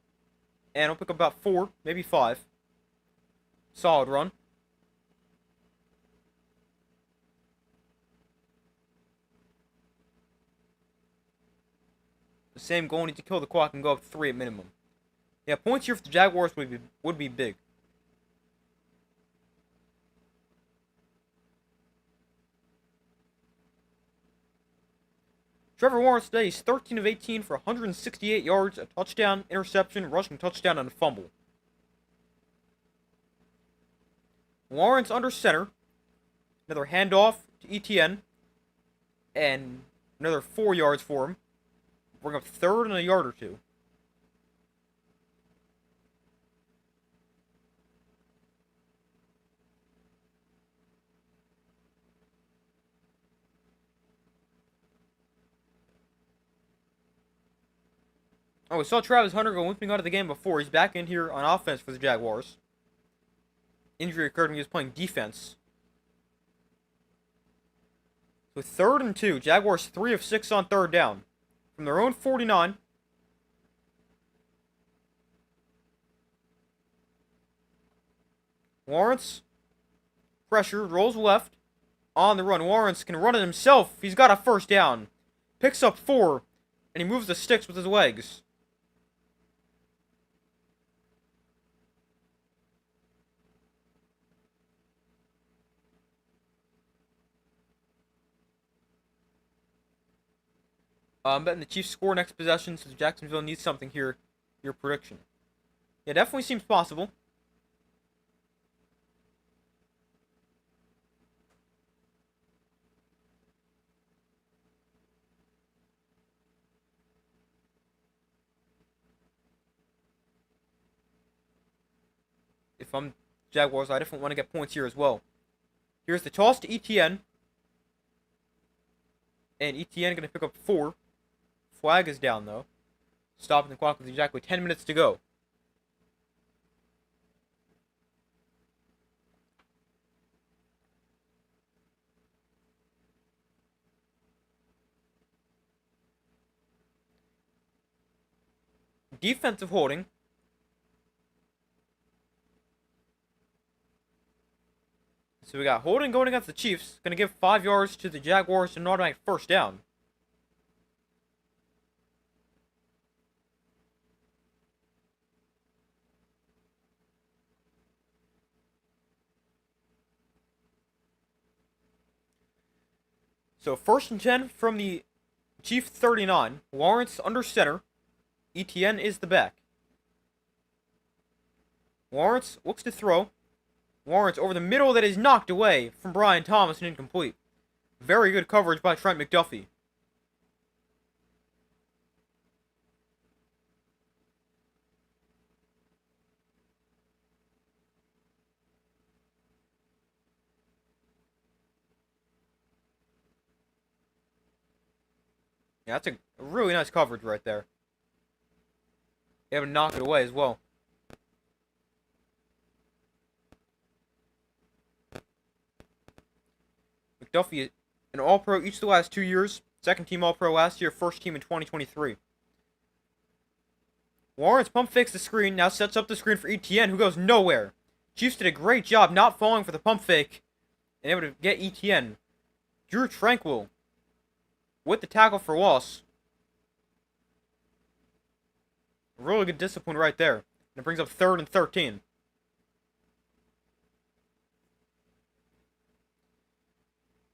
And he'll pick up about 4, maybe 5. Solid run. The same goal, need to kill the clock and go up 3 at minimum. Yeah, points here for the Jaguars would be big. Trevor Lawrence today is 13 of 18 for 168 yards, a touchdown, interception, rushing touchdown, and a fumble. Lawrence under center. Another handoff to ETN. And another 4 yards for him. Bring up 3rd and a yard or 2. Oh, we saw Travis Hunter go limping out of the game before. He's back in here on offense for the Jaguars. Injury occurred when he was playing defense. So 3rd and 2. Jaguars 3 of 6 on 3rd down. From their own 49. Lawrence. Pressure. Rolls left. On the run. Lawrence can run it himself. He's got a 1st down. Picks up 4. And he moves the sticks with his legs. I'm betting the Chiefs score next possession, so Jacksonville needs something here. Your prediction. Yeah, definitely seems possible. If I'm Jaguars, I definitely want to get points here as well. Here's the toss to ETN. And ETN going to pick up 4. Flag is down, though. Stopping the clock with exactly 10 minutes to go. Defensive holding. So we got holding going against the Chiefs. Going to give 5 yards to the Jaguars and an automatic first down. So 1st and 10 from the Chief 39. Lawrence under center. Etienne is the back. Lawrence looks to throw. Lawrence over the middle, that is knocked away from Brian Thomas and incomplete. Very good coverage by Trent McDuffie. Yeah, that's a really nice coverage right there. They haven't knocked it away as well. McDuffie, an All-Pro each of the last 2 years. Second team All-Pro last year, first team in 2023. Lawrence pump fakes the screen, now sets up the screen for Etienne, who goes nowhere. Chiefs did a great job not falling for the pump fake and able to get Etienne. Drew Tranquil with the tackle for loss. Really good discipline right there. And it brings up 3rd and 13.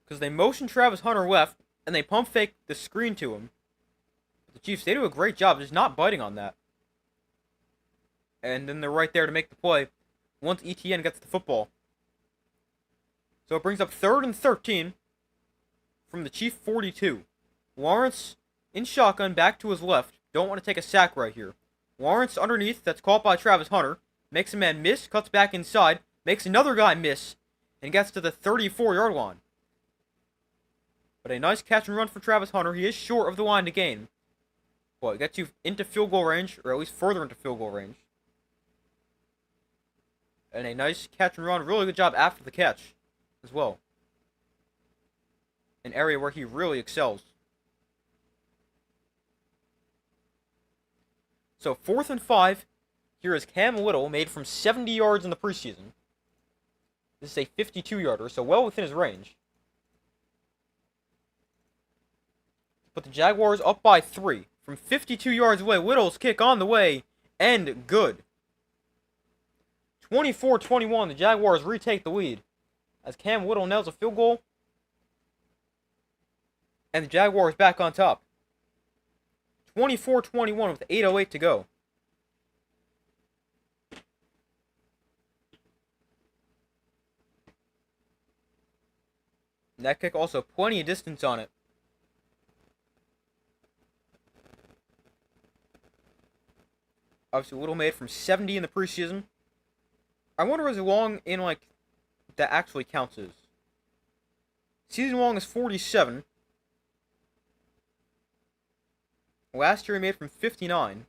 Because they motion Travis Hunter left, and they pump fake the screen to him. The Chiefs, they do a great job just not biting on that. And then they're right there to make the play once Etienne gets the football. So it brings up 3rd and 13 from the Chief 42. Lawrence in shotgun back to his left. Don't want to take a sack right here. Lawrence underneath, that's caught by Travis Hunter. Makes a man miss, cuts back inside, makes another guy miss, and gets to the 34-yard line. But a nice catch and run for Travis Hunter. He is short of the line to gain. Well, it gets you into field goal range, or at least further into field goal range. And a nice catch and run. Really good job after the catch as well. An area where he really excels. So 4th and 5. Here is Cam Little, made from 70 yards in the preseason. This is a 52-yarder, so well within his range. But the Jaguars up by 3. From 52 yards away, Little's kick on the way, and good. 24-21, the Jaguars retake the lead. As Cam Little nails a field goal. And the Jaguars back on top. 24-21 with 8:08 to go. And that kick also plenty of distance on it. Obviously, Little made from 70 in the preseason. I wonder as long in, like, that actually counts as. Season long is 47. Last year he made from 59.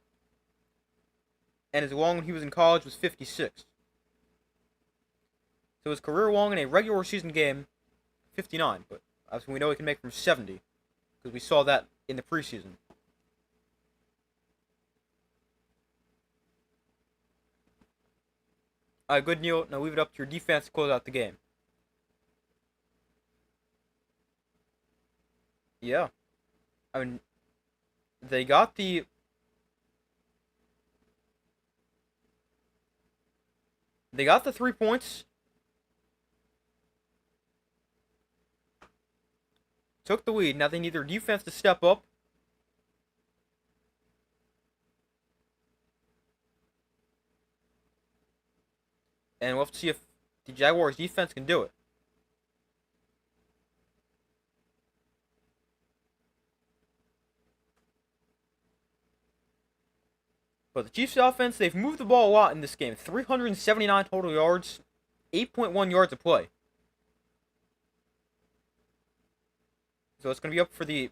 And his long when he was in college was 56. So his career long in a regular season game, 59. But obviously we know he can make from 70. Because we saw that in the preseason. Alright, good, Neil. Now leave it up to your defense to close out the game. Yeah. I mean, they got the... They got the 3 points. Took the lead. Now they need their defense to step up. And we'll have to see if the Jaguars defense can do it. But the Chiefs offense, they've moved the ball a lot in this game. 379 total yards, 8.1 yards a play. So it's going to be up for the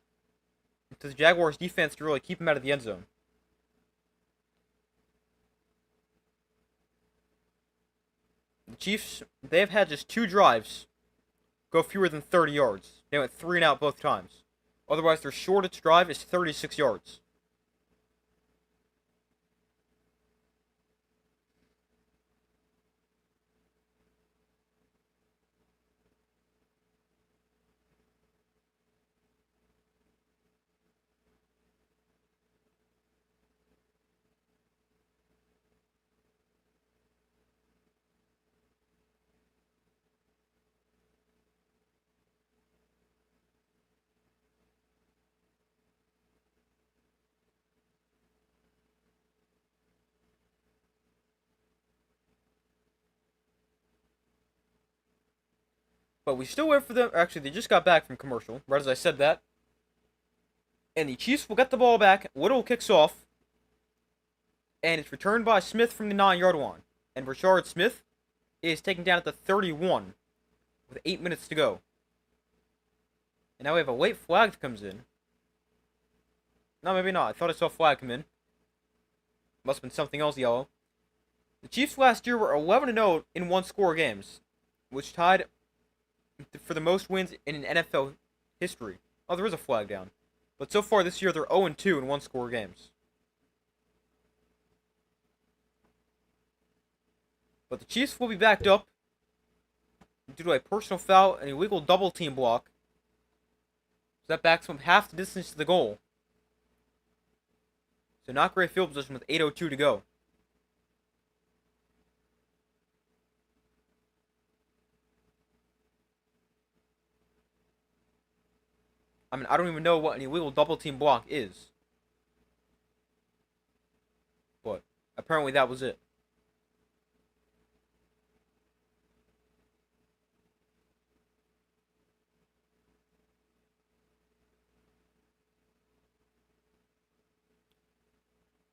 Jaguars defense to really keep him out of the end zone. The Chiefs, they've had just 2 drives go fewer than 30 yards. They went 3 and out both times. Otherwise, their shortest drive is 36 yards. But we still wait for them. Actually, they just got back from commercial, right as I said that. And the Chiefs will get the ball back. Whittle kicks off. And it's returned by Smith from the 9-yard line. And Rashard Smith is taken down at the 31 with 8 minutes to go. And now we have a late flag that comes in. No, maybe not. I thought I saw a flag come in. Must have been something else yellow. The Chiefs last year were 11-0 in one-score games, which tied for the most wins in an NFL history. Oh, there is a flag down. But so far this year, they're 0-2 in one-score games. But the Chiefs will be backed up due to a personal foul and illegal double-team block. So that backs them half the distance to the goal. So not great field position with 8:02 to go. I mean, I don't even know what an illegal double-team block is. But apparently that was it.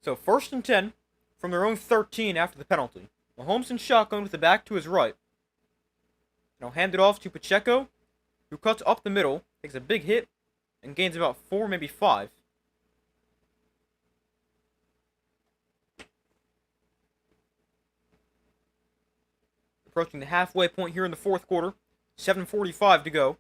So 1st and 10 from their own 13 after the penalty. Mahomes in shotgun with the back to his right. Now hand it off to Pacheco, who cuts up the middle, takes a big hit, and gains about 4, maybe 5. Approaching the halfway point here in the fourth quarter. 7:45 to go.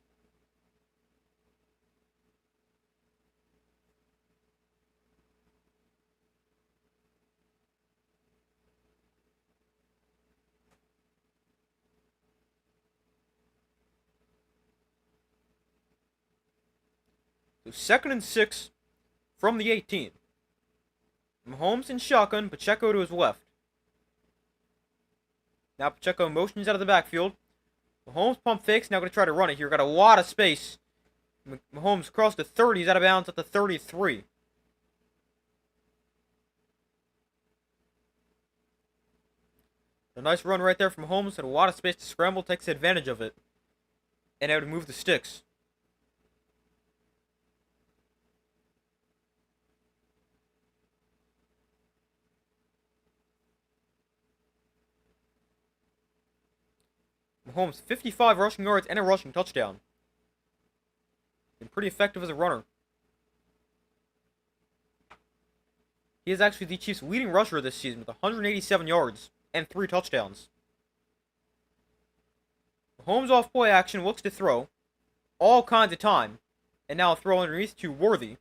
So 2nd and 6 from the 18. Mahomes in shotgun, Pacheco to his left. Now Pacheco motions out of the backfield. Mahomes pump fakes, now going to try to run it here. Got a lot of space. Mahomes crossed the 30, he's out of bounds at the 33. A nice run right there from Mahomes, had a lot of space to scramble, takes advantage of it. And able to move the sticks. Mahomes, 55 rushing yards and a rushing touchdown. Been pretty effective as a runner. He is actually the Chiefs' leading rusher this season with 187 yards and 3 touchdowns. Mahomes off play action, looks to throw. All kinds of time. And now a throw underneath to Worthy.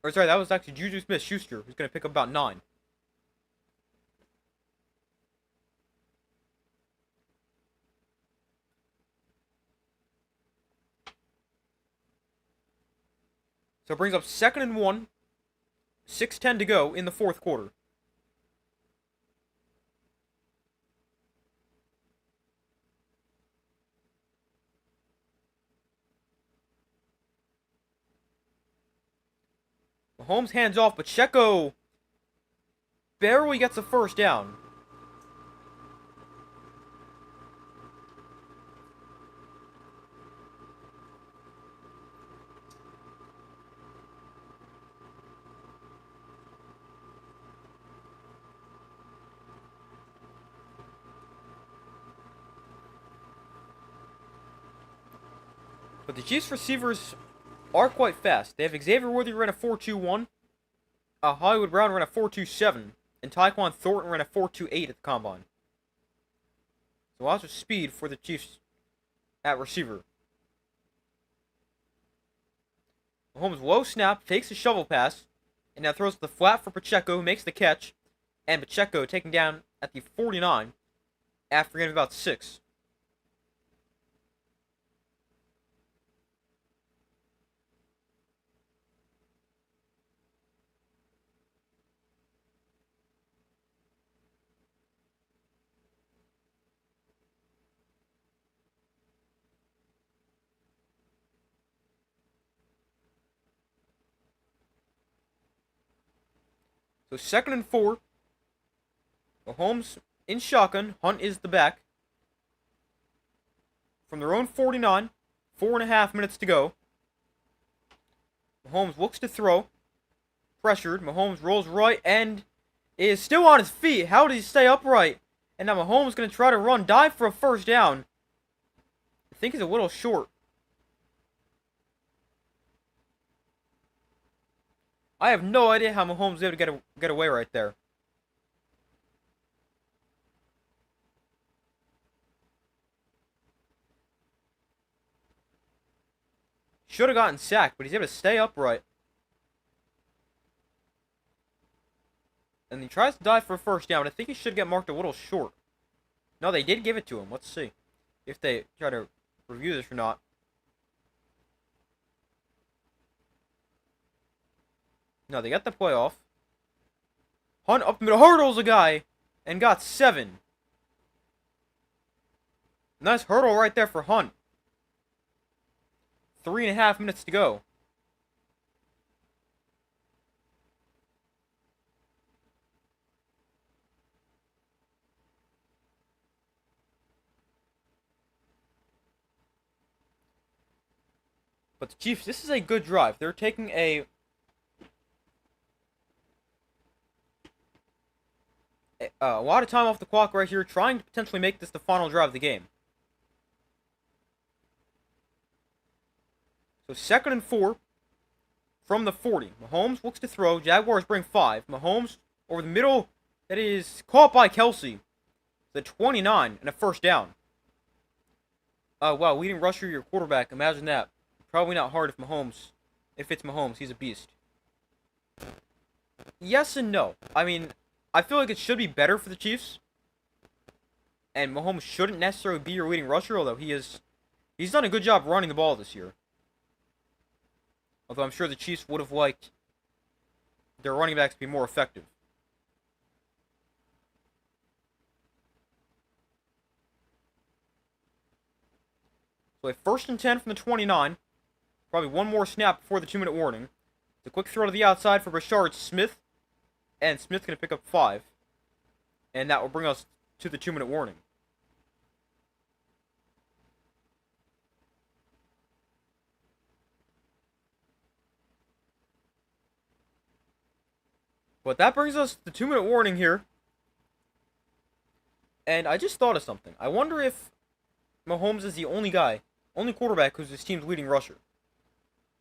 Or sorry, that was actually Juju Smith-Schuster, who's going to pick up about 9. So it brings up 2nd and 1. 6:10 to go in the fourth quarter. Mahomes hands off, but Pacheco barely gets a first down. But the Chiefs receivers are quite fast. They have Xavier Worthy ran a 4.21, Hollywood Brown ran a 4.27, and Tyquan Thornton ran a 4.28 at the combine. So lots of speed for the Chiefs at receiver. Mahomes low snap, fakes a shovel pass, and now throws to the flat for Pacheco, who makes the catch, and Pacheco taken down at the 49 after getting about 6. So 2nd and 4. Mahomes in shotgun. Hunt is the back. from their own 49. 4.5 minutes to go. Mahomes looks to throw. Pressured. Mahomes rolls right and is still on his feet. How did he stay upright? And now Mahomes is going to try to run. Dive for a first down. I think he's a little short. I have no idea how Mahomes was able to get away right there. Should have gotten sacked, but he's able to stay upright. And he tries to dive for a first down. I think he should get marked a little short. No, they did give it to him. Let's see if they try to review this or not. No, they got the play off. Hunt up the middle, hurdles a guy, and got 7. Nice hurdle right there for Hunt. 3.5 minutes to go. But the Chiefs, this is a good drive. They're taking a lot of time off the clock right here, trying to potentially make this the final drive of the game. So 2nd and 4 from the 40. Mahomes looks to throw. Jaguars bring 5. Mahomes over the middle. That is caught by Kelsey. The 29 and a first down. Wow, leading rusher, your quarterback. Imagine that. Probably not hard if it's Mahomes. He's a beast. Yes and no. I mean, I feel like it should be better for the Chiefs. And Mahomes shouldn't necessarily be your leading rusher, although he's done a good job running the ball this year. Although I'm sure the Chiefs would have liked their running backs to be more effective. So a 1st and 10 from the 29. Probably one more snap before the 2-minute warning. It's a quick throw to the outside for Rashard Smith. And Smith's going to pick up 5. And that will bring us to the 2-minute warning. But that brings us to the 2-minute warning here. And I just thought of something. I wonder if Mahomes is the only quarterback who's his team's leading rusher.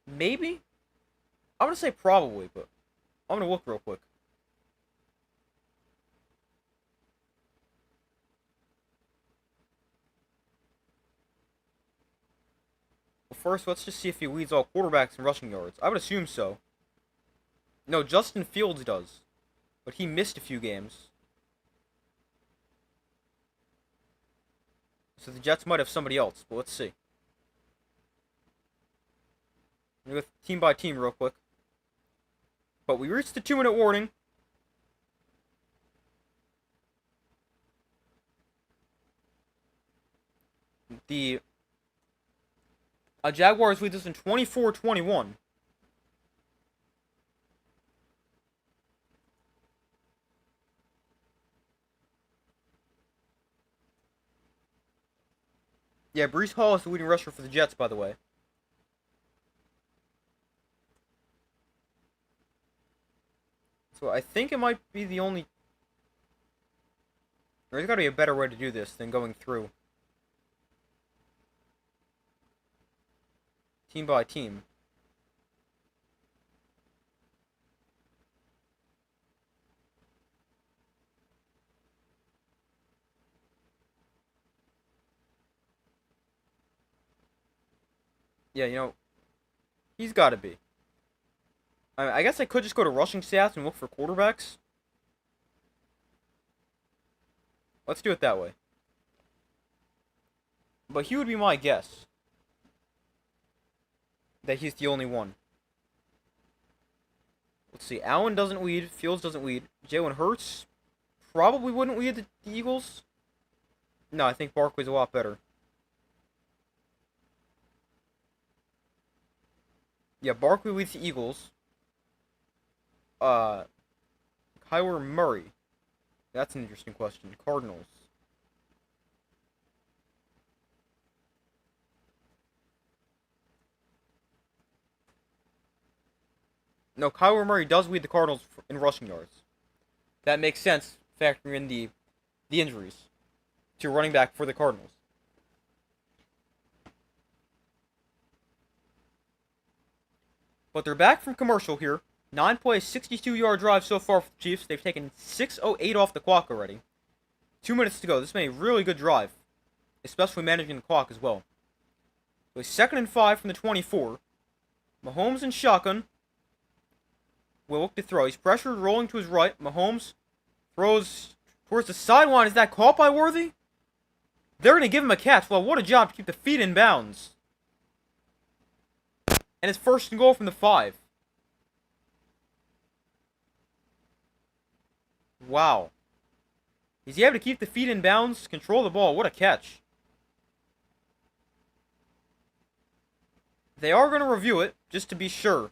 Maybe? I'm going to say probably, but I'm going to look real quick. Well, first, let's just see if he leads all quarterbacks in rushing yards. I would assume so. No, Justin Fields does. But he missed a few games. So the Jets might have somebody else, but let's see. I'm going to go team by team real quick. But we reached the 2-minute warning. The Jaguars lead us in 24-21. Yeah, Breece Hall is the leading rusher for the Jets, by the way. So I think it might be the only... There's got to be a better way to do this than going through team by team. Yeah, he's got to be. I guess I could just go to rushing stats and look for quarterbacks. Let's do it that way. But he would be my guess. That he's the only one. Let's see. Allen doesn't lead. Fields doesn't lead. Jalen Hurts probably wouldn't lead the Eagles. No, I think Barkley's a lot better. Yeah, Barkley leads the Eagles. Kyler Murray. That's an interesting question. Cardinals. No, Kyler Murray does lead the Cardinals in rushing yards. That makes sense, factoring in the injuries to running back for the Cardinals. But they're back from commercial here. 9 plays, 62-yard drive so far for the Chiefs. They've taken 6:08 off the clock already. 2 minutes to go. This has been a really good drive, especially managing the clock as well. So a 2nd and 5 from the 24. Mahomes in shotgun. Will look to throw. He's pressured, rolling to his right. Mahomes throws towards the sideline. Is that caught by Worthy? They're going to give him a catch. Well, what a job to keep the feet in bounds. And it's 1st and goal from the 5. Wow. He's able to keep the feet in bounds, control the ball. What a catch. They are going to review it, just to be sure.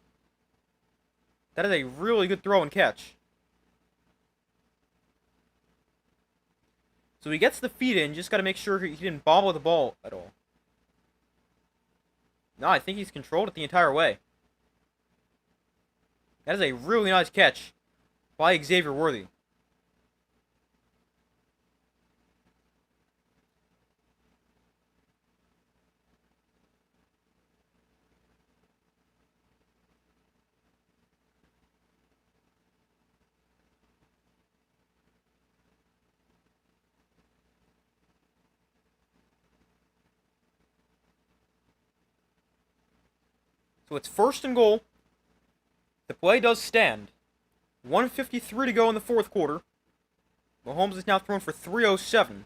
That is a really good throw and catch. So he gets the feet in, just got to make sure he didn't bobble the ball at all. No, I think he's controlled it the entire way. That is a really nice catch by Xavier Worthy. So it's 1st and goal. The play does stand. 1:53 to go in the 4th quarter. Mahomes is now thrown for 307.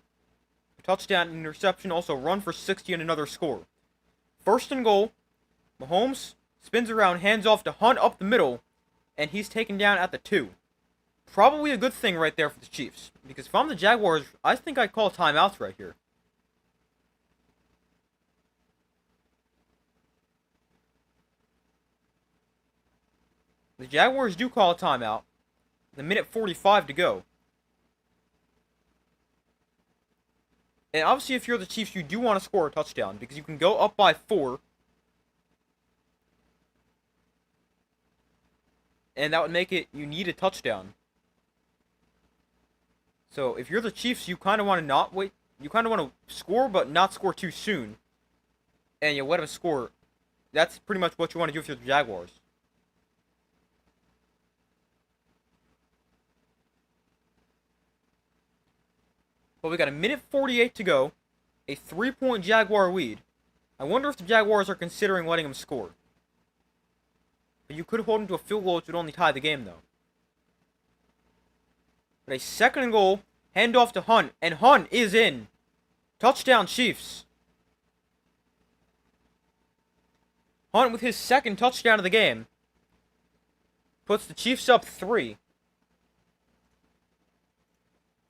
A touchdown and interception, also run for 60 and another score. 1st and goal. Mahomes spins around, hands off to Hunt up the middle, and he's taken down at the 2. Probably a good thing right there for the Chiefs, because if I'm the Jaguars, I think I'd call timeouts right here. The Jaguars do call a timeout. The 1:45 to go. And obviously, if you're the Chiefs, you do want to score a touchdown, because you can go up by 4. And that would make it, you need a touchdown. So if you're the Chiefs, you kind of want to not wait. You kind of want to score, but not score too soon. And you let them score. That's pretty much what you want to do if you're the Jaguars. But we got a 1:48 to go. A 3-point Jaguar lead. I wonder if the Jaguars are considering letting him score. But you could hold him to a field goal, which would only tie the game, though. But a 2nd and goal. Handoff to Hunt. And Hunt is in. Touchdown, Chiefs. Hunt with his 2nd touchdown of the game. Puts the Chiefs up 3.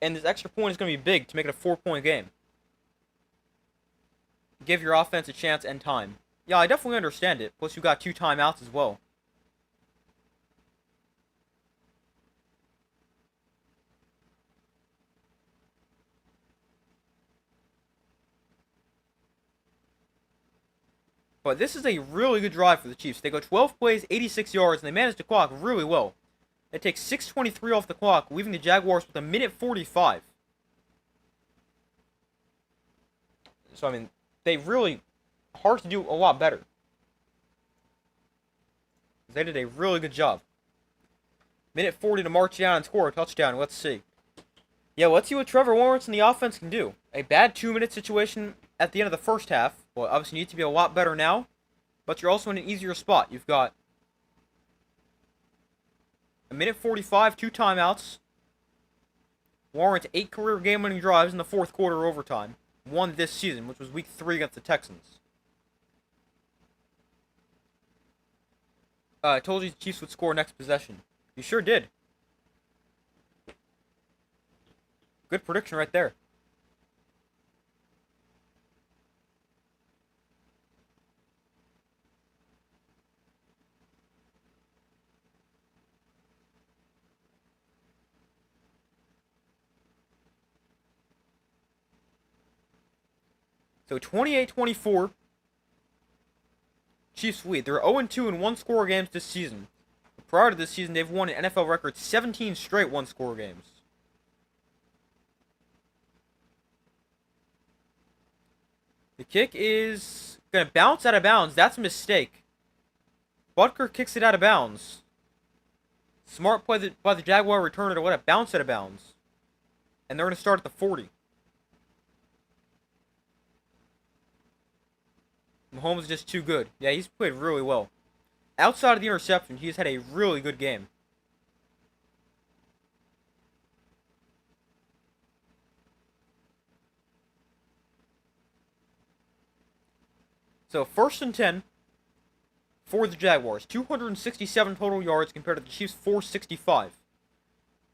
And this extra point is going to be big to make it a 4-point game. Give your offense a chance and time. Yeah, I definitely understand it. Plus, you got 2 timeouts as well. But this is a really good drive for the Chiefs. They go 12 plays, 86 yards, and they manage to clock really well. They take 6:23 off the clock, leaving the Jaguars with a 1:45. So, I mean, they really, hard to do a lot better. They did a really good job. 1:40 to march down and score a touchdown. Let's see. Yeah, let's see what Trevor Lawrence and the offense can do. A bad 2-minute situation at the end of the first half. Well, obviously you need to be a lot better now, but you're also in an easier spot. You've got a 1:45, 2 timeouts. Lawrence 8 career game-winning drives in the 4th quarter overtime. 1 this season, which was week 3 against the Texans. I told you the Chiefs would score next possession. You sure did. Good prediction right there. So 28-24. Chiefs lead. They're 0-2 in one-score games this season. Prior to this season, they've won an NFL record 17 straight one-score games. The kick is going to bounce out of bounds. That's a mistake. Butker kicks it out of bounds. Smart play by the Jaguar returner to let it bounce out of bounds. And they're going to start at the 40. Mahomes is just too good. Yeah, he's played really well. Outside of the interception, he's had a really good game. So, 1st and 10 for the Jaguars. 267 total yards compared to the Chiefs' 465.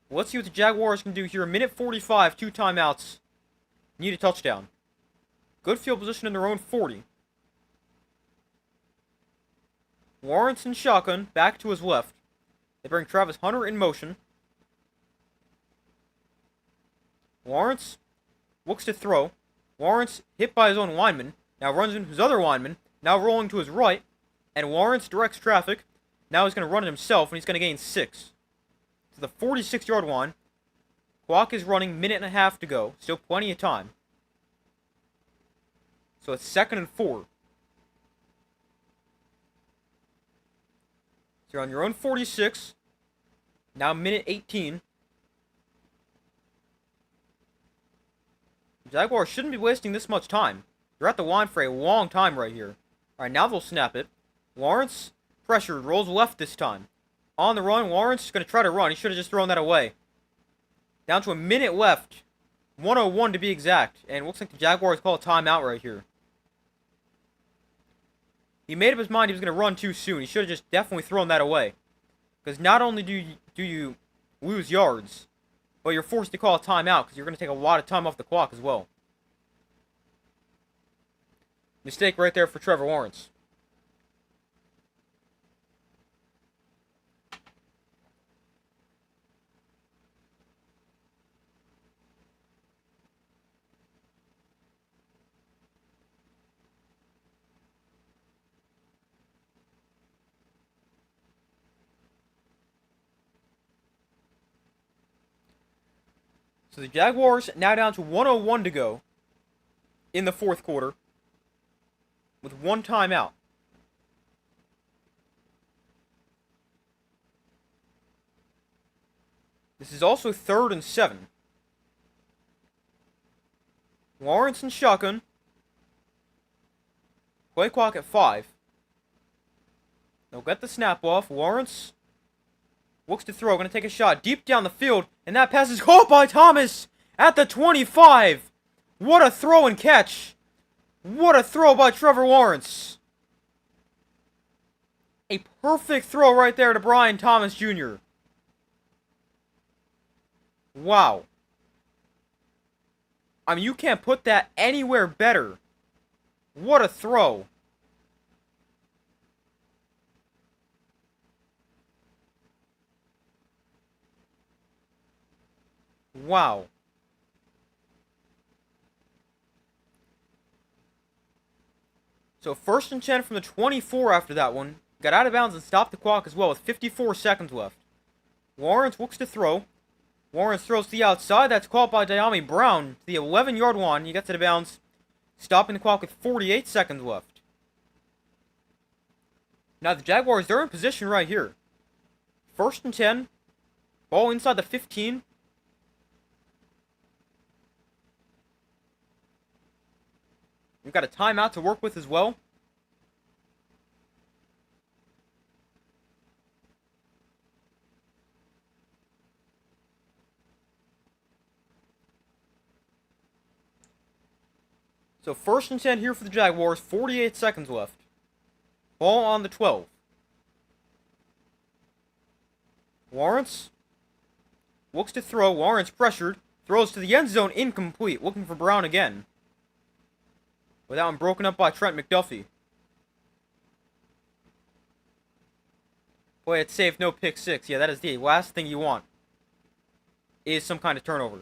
Let's see what the Jaguars can do here. Minute 45, 2 timeouts. Need a touchdown. Good field position in their own 40. Lawrence in shotgun, back to his left. They bring Travis Hunter in motion. Lawrence looks to throw. Lawrence hit by his own lineman. Now runs into his other lineman. Now rolling to his right. And Lawrence directs traffic. Now he's going to run it himself, and he's going to gain 6. To the 46-yard line. Clock is running, minute and a half to go. Still plenty of time. So it's 2nd and 4. So you're on your own 46. Now minute 18. The Jaguars shouldn't be wasting this much time. They're at the line for a long time right here. Alright, now they'll snap it. Lawrence, pressured, rolls left this time. On the run, Lawrence is going to try to run. He should have just thrown that away. Down to a minute left. 1:01 to be exact. And it looks like the Jaguars call a timeout right here. He made up his mind he was going to run too soon. He should have just definitely thrown that away. Because not only do you lose yards, but you're forced to call a timeout because you're going to take a lot of time off the clock as well. Mistake right there for Trevor Lawrence. So the Jaguars now down to 1:01 to go in the 4th quarter with 1 timeout. This is also 3rd and 7. Lawrence and shotgun. Play clock at 5. They'll get the snap off. Lawrence looks to throw. Going to take a shot deep down the field. And that pass is caught by Thomas at the 25. What a throw and catch. What a throw by Trevor Lawrence. A perfect throw right there to Brian Thomas Jr. Wow. I mean, you can't put that anywhere better. What a throw. Wow. So 1st and 10 from the 24 after that one. Got out of bounds and stopped the clock as well with 54 seconds left. Lawrence looks to throw. Lawrence throws to the outside. That's caught by Dyami Brown to the 11-yard line. He gets out of bounds, stopping the clock with 48 seconds left. Now the Jaguars, they're in position right here. 1st and 10. Ball inside the 15. We've got a timeout to work with as well. So 1st and 10 here for the Jaguars. 48 seconds left. Ball on the 12. Lawrence looks to throw. Lawrence pressured. Throws to the end zone. Incomplete. Looking for Brown again. With that one broken up by Trent McDuffie. Boy, it's safe, no pick 6. Yeah, that is the last thing you want. Is some kind of turnover.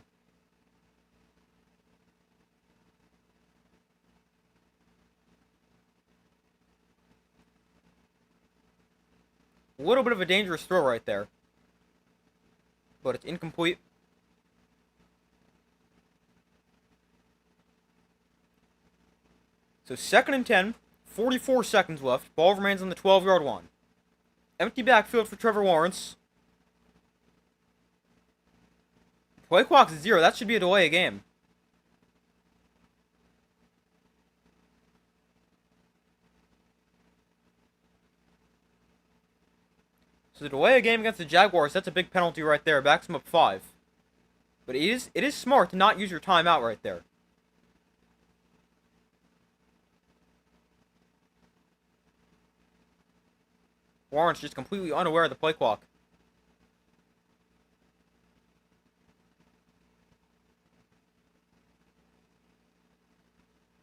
A little bit of a dangerous throw right there. But it's incomplete. So 2nd and 10, 44 seconds left. Ball remains on the 12-yard line. Empty backfield for Trevor Lawrence. Play clock's 0. That should be a delay of game. So the delay of game against the Jaguars, that's a big penalty right there. Backs them up 5. But it is smart to not use your timeout right there. Lawrence just completely unaware of the play clock.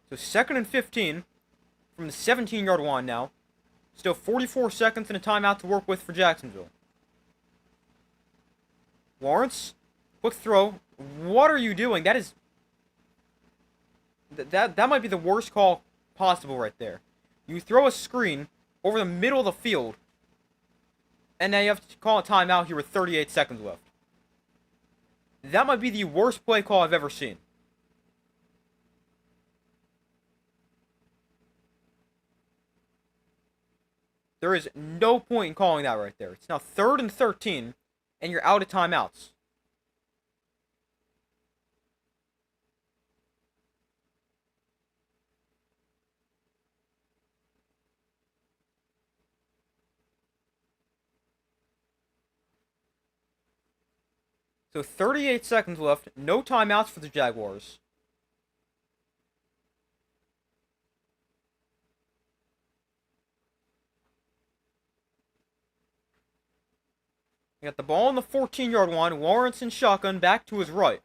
So 2nd and 15 from the 17-yard line now. Still 44 seconds and a timeout to work with for Jacksonville. Lawrence, quick throw. What are you doing? That is... That might be the worst call possible right there. You throw a screen over the middle of the field, and now you have to call a timeout here with 38 seconds left. That might be the worst play call I've ever seen. There is no point in calling that right there. It's now 3rd and 13, and you're out of timeouts. So 38 seconds left, no timeouts for the Jaguars. You got the ball on the 14-yard line. Lawrence in shotgun, back to his right.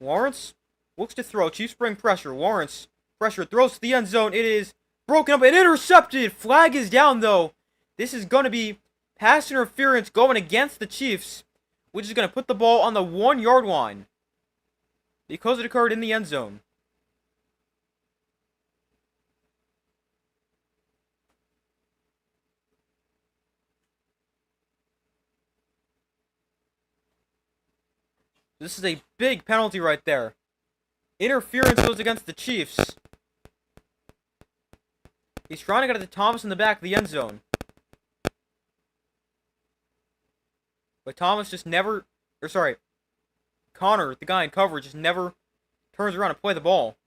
Lawrence looks to throw. Chiefs bring pressure. Lawrence, pressure, throws to the end zone. It is broken up and intercepted. Flag is down, though. This is going to be pass interference going against the Chiefs, which is going to put the ball on the 1-yard line because it occurred in the end zone. This is a big penalty right there. Interference goes against the Chiefs. He's trying to get it to Thomas in the back of the end zone. But Thomas just never... Connor, the guy in coverage, just never turns around to play the ball.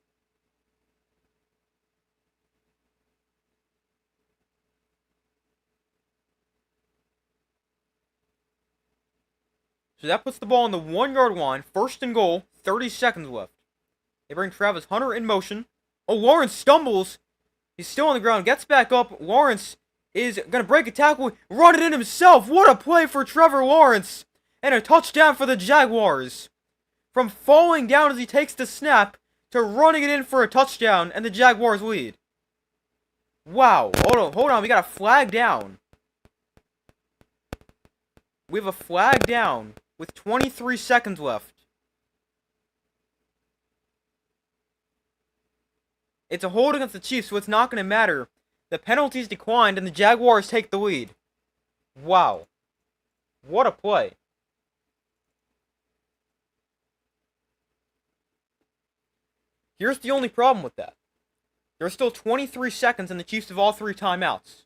So that puts the ball on the 1-yard line. 1st and goal. 30 seconds left. They bring Travis Hunter in motion. Oh, Lawrence stumbles. He's still on the ground. Gets back up. Lawrence is going to break a tackle. Run it in himself. What a play for Trevor Lawrence. And a touchdown for the Jaguars. From falling down as he takes the snap to running it in for a touchdown and the Jaguars lead. Wow. Hold on. We got a flag down. We have a flag down with 23 seconds left. It's a hold against the Chiefs, so it's not going to matter. The penalties declined, and the Jaguars take the lead. Wow. What a play. Here's the only problem with that. There's still 23 seconds, and the Chiefs have all 3 timeouts.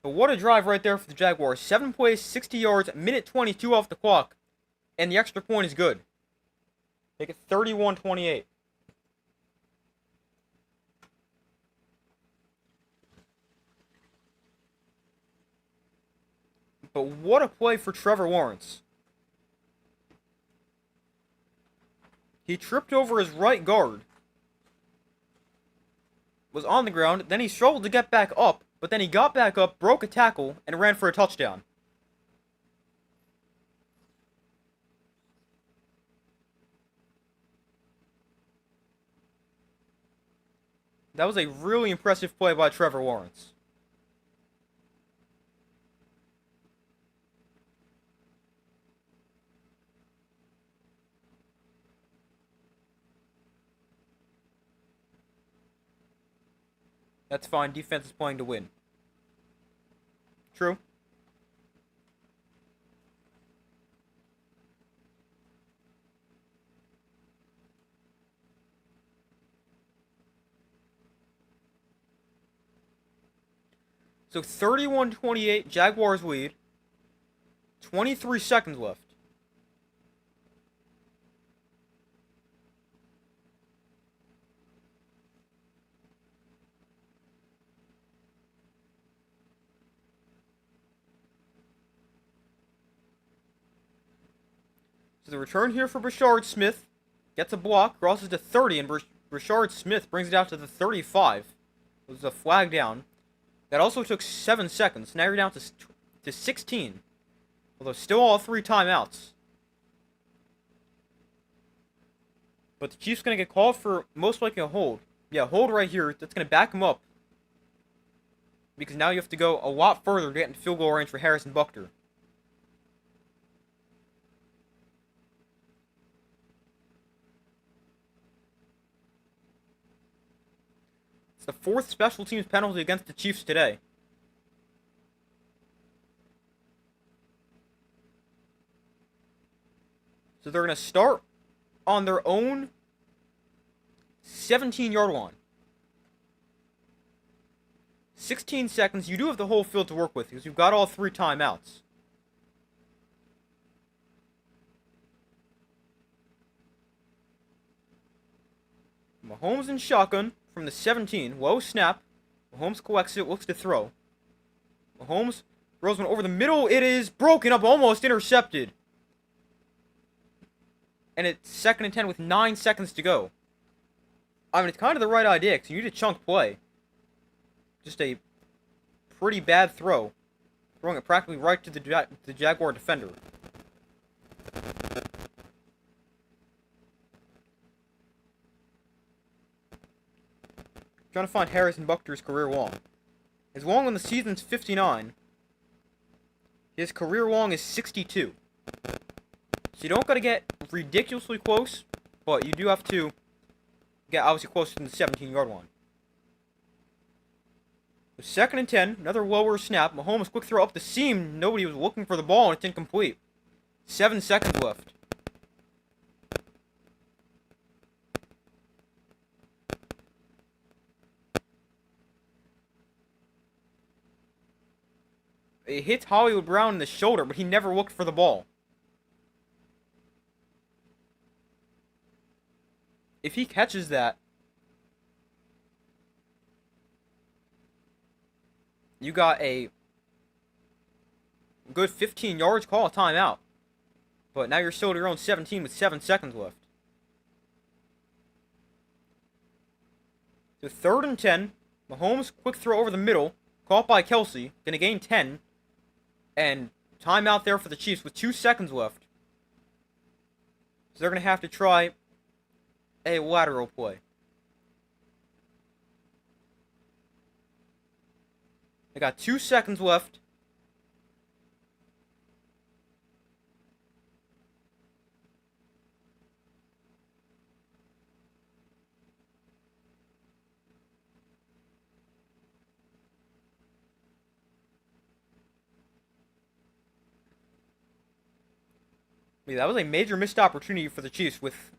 But what a drive right there for the Jaguars. 7 plays, 60 yards, minute 22 off the clock. And the extra point is good. Make it 31-28. But what a play for Trevor Lawrence. He tripped over his right guard. Was on the ground, then he struggled to get back up. But then he got back up, broke a tackle, and ran for a touchdown. That was a really impressive play by Trevor Lawrence. That's fine. Defense is playing to win. True. So 31-28, Jaguars lead. 23 seconds left. So the return here for Brashard Smith. Gets a block, crosses to 30, and Brashard Smith brings it out to the 35. It was a flag down. That also took 7 seconds. Now you're down to 16. Although still all 3 timeouts. But the Chiefs going to get called for most likely a hold. Yeah, hold right here. That's going to back him up. Because now you have to go a lot further to get in field goal range for Harrison Buckner. It's the 4th special teams penalty against the Chiefs today. So they're going to start on their own 17-yard line. 16 seconds. You do have the whole field to work with because you've got all 3 timeouts. Mahomes in shotgun from the 17. Low snap. Mahomes collects it, looks to throw. Mahomes throws one over the middle. It is broken up, almost intercepted. And it's 2nd and 10 with 9 seconds to go. I mean, it's kind of the right idea because you need a chunk play. Just a pretty bad throw. Throwing it practically right to the Jaguar defender. Trying to find Harrison Buckner's career long. His long on the season's 59. His career long is 62. So you don't got to get ridiculously close, but you do have to get obviously close to the 17-yard line. 2nd and 10, another lower snap. Mahomes quick throw up the seam. Nobody was looking for the ball, and it's incomplete. 7 seconds left. It hits Hollywood Brown in the shoulder, but he never looked for the ball. If he catches that, you got a good 15 yards, call a timeout. But now you're still at your own 17 with 7 seconds left. So 3rd and 10. Mahomes, quick throw over the middle. Caught by Kelsey. Gonna gain 10. And timeout there for the Chiefs with 2 seconds left. So they're gonna have to try a lateral play. They got 2 seconds left. Yeah, that was a major missed opportunity for the Chiefs with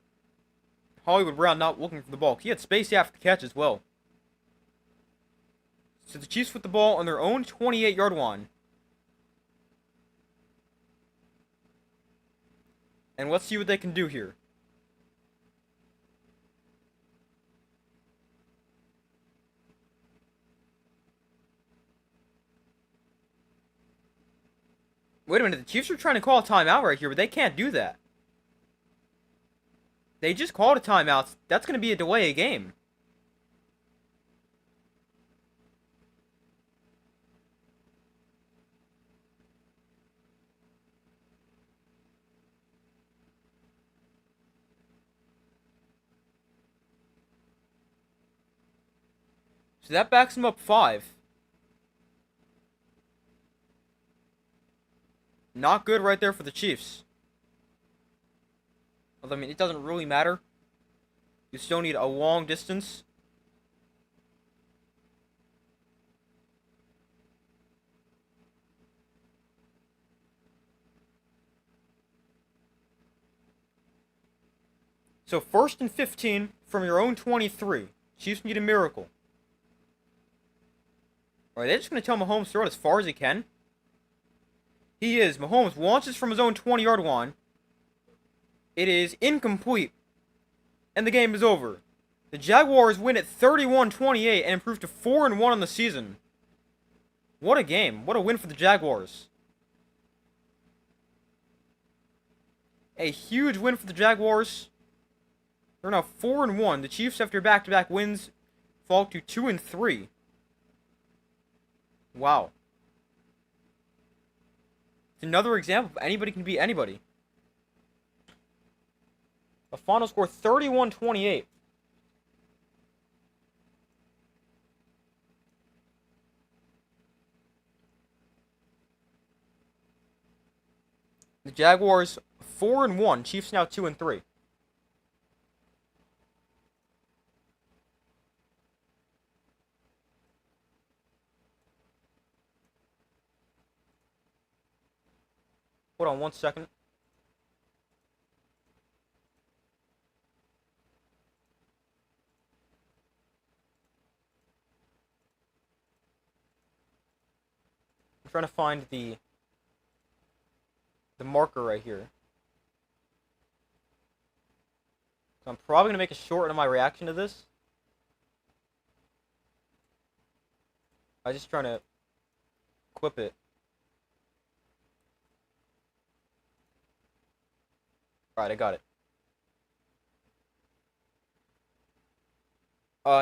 Hollywood Brown not looking for the ball. He had space after the catch as well. So the Chiefs with the ball on their own 28-yard line. And let's see what they can do here. Wait a minute, the Chiefs are trying to call a timeout right here, but they can't do that. They just called a timeout. That's going to be a delay of game. So that backs him up 5. Not good right there for the Chiefs. Although, I mean, it doesn't really matter. You still need a long distance. So 1st and 15 from your own 23. Chiefs need a miracle. Alright, they're just going to tell Mahomes to throw it as far as he can. He is. Mahomes launches from his own 20-yard line. It is incomplete. And the game is over. The Jaguars win at 31-28 and improve to 4-1 on the season. What a game. What a win for the Jaguars. A huge win for the Jaguars. They're now 4-1. The Chiefs, after back-to-back wins, fall to 2-3. Wow. It's another example of anybody can beat anybody. A final score 31-28. The Jaguars 4-1. Chiefs now 2-3. Hold on 1 second. I'm trying to find the marker right here. So I'm probably going to make a short of my reaction to this. I'm just trying to clip it. Alright, I got it.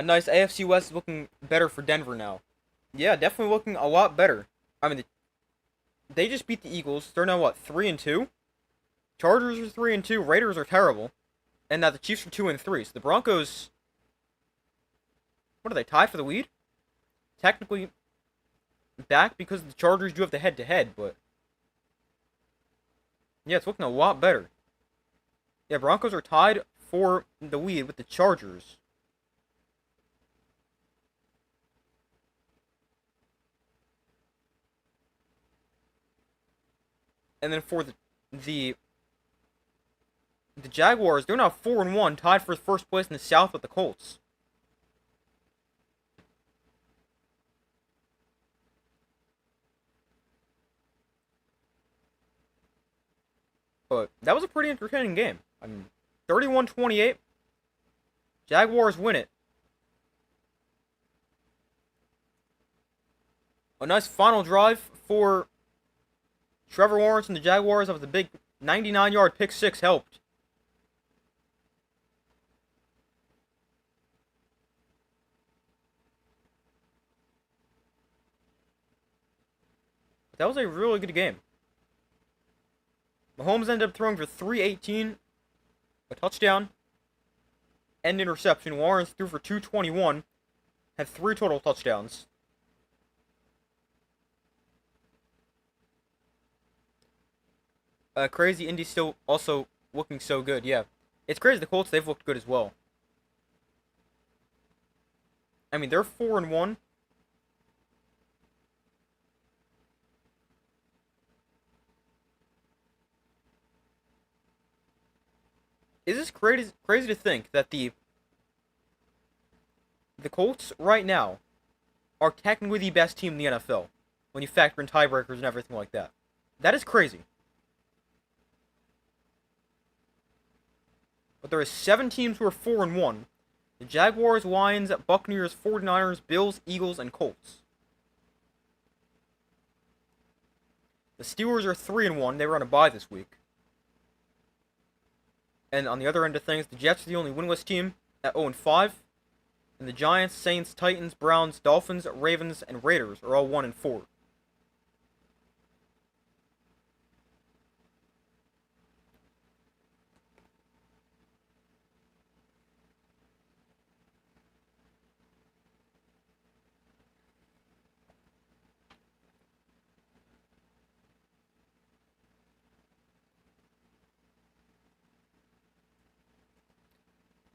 Nice. AFC West is looking better for Denver now. Yeah, definitely looking a lot better. I mean, they just beat the Eagles. They're now, what, 3-2? Chargers are 3-2. Raiders are terrible. And now the Chiefs are 2-3. So the Broncos... What are they, tied for the lead? Technically back because the Chargers do have the head-to-head, but... Yeah, it's looking a lot better. Yeah, Broncos are tied for the lead with the Chargers. And then for the Jaguars, they're now 4-1, tied for first place in the South with the Colts. But that was a pretty entertaining game. I mean, 31-28. Jaguars win it. A nice final drive for Trevor Lawrence and the Jaguars of the big 99-yard pick six helped. That was a really good game. Mahomes ended up throwing for 318, a touchdown, and interception. Lawrence threw for 221, had 3 total touchdowns. Crazy Indy's still also looking so good, yeah. It's crazy the Colts, they've looked good as well. I mean, they're 4-1. Is this crazy to think that the Colts right now are technically the best team in the NFL when you factor in tiebreakers and everything like that? That is crazy. But there are 7 teams who are 4-1. The Jaguars, Lions, Buccaneers, 49ers, Bills, Eagles, and Colts. The Steelers are 3-1. They were on a bye this week. And on the other end of things, the Jets are the only winless team at 0-5. And the Giants, Saints, Titans, Browns, Dolphins, Ravens, and Raiders are all 1-4.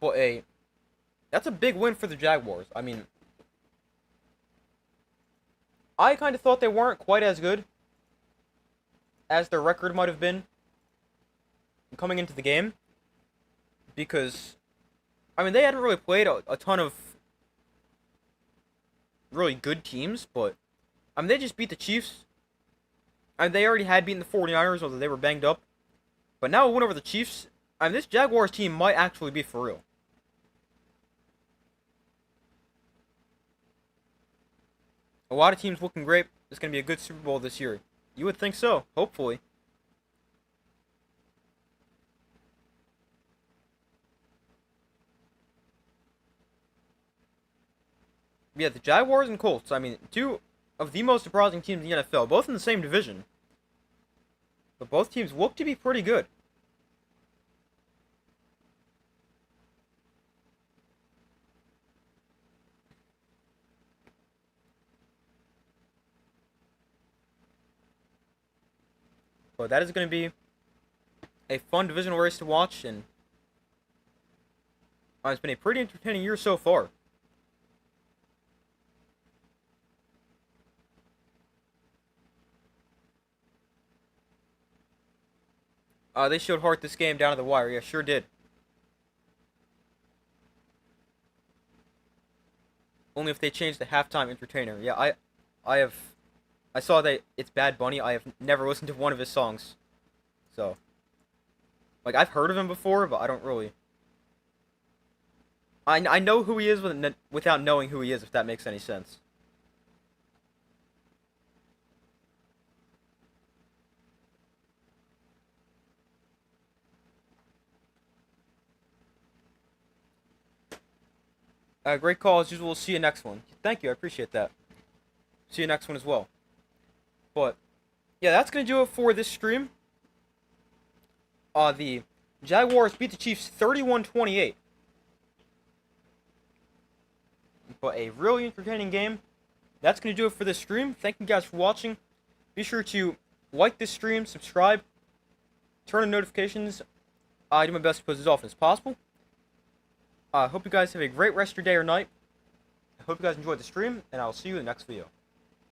But that's a big win for the Jaguars. I mean, I kind of thought they weren't quite as good as their record might have been coming into the game. because I mean they hadn't really played a ton of really good teams, but I mean they just beat the Chiefs. I mean they already had beaten the 49ers, although they were banged up. But now a win over the Chiefs. I mean this Jaguars team might actually be for real. A lot of teams looking great. It's going to be a good Super Bowl this year. You would think so, hopefully. Yeah, the Jaguars and Colts. I mean, two of the most surprising teams in the NFL, both in the same division. But both teams look to be pretty good. But that is going to be a fun divisional race to watch, and it's been a pretty entertaining year so far. They showed heart this game down to the wire. Yeah, sure did. Only if they changed the halftime entertainer. Yeah, I saw that it's Bad Bunny. I have never listened to one of his songs. So, like, I've heard of him before, but I don't really. I know who he is without knowing who he is, if that makes any sense. Great call as usual. See you next one. Thank you. I appreciate that. See you next one as well. But yeah, that's gonna do it for this stream. The Jaguars beat the Chiefs 31-28. But a really entertaining game. That's gonna do it for this stream. Thank you guys for watching. Be sure to like this stream, subscribe, turn on notifications. I do my best to post as often as possible. I hope you guys have a great rest of your day or night. I hope you guys enjoyed the stream, and I'll see you in the next video.